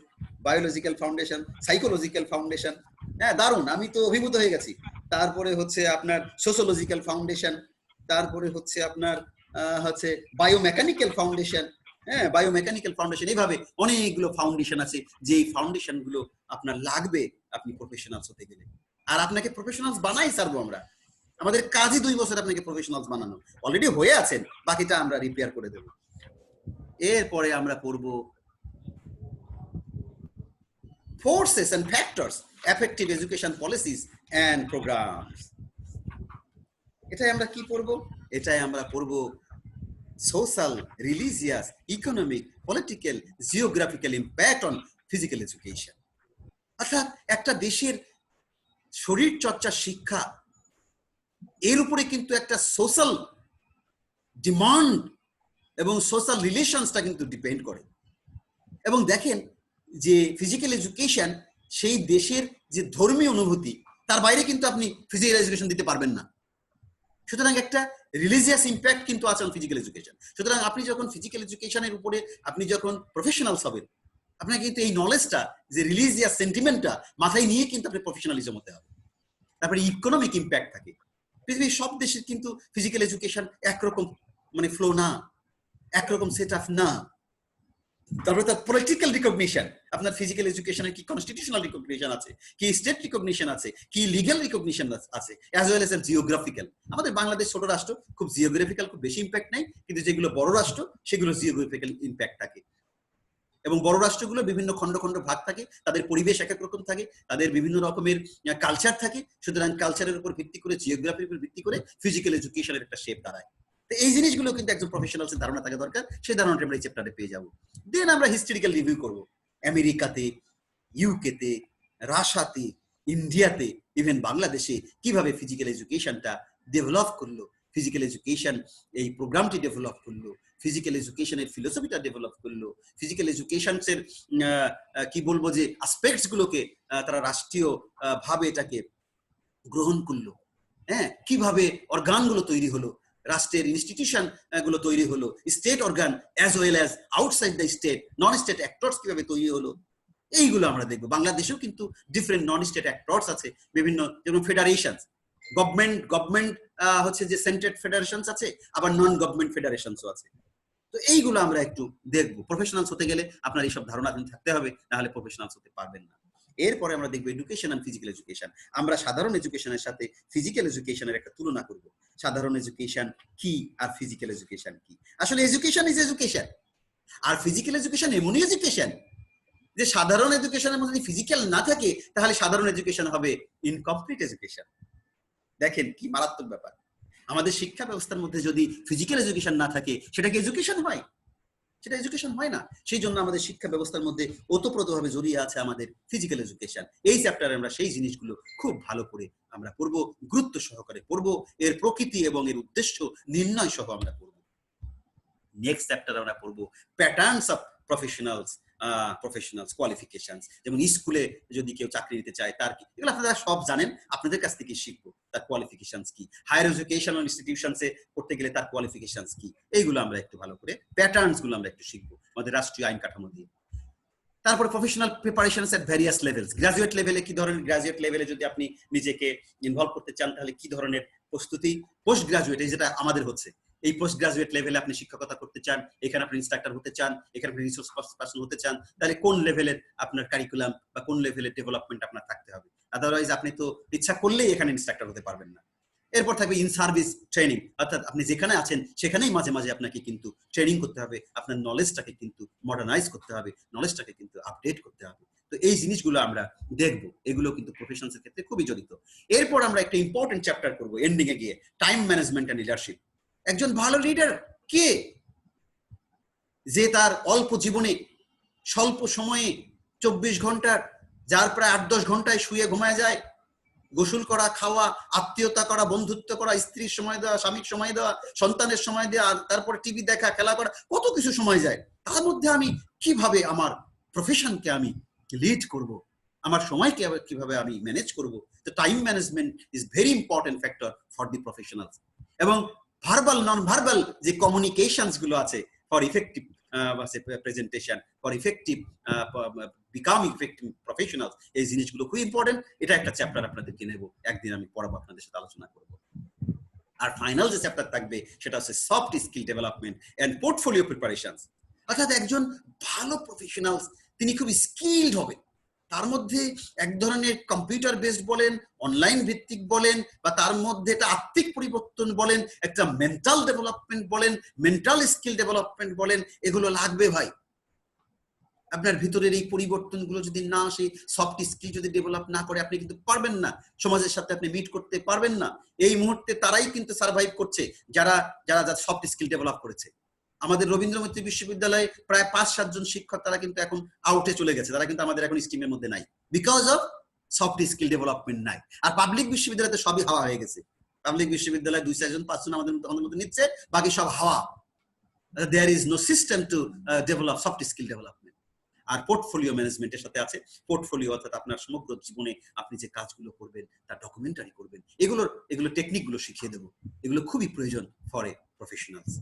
বায়োলজিক্যাল ফাউন্ডেশন, সাইকোলজিক্যাল ফাউন্ডেশন, হ্যাঁ দারুণ, আমি তো অভিভূত হয়ে গেছি। তারপরে হচ্ছে আপনার সোশ্যোলজিক্যাল ফাউন্ডেশন, তারপরে হচ্ছে আপনার হচ্ছে বায়োমেকানিক্যাল ফাউন্ডেশন, হ্যাঁ বায়োমেকানিক্যাল ফাউন্ডেশন। এইভাবে অনেকগুলো ফাউন্ডেশন আছে, যে ফাউন্ডেশন গুলো আপনার লাগবে আপনি প্রফেশনালস হতে গেলে। আর আপনাকে প্রফেশনালস বানাই ছাড়বো আমরা, আমাদের কাজই 2 বছর আপনাকে প্রফেশনালস বানানো, অলরেডি হয়ে আছেন, বাকিটা আমরা রিপেয়ার করে দেব। এরপরে আমরা পড়বো forces and factors effective education policies and programs। এটাই আমরা কি পড়বো? এটাই আমরা পড়বো social, religious, economic, political, geographical impact on physical education. অর্থাৎ একটা দেশের শরীর চর্চা শিক্ষা, এর উপরে কিন্তু একটা সোশ্যাল ডিমান্ড এবং সোশ্যাল রিলেশনসটা কিন্তু ডিপেন্ড করে। এবং দেখেন যে ফিজিক্যাল এডুকেশন সেই দেশের যে ধর্মীয় অনুভূতি, তার বাইরে কিন্তু আপনি ফিজিক্যাল এডুকেশন দিতে পারবেন না। সুতরাং একটা রিলিজিয়াস ইম্প্যাক্ট কিন্তু আছে অন ফিজিক্যাল এডুকেশন। সুতরাং আপনি যখন ফিজিক্যাল এডুকেশনের উপরে আপনি যখন প্রফেশনালস হবেন, আপনাকে কিন্তু এই নলেজটা, যে রিলিজিয়াস সেন্টিমেন্টটা মাথায় নিয়ে কিন্তু আপনি প্রফেশনালিজম হতে হবে। তারপরে ইকোনমিক ইম্প্যাক্ট থাকে। পৃথিবীর সব দেশের কিন্তু ফিজিক্যাল এডুকেশন একরকম মানে ফ্লো না, একরকম সেট আপ না। তারপরে তার পলিটিক্যাল রিকগনিশন, আপনার ফিজিক্যাল এডুকেশনের কি কনস্টিটিউশনাল রিকগনিশন আছে, কি স্টেট রিকগনিশন আছে, কি লিগ্যাল রিকগনিশন আছে, অ্যাজ ওয়েল এজ জিওগ্রাফিক্যাল। আমাদের বাংলাদেশ ছোট রাষ্ট্র, খুব জিওগ্রাফিক্যাল খুব বেশি ইম্প্যাক্ট নাই, কিন্তু যেগুলো বড় রাষ্ট্র সেগুলো জিওগ্রাফিক্যাল ইম্প্যাক্ট থাকে। এবং বড় রাষ্ট্রগুলো বিভিন্ন খন্ড খন্ড ভাগ থাকে, তাদের পরিবেশ এক এক রকম থাকে, তাদের বিভিন্ন রকমের কালচার থাকে। সুতরাং কালচারের উপর ভিত্তি করে, জিওগ্রাফির উপর ভিত্তি করে ফিজিক্যাল এডুকেশনের একটা শেপ দাঁড়ায়। এই জিনিসগুলো কিন্তু একজন প্রফেশনালসের ধারণা থাকা দরকার, সেই ধারণাটা আমরা এই চ্যাপ্টারে পেয়ে যাবো। দেন আমরা হিস্টোরিক্যাল রিভিউ করব, আমেরিকাতে, ইউকেতে, রাশিয়াতে, ইন্ডিয়াতে, ইভেন বাংলাদেশে কিভাবে ফিজিক্যাল এডুকেশনটা ডেভেলপ করলো, ফিজিক্যাল এডুকেশন এই প্রোগ্রামটি ডেভেলপ করলো, ফিজিক্যাল এডুকেশনের ফিলোসফিটা ডেভেলপ করলো, ফিজিক্যাল এডুকেশনের কি বলবো যে অ্যাসপেক্টস গুলোকে তারা রাষ্ট্রীয় ভাবে এটাকে গ্রহণ করলো, হ্যাঁ কিভাবে অর্গানগুলো তৈরি হলো, রাষ্ট্রের ইনস্টিটিউশন গুলো তৈরি হলো, state organ as well as outside the state non state actors কিভাবে তৈরি হলো, এইগুলো আমরা দেখবো। বাংলাদেশেও কিন্তু ডিফারেন্ট নন স্টেট অ্যাক্টরস আছে বিভিন্ন, যেমন ফেডারেশন, গভর্নমেন্ট হচ্ছে যে সেন্ট্রাল ফেডারেশনস আছে, আবার নন গভর্নমেন্ট ফেডারেশনসও আছে। তো এইগুলো আমরা একটু দেখবো। প্রফেশনালস হতে গেলে আপনার এইসব ধারণা থাকতে হবে, নাহলে প্রফেশনালস হতে পারবেন না। এরপরে আমরা দেখবো এডুকেশন এন্ড ফিজিক্যাল এডুকেশন। আমরা সাধারণ এডুকেশনের সাথে ফিজিক্যাল এডুকেশনের একটা তুলনা করব। সাধারণ এডুকেশন কি আর ফিজিক্যাল এডুকেশন কি। আসলে এডুকেশন ইজ এডুকেশন, আর ফিজিক্যাল এডুকেশন এমনই এডুকেশন যে সাধারণ এডুকেশনের মধ্যে যদি ফিজিক্যাল না থাকে তাহলে সাধারণ এডুকেশন হবে ইনকমপ্লিট এডুকেশন। দেখেন কি মারাত্মক ব্যাপার, আমাদের শিক্ষা ব্যবস্থার মধ্যে যদি ফিজিক্যাল এডুকেশন না থাকে সেটা কি এডুকেশন হয়? সেটা এডুকেশন হয় না। সেই জন্য আমাদের শিক্ষা ব্যবস্থার মধ্যে ওতপ্রোতভাবে জড়িয়ে আছে আমাদের ফিজিক্যাল এডুকেশন। এই চ্যাপ্টারে আমরা সেই জিনিসগুলো খুব ভালো করে আমরা পড়বো, গুরুত্ব সহকারে পড়বো, এর প্রকৃতি এবং এর উদ্দেশ্য নির্ণয় সহ আমরা পড়বো। নেক্সট চ্যাপ্টারে আমরা পড়বো প্যাটার্নস অফ প্রফেশনালস কোয়ালিফিকেশনস। যেমন স্কুলে যদি কেউ চাকরি নিতে চায় তার কি, এগুলো আপনারা সব জানেন, আপনাদের কাছ থেকে শিখবো তার কোয়ালিফিকেশনস কি। হায়ার এডুকেশনাল ইনস্টিটিউশনসে পড়তে গেলে তার কোয়ালিফিকেশনস কি, এইগুলো আমরা একটু ভালো করে প্যাটার্নস গুলো আমরা একটু শিখবো আমাদের রাষ্ট্রীয় আইন কাঠামো দিয়ে। তারপরে প্রফেশনাল প্রিপারেশনস এট ভ্যারিয়াস লেভেলস, গ্রাজুয়েট লেভেলে কি ধরনের, গ্রাজুয়েট লেভেলে যদি আপনি নিজেকে ইনভলভ করতে চান তাহলে কি ধরনের প্রস্তুতি, পোস্ট গ্রাজুয়েট এই যেটা আমাদের হচ্ছে, এই পোস্ট গ্রাজুয়েট লেভেলে আপনি শিক্ষকতা করতে চান, এখানে আপনি ইনস্ট্রাক্টর হতে চান, এখানে আপনি রিসোর্স পার্সন হতে চান, তাহলে কোন লেভেলের আপনার কারিকুলাম বা কোন লেভেলের ডেভেলপমেন্ট আপনার থাকতে হবে। আদারওয়াইজ আপনি তো ইচ্ছা করলেই এখানে ইনস্ট্রাক্টর হতে পারবেন না। এরপর থাকবে ইন সার্ভিস ট্রেনিং, অর্থাৎ আপনি যেখানে আছেন সেখানেই মাঝে মাঝে আপনাকে কিন্তু ট্রেনিং করতে হবে, আপনার নলেজটাকে কিন্তু মডার্নাইজ করতে হবে, নলেজটাকে কিন্তু আপডেট করতে হবে। তো এই জিনিসগুলো আমরা দেখব, এগুলো কিন্তু প্রফেশনস এর ক্ষেত্রে খুবই জড়িত। এরপর আমরা একটা ইম্পর্টেন্ট চ্যাপ্টার করব এন্ডিং এ গিয়ে, টাইম ম্যানেজমেন্ট এন্ড লিডারশিপ। একজন ভালো লিডার কে? যে তার অল্প জীবনে স্বল্প সময়ে 24 ঘন্টার, যার প্রায় 8-10 ঘন্টায় শুয়ে ঘুমায় যায়, গোসল করা, খাওয়া, আত্মীয়তা করা, বন্ধুত্ব করা, স্ত্রীর সময় দেওয়া, স্বামীর সময় দেওয়া, সন্তানের সময় দেওয়া, তারপর টিভি দেখা, খেলা করা, কত কিছু সময় যায়। তার মধ্যে আমি কিভাবে আমার প্রফেশনকে আমি লিড করব, আমার সময়কে কিভাবে আমি ম্যানেজ করব। তো time management is very important factor for the professionals. এবং ভার্বাল নন ভার্বাল যে কমিউনিকেশনস গুলো আছে for effective presentation, for effective become effective professionals, এই জিনিসগুলো খুব ইম্পর্টেন্ট। এটা একটা চ্যাপ্টার আপনাদেরকে নেব, একদিন আমি পড়াবো, আপনাদের সাথে আলোচনা করব। আর ফাইনাল যে চ্যাপ্টার থাকবে সেটা হচ্ছে soft skill development and portfolio preparations. অর্থাৎ একজন ভালো প্রফেশনালস তিনি খুব স্কিলড হবে, তার মধ্যে এক ধরনের কম্পিউটার বেসড বলেন, অনলাইন ভিত্তিক বলেন, বা তার মধ্যে একটা আত্মিক পরিবর্তন বলেন, একটা মেন্টাল ডেভেলপমেন্ট বলেন, মেন্টাল স্কিল ডেভেলপমেন্ট বলেন, এগুলো লাগবে ভাই। আপনার ভিতরের এই পরিবর্তনগুলো যদি না আসে, সফট স্কিল যদি ডেভেলপ না করে, আপনি কিন্তু পারবেন না, সমাজের সাথে আপনি মিট করতে পারবেন না। এই মুহূর্তে তারাই কিন্তু সার্ভাইভ করছে যারা যারা সফট স্কিল ডেভেলপ করেছে। আমাদের রবীন্দ্র মৈত্রী বিশ্ববিদ্যালয়ে প্রায় 5-7 জন শিক্ষক তারা কিন্তু এখন আউটে চলে গেছে, তারা কিন্তু আমাদের এখন স্টিমের মধ্যে নাই, because of soft skill development নাই। আর পাবলিক বিশ্ববিদ্যালয়ে সবই হাওয়া হয়ে গেছে, পাবলিক বিশ্ববিদ্যালয়ে 2-4 জন 5 জন আমাদের মধ্যে নিচ্ছে, বাকি সব হাওয়া। There is no system to develop soft skill development. আর পোর্টফোলিও ম্যানেজমেন্টের সাথে আছে পোর্টফোলিও, অর্থাৎ আপনার সমগ্র জীবনে আপনি যে কাজগুলো করবেন তার ডকুমেন্টারি করবেন, এগুলো টেকনিকগুলো শিখিয়ে দেবো, এগুলো খুবই প্রয়োজন ফর এ প্রফেশনালস।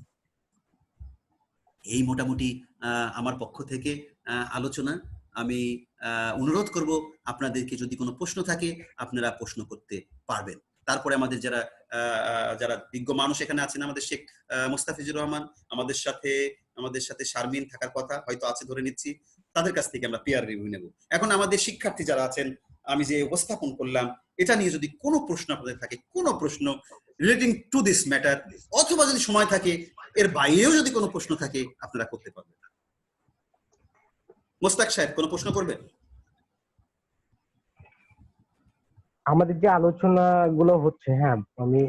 এই মোটামুটি আমার পক্ষ থেকে আলোচনা। আমি অনুরোধ করব আপনাদেরকে যদি কোনো প্রশ্ন থাকে আপনারা প্রশ্ন করতে পারবেন। তারপরে আমাদের যারা বিজ্ঞ মানুষ এখানে আছেন, আমাদের শেখ মোস্তাফিজুর রহমান, আমাদের সাথে শারমিন থাকার কথা, হয়তো আছে ধরে নিচ্ছি, তাদের কাছ থেকে আমরা পিয়ার রিভিউ নেব। এখন আমাদের শিক্ষার্থী যারা আছেন, আমি যে উপস্থাপন করলাম এটা নিয়ে যদি কোনো প্রশ্ন আপনাদের থাকে, কোনো প্রশ্ন রিলেটিং টু দিস ম্যাটার, অথবা যদি সময় থাকে এর বাইরেও যদি কোনো প্রশ্ন থাকে আপনারা করতে পারবেন। মোস্তাক সাহেব কোনো প্রশ্ন করবেন? আমাদের যে আলোচনা গুলো হচ্ছে, হ্যাঁ আমি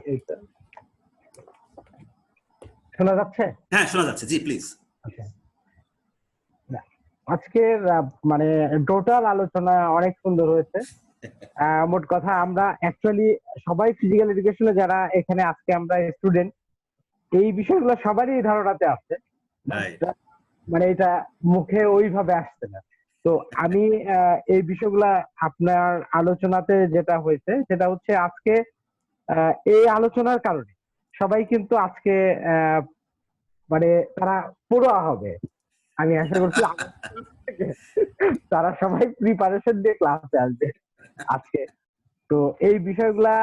শোনা যাচ্ছে? হ্যাঁ শোনা যাচ্ছে, জি প্লিজ। আজকের মানে টোটাল আলোচনা অনেক সুন্দর হয়েছে। মোট কথা আমরা অ্যাকচুয়ালি সবাই ফিজিক্যাল এডুকেশনে যারা এখানে আজকে আমরা স্টুডেন্ট, এই বিষয়গুলো সবারই ধারণাতে আছে, মানে এটা মুখে ওইভাবে আসছে না। তো আমি এই বিষয়গুলা আপনার আলোচনাতে যেটা হয়েছে সেটা হচ্ছে আজকে এই আলোচনার কারণে সবাই কিন্তু আজকে মানে তারা পড়ুয়া হবে, আমি আশা করছি তারা সবাই প্রিপারেশন দিয়ে ক্লাসে আসবে আজকে। তো এই বিষয়গুলা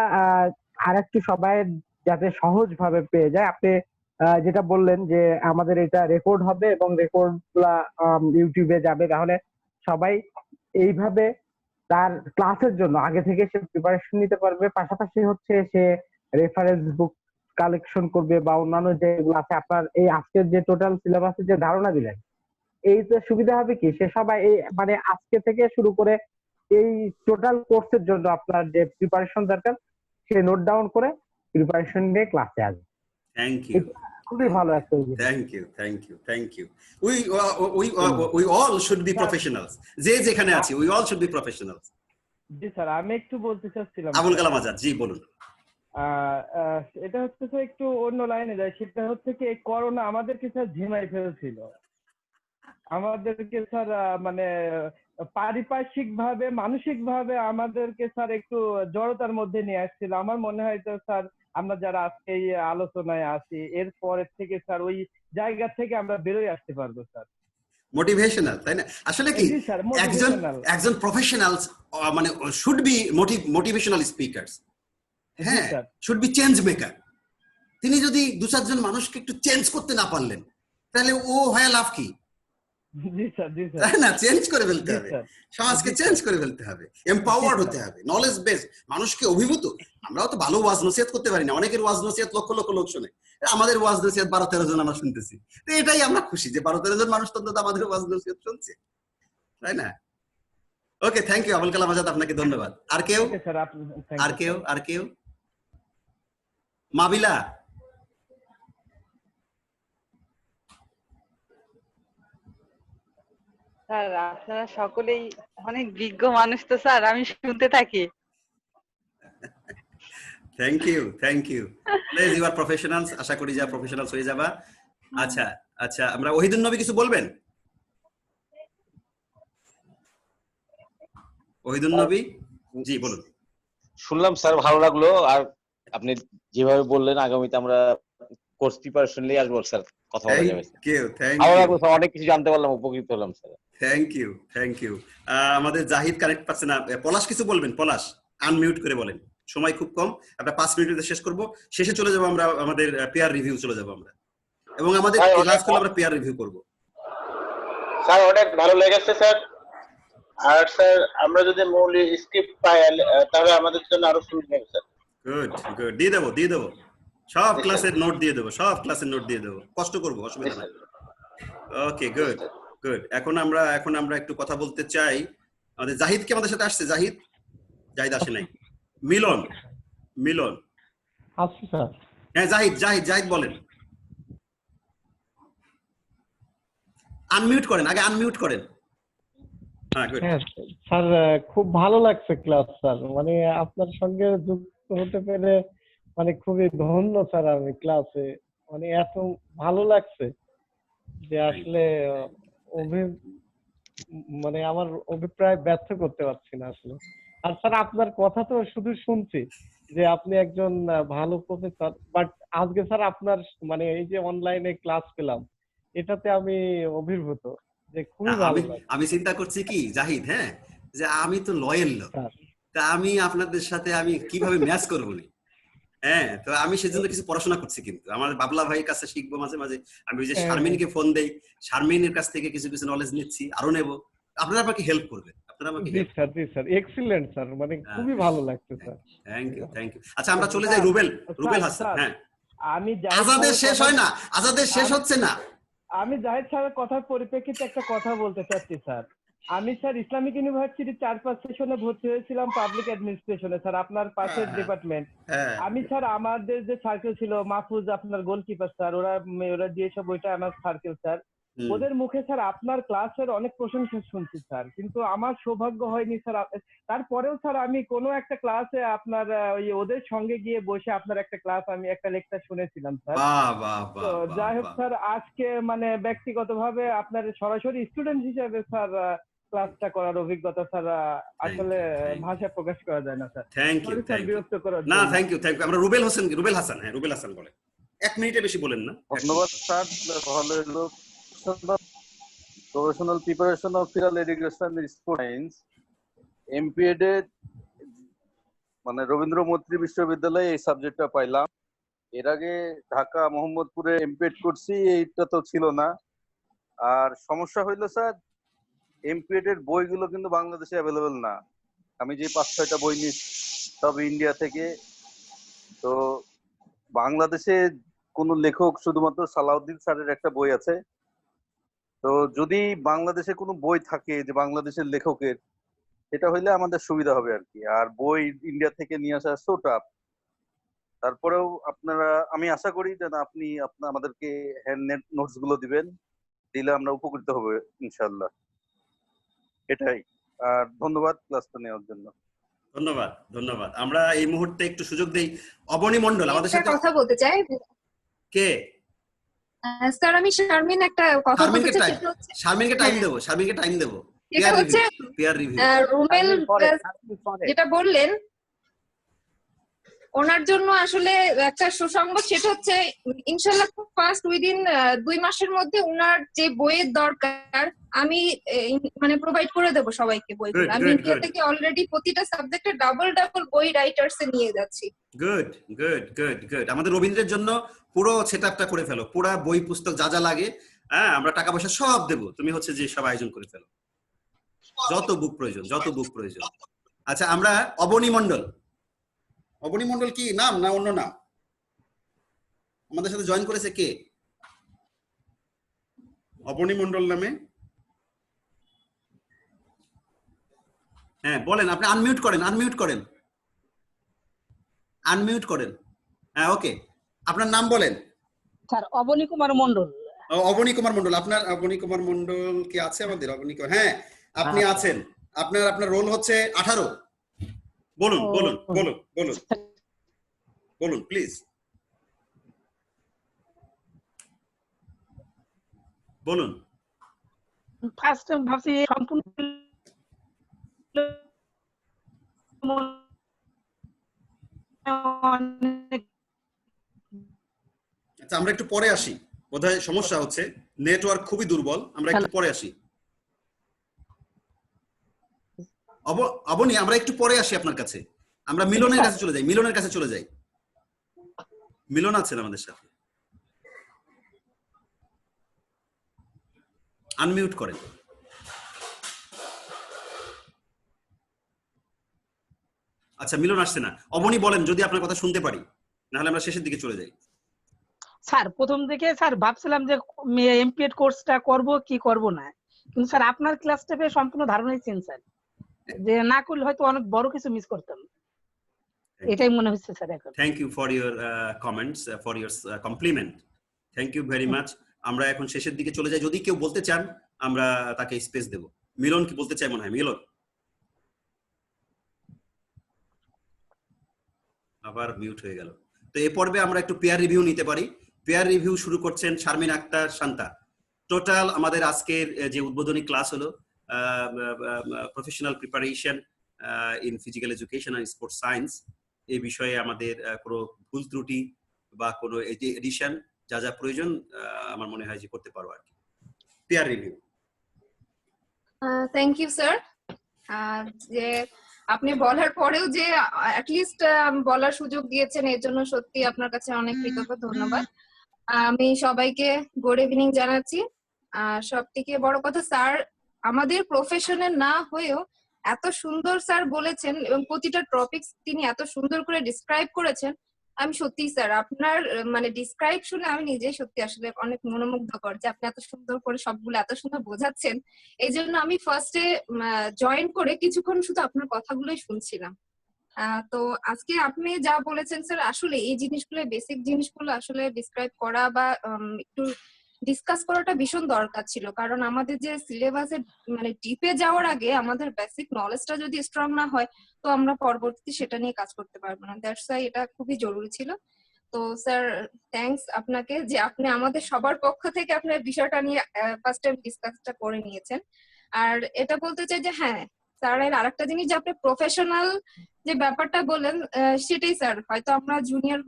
আর একটু সবাই যাতে সহজ ভাবে পেয়ে যায়। আপনি যেটা বললেন যে আমাদের এটা রেকর্ড হবে এবং রেকর্ড গুলা ইউটিউবে যাবে, তাহলে সবাই এইভাবে তার ক্লাসের জন্য আগে থেকে সে প্রিপারেশন নিতে পারবে। পাশাপাশি হচ্ছে সে রেফারেন্স বুক কালেকশন করবে বা অন্যান্য যেগুলো আছে। আপনার এই আজকের যে টোটাল সিলেবাসের যে ধারণা দিলেন, এইতে সুবিধা হবে কি সে সবাই এই মানে আজকে থেকে শুরু করে এই টোটাল কোর্সের জন্য আপনার যে প্রিপারেশন দরকার সে নোট ডাউন করে প্রিপারেশন নিয়ে ক্লাসে আসবে। থ্যাংক ইউ, খুবই ভালো একটা। Thank you. We all should be professionals, যে যেখানে আছি we all should be professionals. জি স্যার, আমি একটু বলতে চাচ্ছিলাম। আবুল কালাম আজাদ, জি বলুন। এটা হচ্ছে স্যার একটু অন্য লাইনে যায়, সেটা হচ্ছে কি এই করোনা আমাদেরকে স্যার ঝিমাই ফেলছিল, আমাদেরকে স্যার মানে পারিপার্শ্বিক ভাবে মানসিক ভাবে আমাদেরকে স্যার একটু জড়তার মধ্যে নিয়ে আসছিল। আমার মনে হয় তো স্যার আমরা যারা আজকে এই আলোচনায় আছি এর পরের থেকে স্যার ওই জায়গা থেকে আমরা বেরোয় আসতে পারবো স্যার। মোটিভেশনাল, তাই না? আসলে কি একজন প্রফেশনাল মানে শুড বি মোটিভেশনাল স্পিকারস, হ্যাঁ, শুড বি চেঞ্জ মেকার। তিনি যদি 2-4 জন মানুষকে একটু চেঞ্জ করতে না পারলেন, তাহলে ও হয় লাভ কি? তাই না? চেঞ্জ করে ফেলতে হবে, সমাজকে চেঞ্জ করে ফেলতে হবে, এম্পাওয়ার্ড হতে হবে, নলেজ বেস, মানুষকে অভিভূত। আমরাও তো ভালো ওয়াজ নসিহত করতে পারি না, অনেকের ওয়াজ নসিহত লক্ষ লক্ষ লোক শুনে, আমাদের ওয়াজ নসিহত 12-13 জন আমরা শুনতেছি। তো এটাই আমরা খুশি যে 12-13 জন মানুষ তো আমাদের ওয়াজ নসিহত শুনছে, তাই না? ওকে, থ্যাংক ইউ আবুল কালাম আজাদ, আপনাকে ধন্যবাদ। আর কেউ? আর কেউ? মাবিলা? স্যার আপনারা সকলেই অনেক বিজ্ঞ মানুষ তো স্যার, আমি শুনতে থাকি। Thank you please, you are professionals, আশা করি যা প্রফেশনালস হয়ে যাবা। আচ্ছা আমরা ওহিদুন নবী কিছু বলবেন? ওহিদুন নবী জি বলুন। শুনলাম স্যার, ভালো লাগলো। আর আপনি যেভাবে বললেন আগামীতে আমরা কোর্স প্রিপারেশন নিয়ে আসবো স্যার, কথা বলা যাবে। ভালো লাগলো স্যার, অনেক কিছু জানতে পারলাম, উপকৃত হলাম স্যার। Thank you. আমাদের জাহিদ কানেক্ট পাচ্ছে না। পলাশ কিছু বলবেন? পলাশ আনমিউট করে বলেন, সময় খুব কম, আমরা 5 মিনিটে শেষ করব। শেষে চলে যাব আমরা আমাদের পেয়ার রিভিউ চলে যাব আমরা, এবং আমাদের ক্লাসগুলো আমরা পেয়ার রিভিউ করব। স্যার অনেক ভালো লেগেছে স্যার। আর স্যার আমরা যদি মূল স্ক্রিপ্ট পাই তাহলে আমাদের জন্য আরো সুবিধা হবে স্যার। গুড, দিয়ে দেবো সব ক্লাসের নোট দিয়ে দেবো, কষ্ট করব, অসুবিধা নাই। ওকে, গুড। এখন আমরা একটু কথা বলতে চাই। আমাদের জাহিদ কি আমাদের সাথে আসছে? জাহিদ আসে নাই। মিলন আসছে স্যার। হ্যাঁ, জাহিদ বলেন। আনমিউট করেন, আগে আনমিউট করেন। হ্যাঁ স্যার, খুব ভালো লাগছে ক্লাস স্যার, মানে আপনার সঙ্গে যুক্ত হতে পেরে মানে খুবই ধন্য স্যার। আমি ক্লাসে মানে এত ভালো লাগছে যে আসলে মানে আমার অভিপ্রায় ব্যর্থ করতে পারছি না আসলে। আর স্যার আপনার কথা তো শুধু শুনছি যে আপনি একজন ভালো প্রফেসর, বাট আজকে স্যার আপনার মানে এই যে অনলাইনে ক্লাস পেলাম, এটাতে আমি অভিভূত যে খুবই ভালো। আমি চিন্তা করছি কি জাহিদ, হ্যাঁ, যে আমি তো লয়াল লোক, তা আমি আপনাদের সাথে আমি কিভাবে ম্যাচ করবো না, হ্যাঁ, তো আমি সেজন্য কিছু পড়াশোনা করছি, কিন্তু আমার বাবলা ভাইয়ের কাছে শিখবো মাঝে মাঝে। আমি ওই যে শারমিনকে ফোন দেই, শারমিনের কাছ থেকে কিছু নলেজ নিচ্ছি, আরো নেব। আপনারা আমাকে হেল্প করবেন, জি স্যার, এক্সিলেন্ট স্যার, মানে খুবই ভালো লাগছে স্যার। Thank you. আচ্ছা, আমরা চলে যাই রুবেল হাসান। হ্যাঁ, আমি আজাদের শেষ হয় না, আজাদের শেষ হচ্ছে না। আমি জাহিদ স্যারের কথার পরিপ্রেক্ষিতে একটা কথা বলতে চাচ্ছি স্যার। আমি স্যার ইসলামিক ইউনিভার্সিটি 4-5 সেশনে ভর্তি হয়েছিলাম পাবলিক অ্যাডমিনিস্ট্রেশনে স্যার, আপনার পাশের ডিপার্টমেন্ট। আমি স্যার আমাদের যে সার্কেল ছিল, মাহফুজ আপনার গোলকিপার স্যার, ওরা দিয়ে সব ওইটা আমার সার্কেল স্যার। ওদের মুখে স্যার আপনার ক্লাসের অনেক প্রশংসা শুনছি স্যার, কিন্তু আমার সৌভাগ্য হয়নি স্যার। তারপরেও স্যার আমি কোনো একটা ক্লাসে আপনার ওই ওদের সঙ্গে গিয়ে বসে আপনার একটা ক্লাস, আমি একটা লেকচার শুনেছিলাম স্যার। তো যাই হোক স্যার, আজকে মানে ব্যক্তিগতভাবে আপনার সরাসরি স্টুডেন্ট হিসেবে স্যার ক্লাসটা করার অভিজ্ঞতা স্যার আসলে ভাষা প্রকাশ করা যায় না স্যার। Thank you. বিরক্ত করার না, থ্যাংক ইউ। আমরা রুবেল হাসান, হ্যাঁ, রুবেল হাসান বলেন। 1 মিনিটের বেশি বলেন না। ধন্যবাদ স্যার, ভালো হলো। Professional preparation of physical education sports science MPEd এ মানে রবীন্দ্র মৈত্রী বিশ্ববিদ্যালয়ে এই সাবজেক্টটা পাইলাম। এর আগে ঢাকা মোহাম্মদপুরে এমপিএড করছি, এইটা তো ছিল না। আর সমস্যা হইলো স্যার, এমপিএড এর বইগুলো কিন্তু বাংলাদেশে অ্যাভেলেবেল না। আমি যে 5-6টা বই নিচ্ছি সব ইন্ডিয়া থেকে। তো বাংলাদেশে কোন লেখক, শুধুমাত্র সালাউদ্দিন স্যারের একটা বই আছে। তো যদি বাংলাদেশে কোনো বই থাকে যে বাংলাদেশের লেখকের, এটা হইলে আমাদের সুবিধা হবে আর কি। আর বই ইন্ডিয়া থেকে নিয়ে আসা সো টাফ। তারপরেও আমি আশা করি যে আপনি আমাদেরকে হ্যান্ড নোটস গুলো দিবেন, দিলে আমরা উপকৃত হব ইনশাআল্লাহ। এটাই। আর ধন্যবাদ ক্লাসটা নেওয়ার জন্য। ধন্যবাদ। আমরা এই মুহূর্তে একটু সুযোগ দেই অবনী মণ্ডল আমাদের সাথে কথা বলতে চাই। কে? স্যার আমি শারমিন একটা কথা বলতে চাই। শারমিনকে টাইম দেব। এটা হচ্ছে রুমেল যেটা বললেন, ওনার জন্য আসলে একটা সুসংবাদ, সেটা হচ্ছে ইনশাল্লাহ খুব ফাস্ট উইদিন 2 মাসের মধ্যে ওনার যে বইয়ের দরকার আমি মানে প্রোভাইড করে দেবো সবাইকে বইগুলো। আমি ইন্ডিয়া থেকে অলরেডি প্রতিটা সাবজেক্টে ডাবল বই রাইটার্স এ নিয়ে যাচ্ছি। Good good good good. আমাদের রবীন্দ্রের জন্য পুরো সেটআপটা করে ফেলো, পুরো বই পুস্তক যা যা লাগে, হ্যাঁ আমরা টাকা পয়সা সব দেবো, তুমি হচ্ছে যে সব আয়োজন করে ফেলো, যত বুক প্রয়োজন। আচ্ছা, আমরা অবনী মণ্ডল কি নাম না অন্য নাম? আমাদের সাথে জয়েন করেছে কে অবনী মণ্ডল নামে? হ্যাঁ বলেন, আপনি আনমিউট করেন। হ্যাঁ ওকে, আপনার নাম বলেন। স্যার অবনী কুমার মণ্ডল। অবনী কুমার মণ্ডল, আপনার অবনী কুমার মণ্ডল কি আছে আমাদের? হ্যাঁ আপনি আছেন। আপনার রোল হচ্ছে 18। বলুন প্লিজ বলুন। ফার্স্ট টাইম ভাবছি সম্পূর্ণ আচ্ছা আমরা একটু পরে আসি, বোধহয় সমস্যা হচ্ছে, নেটওয়ার্ক খুবই দুর্বল, আমরা একটু পরে আসি। অবনী আমরা একটু পরে আসি আপনার কাছে, আমরা মিলনের কাছে চলে যাই। মিলন আছেন আমাদের সাথে, আনমিউট করেন। আচ্ছা মিলন আসছে না। অবনী বলেন যদি আপনার কথা শুনতে পারি, নাহলে আমরা শেষের দিকে চলে যাই। স্যার প্রথম থেকে স্যার ভাবছিলাম যে এমপিএড কোর্সটা করব কি করব না, কিন্তু স্যার আপনার ক্লাসটা পেয়ে সম্পূর্ণ ধারণাই চেঞ্জ স্যার, যে না করলে হয়তো অনেক বড় কিছু মিস করতাম, এটাই মনে হচ্ছে স্যার এখন। Thank you for your comments, for your compliment, thank you very much. আমরা এখন শেষের দিকে চলে যাই, যদি কেউ বলতে চান আমরা তাকে স্পেস দেব। মিলন কি বলতে চাই মনে হয়? মিলন আবার মিউট হয়ে গেল। তো এই পর্বে আমরা একটু পেয়ার রিভিউ নিতে পারি। পেয়ার রিভিউ শুরু করছেন শারমিন আক্তার শান্তা। টোটাল আমাদের আজকের যে উদ্বোধনী ক্লাস হলো professional preparation in physical education and sports science, এই বিষয়ে আমাদের কোনো ভুল ত্রুটি বা কোনো এডিশন যা যা প্রয়োজন আমার মনে হয় যে করতে পারবো আর কি। Peer review. Thank you sir, যে আপনি বলার পরেও যে অ্যাটলিস্ট বলার সুযোগ দিয়েছেন, এর জন্য সত্যি আপনার কাছে অনেক কৃতজ্ঞ, ধন্যবাদ। আমি সবাইকে গুড ইভিনিং জানাচ্ছি। সব থেকে বড় কথা স্যার আমাদের প্রফেশনের না হয়েও এত সুন্দর স্যার বলেছেন এবং প্রতিটা টপিকস তিনি এত সুন্দর করে ডিসক্রাইব করেছেন। আমি সত্যি স্যার আপনার মানে ডিসক্রাইব শুনে আমি নিজেই সত্যি আসলে অনেক মনোমুগ্ধকর যে আপনি এত সুন্দর করে সবগুলো এত সুন্দর বোঝাচ্ছেন। এই জন্য আমি ফার্স্টে জয়েন করে কিছুক্ষণ শুধু আপনার কথাগুলোই শুনছিলাম। তো আজকে আপনি যা বলেছেন স্যার, আসলে এই জিনিসগুলো বেসিক জিনিসগুলো আসলে ডিসক্রাইব করা বা একটু ডিসকাস করাটা ভীষণ দরকার ছিল, কারণ আমাদের যে সিলেবাসের মানে ডিপে যাওয়ার আগে আমাদের বেসিক নলেজটা যদি স্ট্রং না হয় তো আমরা পরবর্তীতে সেটা নিয়ে কাজ করতে পারবো না। দ্যাটস ওয়াই এটা খুবই জরুরি ছিল। তো স্যার থ্যাঙ্কস আপনাকে যে আপনি আমাদের সবার পক্ষ থেকে আপনার বিষয়টা নিয়ে ফার্স্ট টাইম ডিসকাসটা করে নিয়েছেন। আর এটা বলতে চাই যে হ্যাঁ স্যার, এর আরেকটা জিনিস যে আপনি প্রফেশনাল যে ব্যাপারটা বললেন সেটাই স্যার হয়তো আমরা জুনিয়র,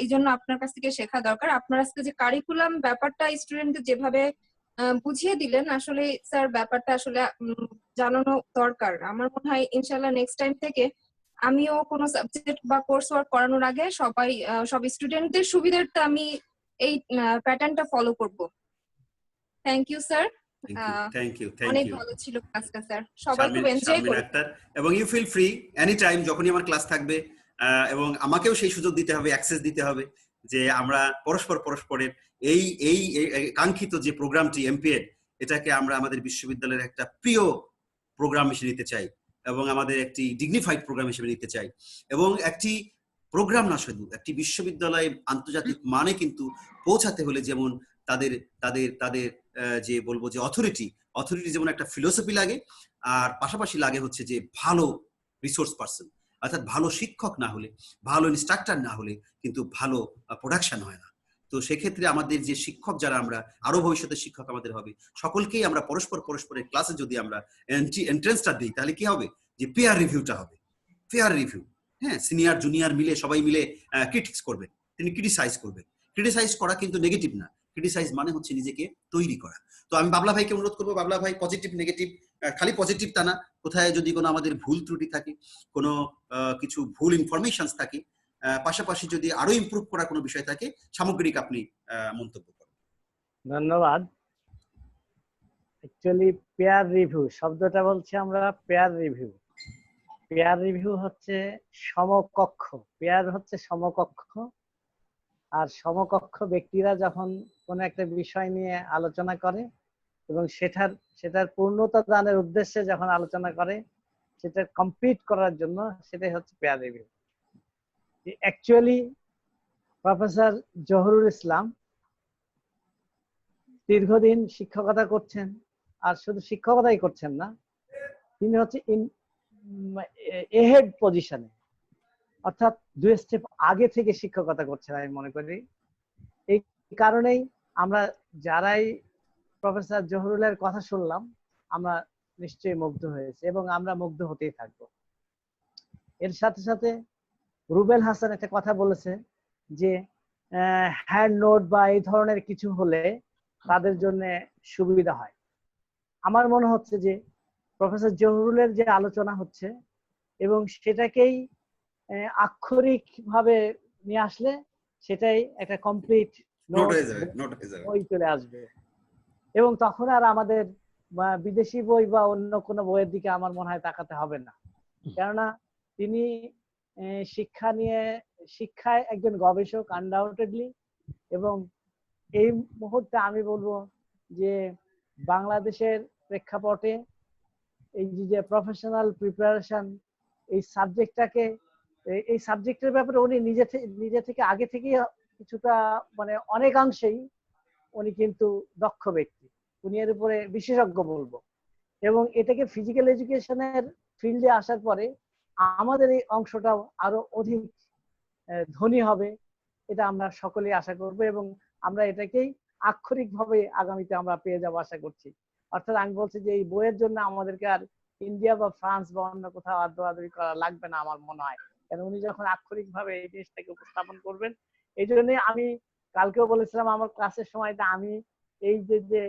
এই জন্য আপনার কাছ থেকে শেখা দরকার। আপনার আজকে যে কারিকুলাম ব্যাপারটা স্টুডেন্টদের যেভাবে বুঝিয়ে দিলেন, আসলে স্যার ব্যাপারটা আসলে জানানো দরকার। আমার মনে হয় ইনশাল্লাহ নেক্সট টাইম থেকে আমিও কোনো সাবজেক্ট বা কোর্স ওয়ার্ক করানোর আগে সব স্টুডেন্টদের সুবিধার্থে আমি এই প্যাটার্নটা ফলো করব। Thank you sir. অনেক ভালো ছিল ক্লাসটা স্যার, সবাই খুব এনজয় করেছে। এবং you feel free any time, যখনই আমার ক্লাস থাকবে, এবং আমাকেও সেই সুযোগ দিতে হবে, অ্যাক্সেস দিতে হবে যে আমরা পরস্পরের এই কাঙ্ক্ষিত যে প্রোগ্রামটি এমপিএড, এটাকে আমরা আমাদের বিশ্ববিদ্যালয়ের একটা প্রিয় প্রোগ্রাম হিসেবে নিতে চাই এবং আমাদের একটি ডিগনিফাইড প্রোগ্রাম হিসেবে নিতে চাই। এবং একটি প্রোগ্রাম না, শুধু একটি বিশ্ববিদ্যালয়ে আন্তর্জাতিক মানে কিন্তু পৌঁছাতে হলে যেমন তাদের তাদের তাদের যে বলবো যে অথরিটি যেমন একটা ফিলোসফি লাগে, আর পাশাপাশি লাগে হচ্ছে যে ভালো রিসোর্স পার্সন, অর্থাৎ ভালো শিক্ষক না হলে, ভালো ইনস্ট্রাক্টর না হলে কিন্তু ভালো প্রোডাকশন হয় না। তো সেক্ষেত্রে আমাদের যে শিক্ষক যারা আমরা আরো ভবিষ্যতের শিক্ষক আমাদের হবে, সকলকেই আমরা পরস্পরের ক্লাসে যদি আমরা এন্ট্রেন্সটা দিই, তাহলে কি হবে যে পেয়ার রিভিউটা হবে। পেয়ার রিভিউ হ্যাঁ, সিনিয়র জুনিয়র মিলে সবাই মিলে ক্রিটিক্স করবে, তিনি ক্রিটিসাইজ করবে। ক্রিটিসাইজ করা কিন্তু নেগেটিভ না, ক্রিটিসাইজ মানে হচ্ছে নিজেকে তৈরি করা। তো আমি বাবলা ভাইকে অনুরোধ করবো, বাবলা ভাই পজিটিভ নেগেটিভ, খালি পজিটিভ তা না, কোথায় যদি কোনো আমাদের ভুল ত্রুটি থাকে, কোনো কিছু ভুল ইনফরমেশন থাকে, পাশাপাশি যদি আরো ইমপ্রুভ করার কোনো বিষয় থাকে, সামগ্রিক আপনি মন্তব্য করেন। ধন্যবাদ। অ্যাকচুয়ালি পেয়ার রিভিউ শব্দটা বলছি আমরা পেয়ার রিভিউ। পেয়ার রিভিউ হচ্ছে সমকক্ষ, পেয়ার হচ্ছে সমকক্ষ, আর সমকক্ষ ব্যক্তিরা যখন কোনো একটা বিষয় নিয়ে আলোচনা করে এবং সেটার পূর্ণতা দানের উদ্দেশ্যে যখন আলোচনা করে, সেটা কমপ্লিট করার জন্য, সেটাই হচ্ছে peer review. Actually professor Zahurul Islam দীর্ঘদিন শিক্ষকতা করছেন, আর শুধু শিক্ষকতাই করছেন না, তিনি হচ্ছে এহেড পজিশনে, অর্থাৎ 2 স্টেপ আগে থেকে শিক্ষকতা করছেন আমি মনে করি। এই কারণেই আমরা যারাই প্রফেসর জহুরুলের কথা শুনলাম, আমরা নিশ্চয়ই মুগ্ধ হয়েছে এবং আমরা মুগ্ধ হতেই থাকবো। এর সাথে সাথে রুবেল হাসান একটা কথা বলেছে যে হ্যান্ড নোট বা এই ধরনের কিছু হলে তাদের জন্য সুবিধা হয়। আমার মনে হচ্ছে যে প্রফেসর জহুরুলের যে আলোচনা হচ্ছে এবং সেটাকেই আক্ষরিক ভাবে নিয়ে আসলে সেটাই একটা কমপ্লিট বই চলে আসবে, এবং তখন আর আমাদের বিদেশি বই বা অন্য কোনো বইয়ের দিকে আমার মনে হয় তাকাতে হবে না। কেননা তিনি শিক্ষায় একজন গবেষক আনডাউটেডলি, এবং এই মুহূর্তে আমি বলবো যে বাংলাদেশের প্রেক্ষাপটে এই যে প্রফেশনাল প্রিপারেশন, এই সাবজেক্টের ব্যাপারে উনি নিজে থেকে আগে থেকেই কিছুটা মানে অনেকাংশেই উনি কিন্তু দক্ষ ব্যক্তি, উনি এর উপরে বিশেষজ্ঞ বলবো। এবং এটাকে ফিজিক্যাল এডুকেশনের ফিল্ডে আসার পরে আমাদের এই অংশটাও আরো অধিক ধনী হবে, এটা আমরা সকলেই আশা করব, এবং আমরা এটাকেই আক্ষরিকভাবে আগামীতে আমরা পেয়ে যাবো আশা করছি। অর্থাৎ আমি বলছি যে এই বইয়ের জন্য আমাদেরকে আর ইন্ডিয়া বা ফ্রান্স বা অন্য কোথাও আদরাদরি করা লাগবে না আমার মনে হয়, কারণ উনি যখন আক্ষরিকভাবে এই জিনিসটাকে উপস্থাপন করবেন। এই জন্যই আমি কালকেও বলেছিলাম আমার ক্লাসের সময়টা, আমি এই যে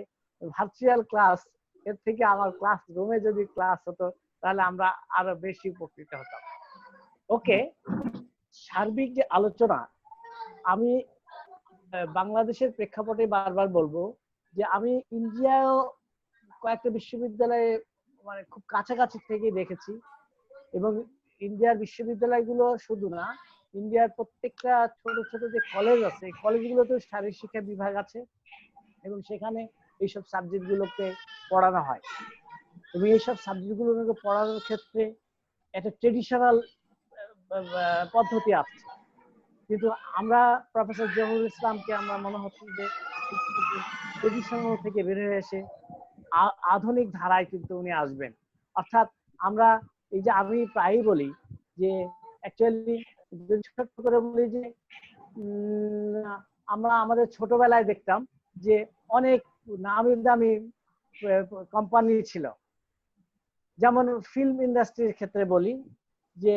ভার্চুয়াল ক্লাস, এর থেকে আমার ক্লাস রুমে যদি ক্লাস হতো তাহলে আমরা আরো বেশি উপকৃত হতাম। ওকে, সার্বিক যে আলোচনা, আমি বাংলাদেশের প্রেক্ষাপটে বারবার বলবো যে আমি ইন্ডিয়াও কয়েকটা বিশ্ববিদ্যালয়ে মানে খুব কাছাকাছি থেকে দেখেছি, এবং ইন্ডিয়ার বিশ্ববিদ্যালয়গুলো শুধু না, ইন্ডিয়ার প্রত্যেকটা ছোট ছোট যে কলেজ আছে, কলেজগুলোতেও শারীরিক শিক্ষা বিভাগ আছে, এবং সেখানে এইসব সাবজেক্ট গুলোকে পড়ানো হয়, এবং এইসব সাবজেক্ট গুলোকে পড়ানোর ক্ষেত্রে একটা ট্রেডিশনাল পদ্ধতি আছে। কিন্তু আমরা প্রফেসর জহুরুল ইসলামকে আমরা মনে হচ্ছে যে ট্রেডিশনাল থেকে বের হয়ে এসে আধুনিক ধারায় কিন্তু উনি আসবেন। অর্থাৎ আমরা এই যে আমি প্রায়ই বলি যে অ্যাকচুয়ালি ছোট্ট করে বলি যে আমরা আমাদের ছোটবেলায় দেখতাম যে অনেক নামি দামি কোম্পানি ছিল, যেমন ফিল্ম ইন্ডাস্ট্রির ক্ষেত্রে বলি যে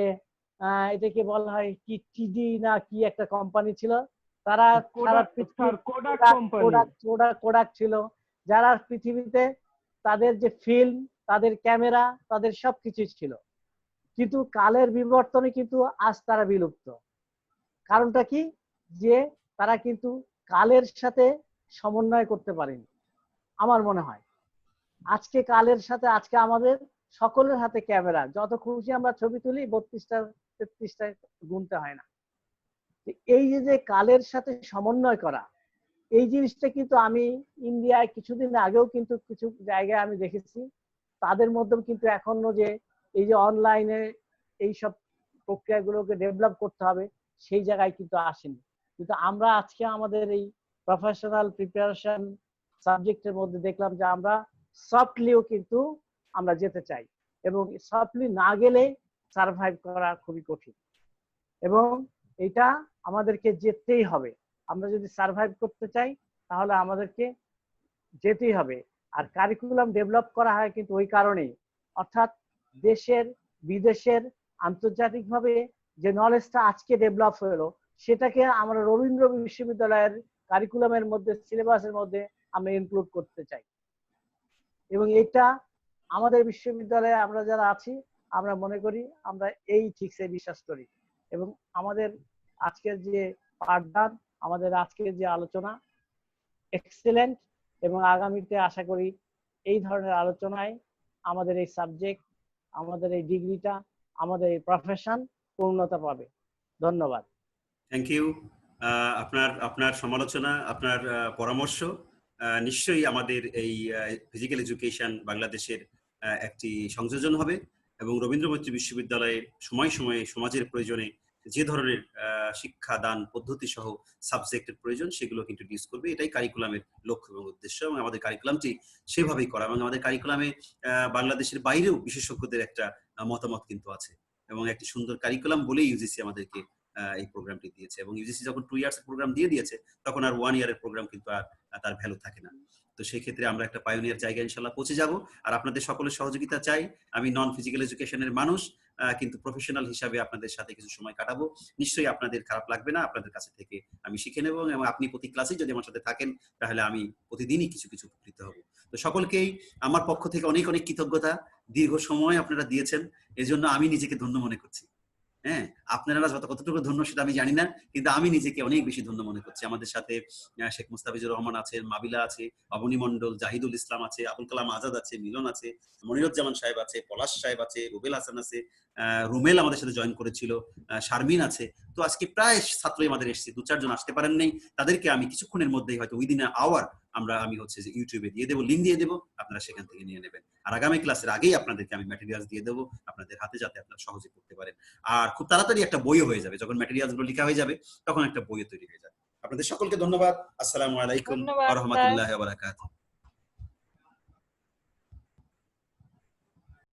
এটাকে বলা হয় কি টিডি না কি একটা কোম্পানি ছিল, তারা কোডাক ছিল, যারা পৃথিবীতে তাদের যে ফিল্ম, তাদের ক্যামেরা, তাদের সবকিছু ছিল, কিন্তু কালের বিবর্তনে কিন্তু আজ তারা বিলুপ্ত। কারণটা কি? যে তারা কিন্তু কালের সাথে সমন্বয় করতে পারেনি। আমার মনে হয় আজকে কালের সাথে, আজকে আমাদের সকলের হাতে ক্যামেরা, যত খুশি আমরা ছবি তুলি 32টা 33টা গুনতে হয় না। এই যে কালের সাথে সমন্বয় করা, এই জিনিসটা কিন্তু আমি ইন্ডিয়ায় কিছুদিন আগেও কিন্তু কিছু জায়গায় আমি দেখেছি, তাদের মধ্যেও কিন্তু এখনো যে এই যে অনলাইনে এইসব প্রক্রিয়াগুলোকে ডেভেলপ করতে হবে সেই জায়গায় কিন্তু আসেনি। কিন্তু আমরা আজকে আমাদের এই প্রফেশনাল প্রিপারেশন সাবজেক্টের মধ্যে দেখলাম যে আমরা সফটলিও কিন্তু আমরা যেতে চাই, এবং সফটলি না গেলে সার্ভাইভ করা খুবই কঠিন, এবং এটা আমাদেরকে যেতেই হবে। আমরা যদি সার্ভাইভ করতে চাই তাহলে আমাদেরকে যেতেই হবে। আর কারিকুলাম ডেভেলপ করা হয় কিন্তু ওই কারণেই, অর্থাৎ দেশের বিদেশের আন্তর্জাতিকভাবে যে নলেজটা আজকে ডেভেলপ হলো সেটাকে আমরা রবীন্দ্র বিশ্ববিদ্যালয়ের কারিকুলামের মধ্যে, সিলেবাসের মধ্যে আমরা ইনক্লুড করতে চাই। এবং এটা আমাদের বিশ্ববিদ্যালয়ে আমরা যারা আছি আমরা মনে করি আমরা এই ঠিকসে বিশ্বাস করি। এবং আমাদের আজকের যে পাঠদান, আমাদের আজকের যে আলোচনা এক্সেলেন্ট, এবং আগামীতে আশা করি এই ধরনের আলোচনায় আমাদের এই সাবজেক্ট, আমাদের এই ডিগ্রিটা, আমাদের এই প্রফেশন পূর্ণতা পাবে। ধন্যবাদ। Thank you. আপনার সমালোচনা, আপনার পরামর্শ নিশ্চয়ই আমাদের এই ফিজিক্যাল এডুকেশন বাংলাদেশের একটি সংযোজন হবে এবং রবীন্দ্র মৈত্রী বিশ্ববিদ্যালয়ে সময় সময়ে সমাজের প্রয়োজনে যে ধরনের শিক্ষাদান পদ্ধতি সহ সাবজেক্টের প্রয়োজন সেগুলো ইন্ট্রোডিউস করবে। এটাই কারিকুলামের লক্ষ্য এবং উদ্দেশ্য, এবং আমাদের কারিকুলামটি সেভাবেই করা। এবং আমাদের কারিকুলামে বাংলাদেশের বাইরেও বিশেষজ্ঞদের একটা মতামত কিন্তু আছে, এবং একটি সুন্দর কারিকুলাম বলেই ইউজিসি আমাদেরকে এই প্রোগ্রামটি দিয়েছে। এবং ইউজিসি যখন 2 ইয়ার্স প্রোগ্রাম দিয়ে দিয়েছে তখন আর 1 ইয়ারের প্রোগ্রাম কিন্তু আর তার ভ্যালু থাকে না। তো সেই ক্ষেত্রে আমরা একটা পায়োনিয়ার জায়গায় ইনশাআল্লাহ পৌঁছে যাব। আর আপনাদের সকলের সহযোগিতা চাই। আমি নন ফিজিক্যাল এডুকেশনের মানুষ, কিন্তু প্রফেশনাল হিসাবে আপনাদের সাথে কিছু সময় কাটাবো। নিশ্চয়ই আপনাদের খারাপ লাগবে না, আপনাদের কাছে থেকে আমি শিখে নেব, এবং আপনি প্রতি ক্লাসে যদি আমার সাথে থাকেন তাহলে আমি প্রতিদিনই কিছু কিছু উপকৃত হব। তো সকলকেই আমার পক্ষ থেকে অনেক অনেক কৃতজ্ঞতা। দীর্ঘ সময় আপনারা দিয়েছেন, এজন্য আমি নিজেকে ধন্য মনে করছি। হ্যাঁ, আপনারা কতটুকু ধন্য সেটা আমি জানি না, কিন্তু আমি নিজেকে অনেক বেশি ধন্য মনে করছি। আমাদের সাথে শেখ মুস্তাফিজুর রহমান আছেন, মাবিলা আছে, অবনী মন্ডল, জাহিদুল ইসলাম আছে, আবুল কালাম আজাদ আছে, মিলন আছে, মনিরুজ্জামান সাহেব আছে, পলাশ সাহেব আছে, রুবেল হাসান আছে, রুমেল আমাদের সাথে জয়েন করেছিল, শারমিন আছে। তো আজকে প্রায় ছাত্রই আমাদের এসেছে, 2-4 জন আসতে পারেন নাই। তাদেরকে আমি কিছুক্ষণের মধ্যেই হয়তো উইদিন আন আওয়ার আমি হচ্ছে যে ইউটিউবে দিয়ে দেবো, লিঙ্ক দিয়ে দেবো, আপনারা সেখান থেকে নিয়ে নেবেন। আর আগামী ক্লাসের আগেই আপনাদেরকে আমি ম্যাটেরিয়ালস দিয়ে দেবো আপনাদের হাতে, যাতে আপনারা সহজে পড়তে পারেন। আর খুব তাড়াতাড়ি একটা বইও হয়ে যাবে, যখন ম্যাটেরিয়ালস গুলো লেখা হয়ে যাবে তখন একটা বইও তৈরি হয়ে যাবে। আপনাদের সকলকে ধন্যবাদ। আসসালামু আলাইকুম ওয়া রাহমাতুল্লাহি ওয়া বারাকাতুহু।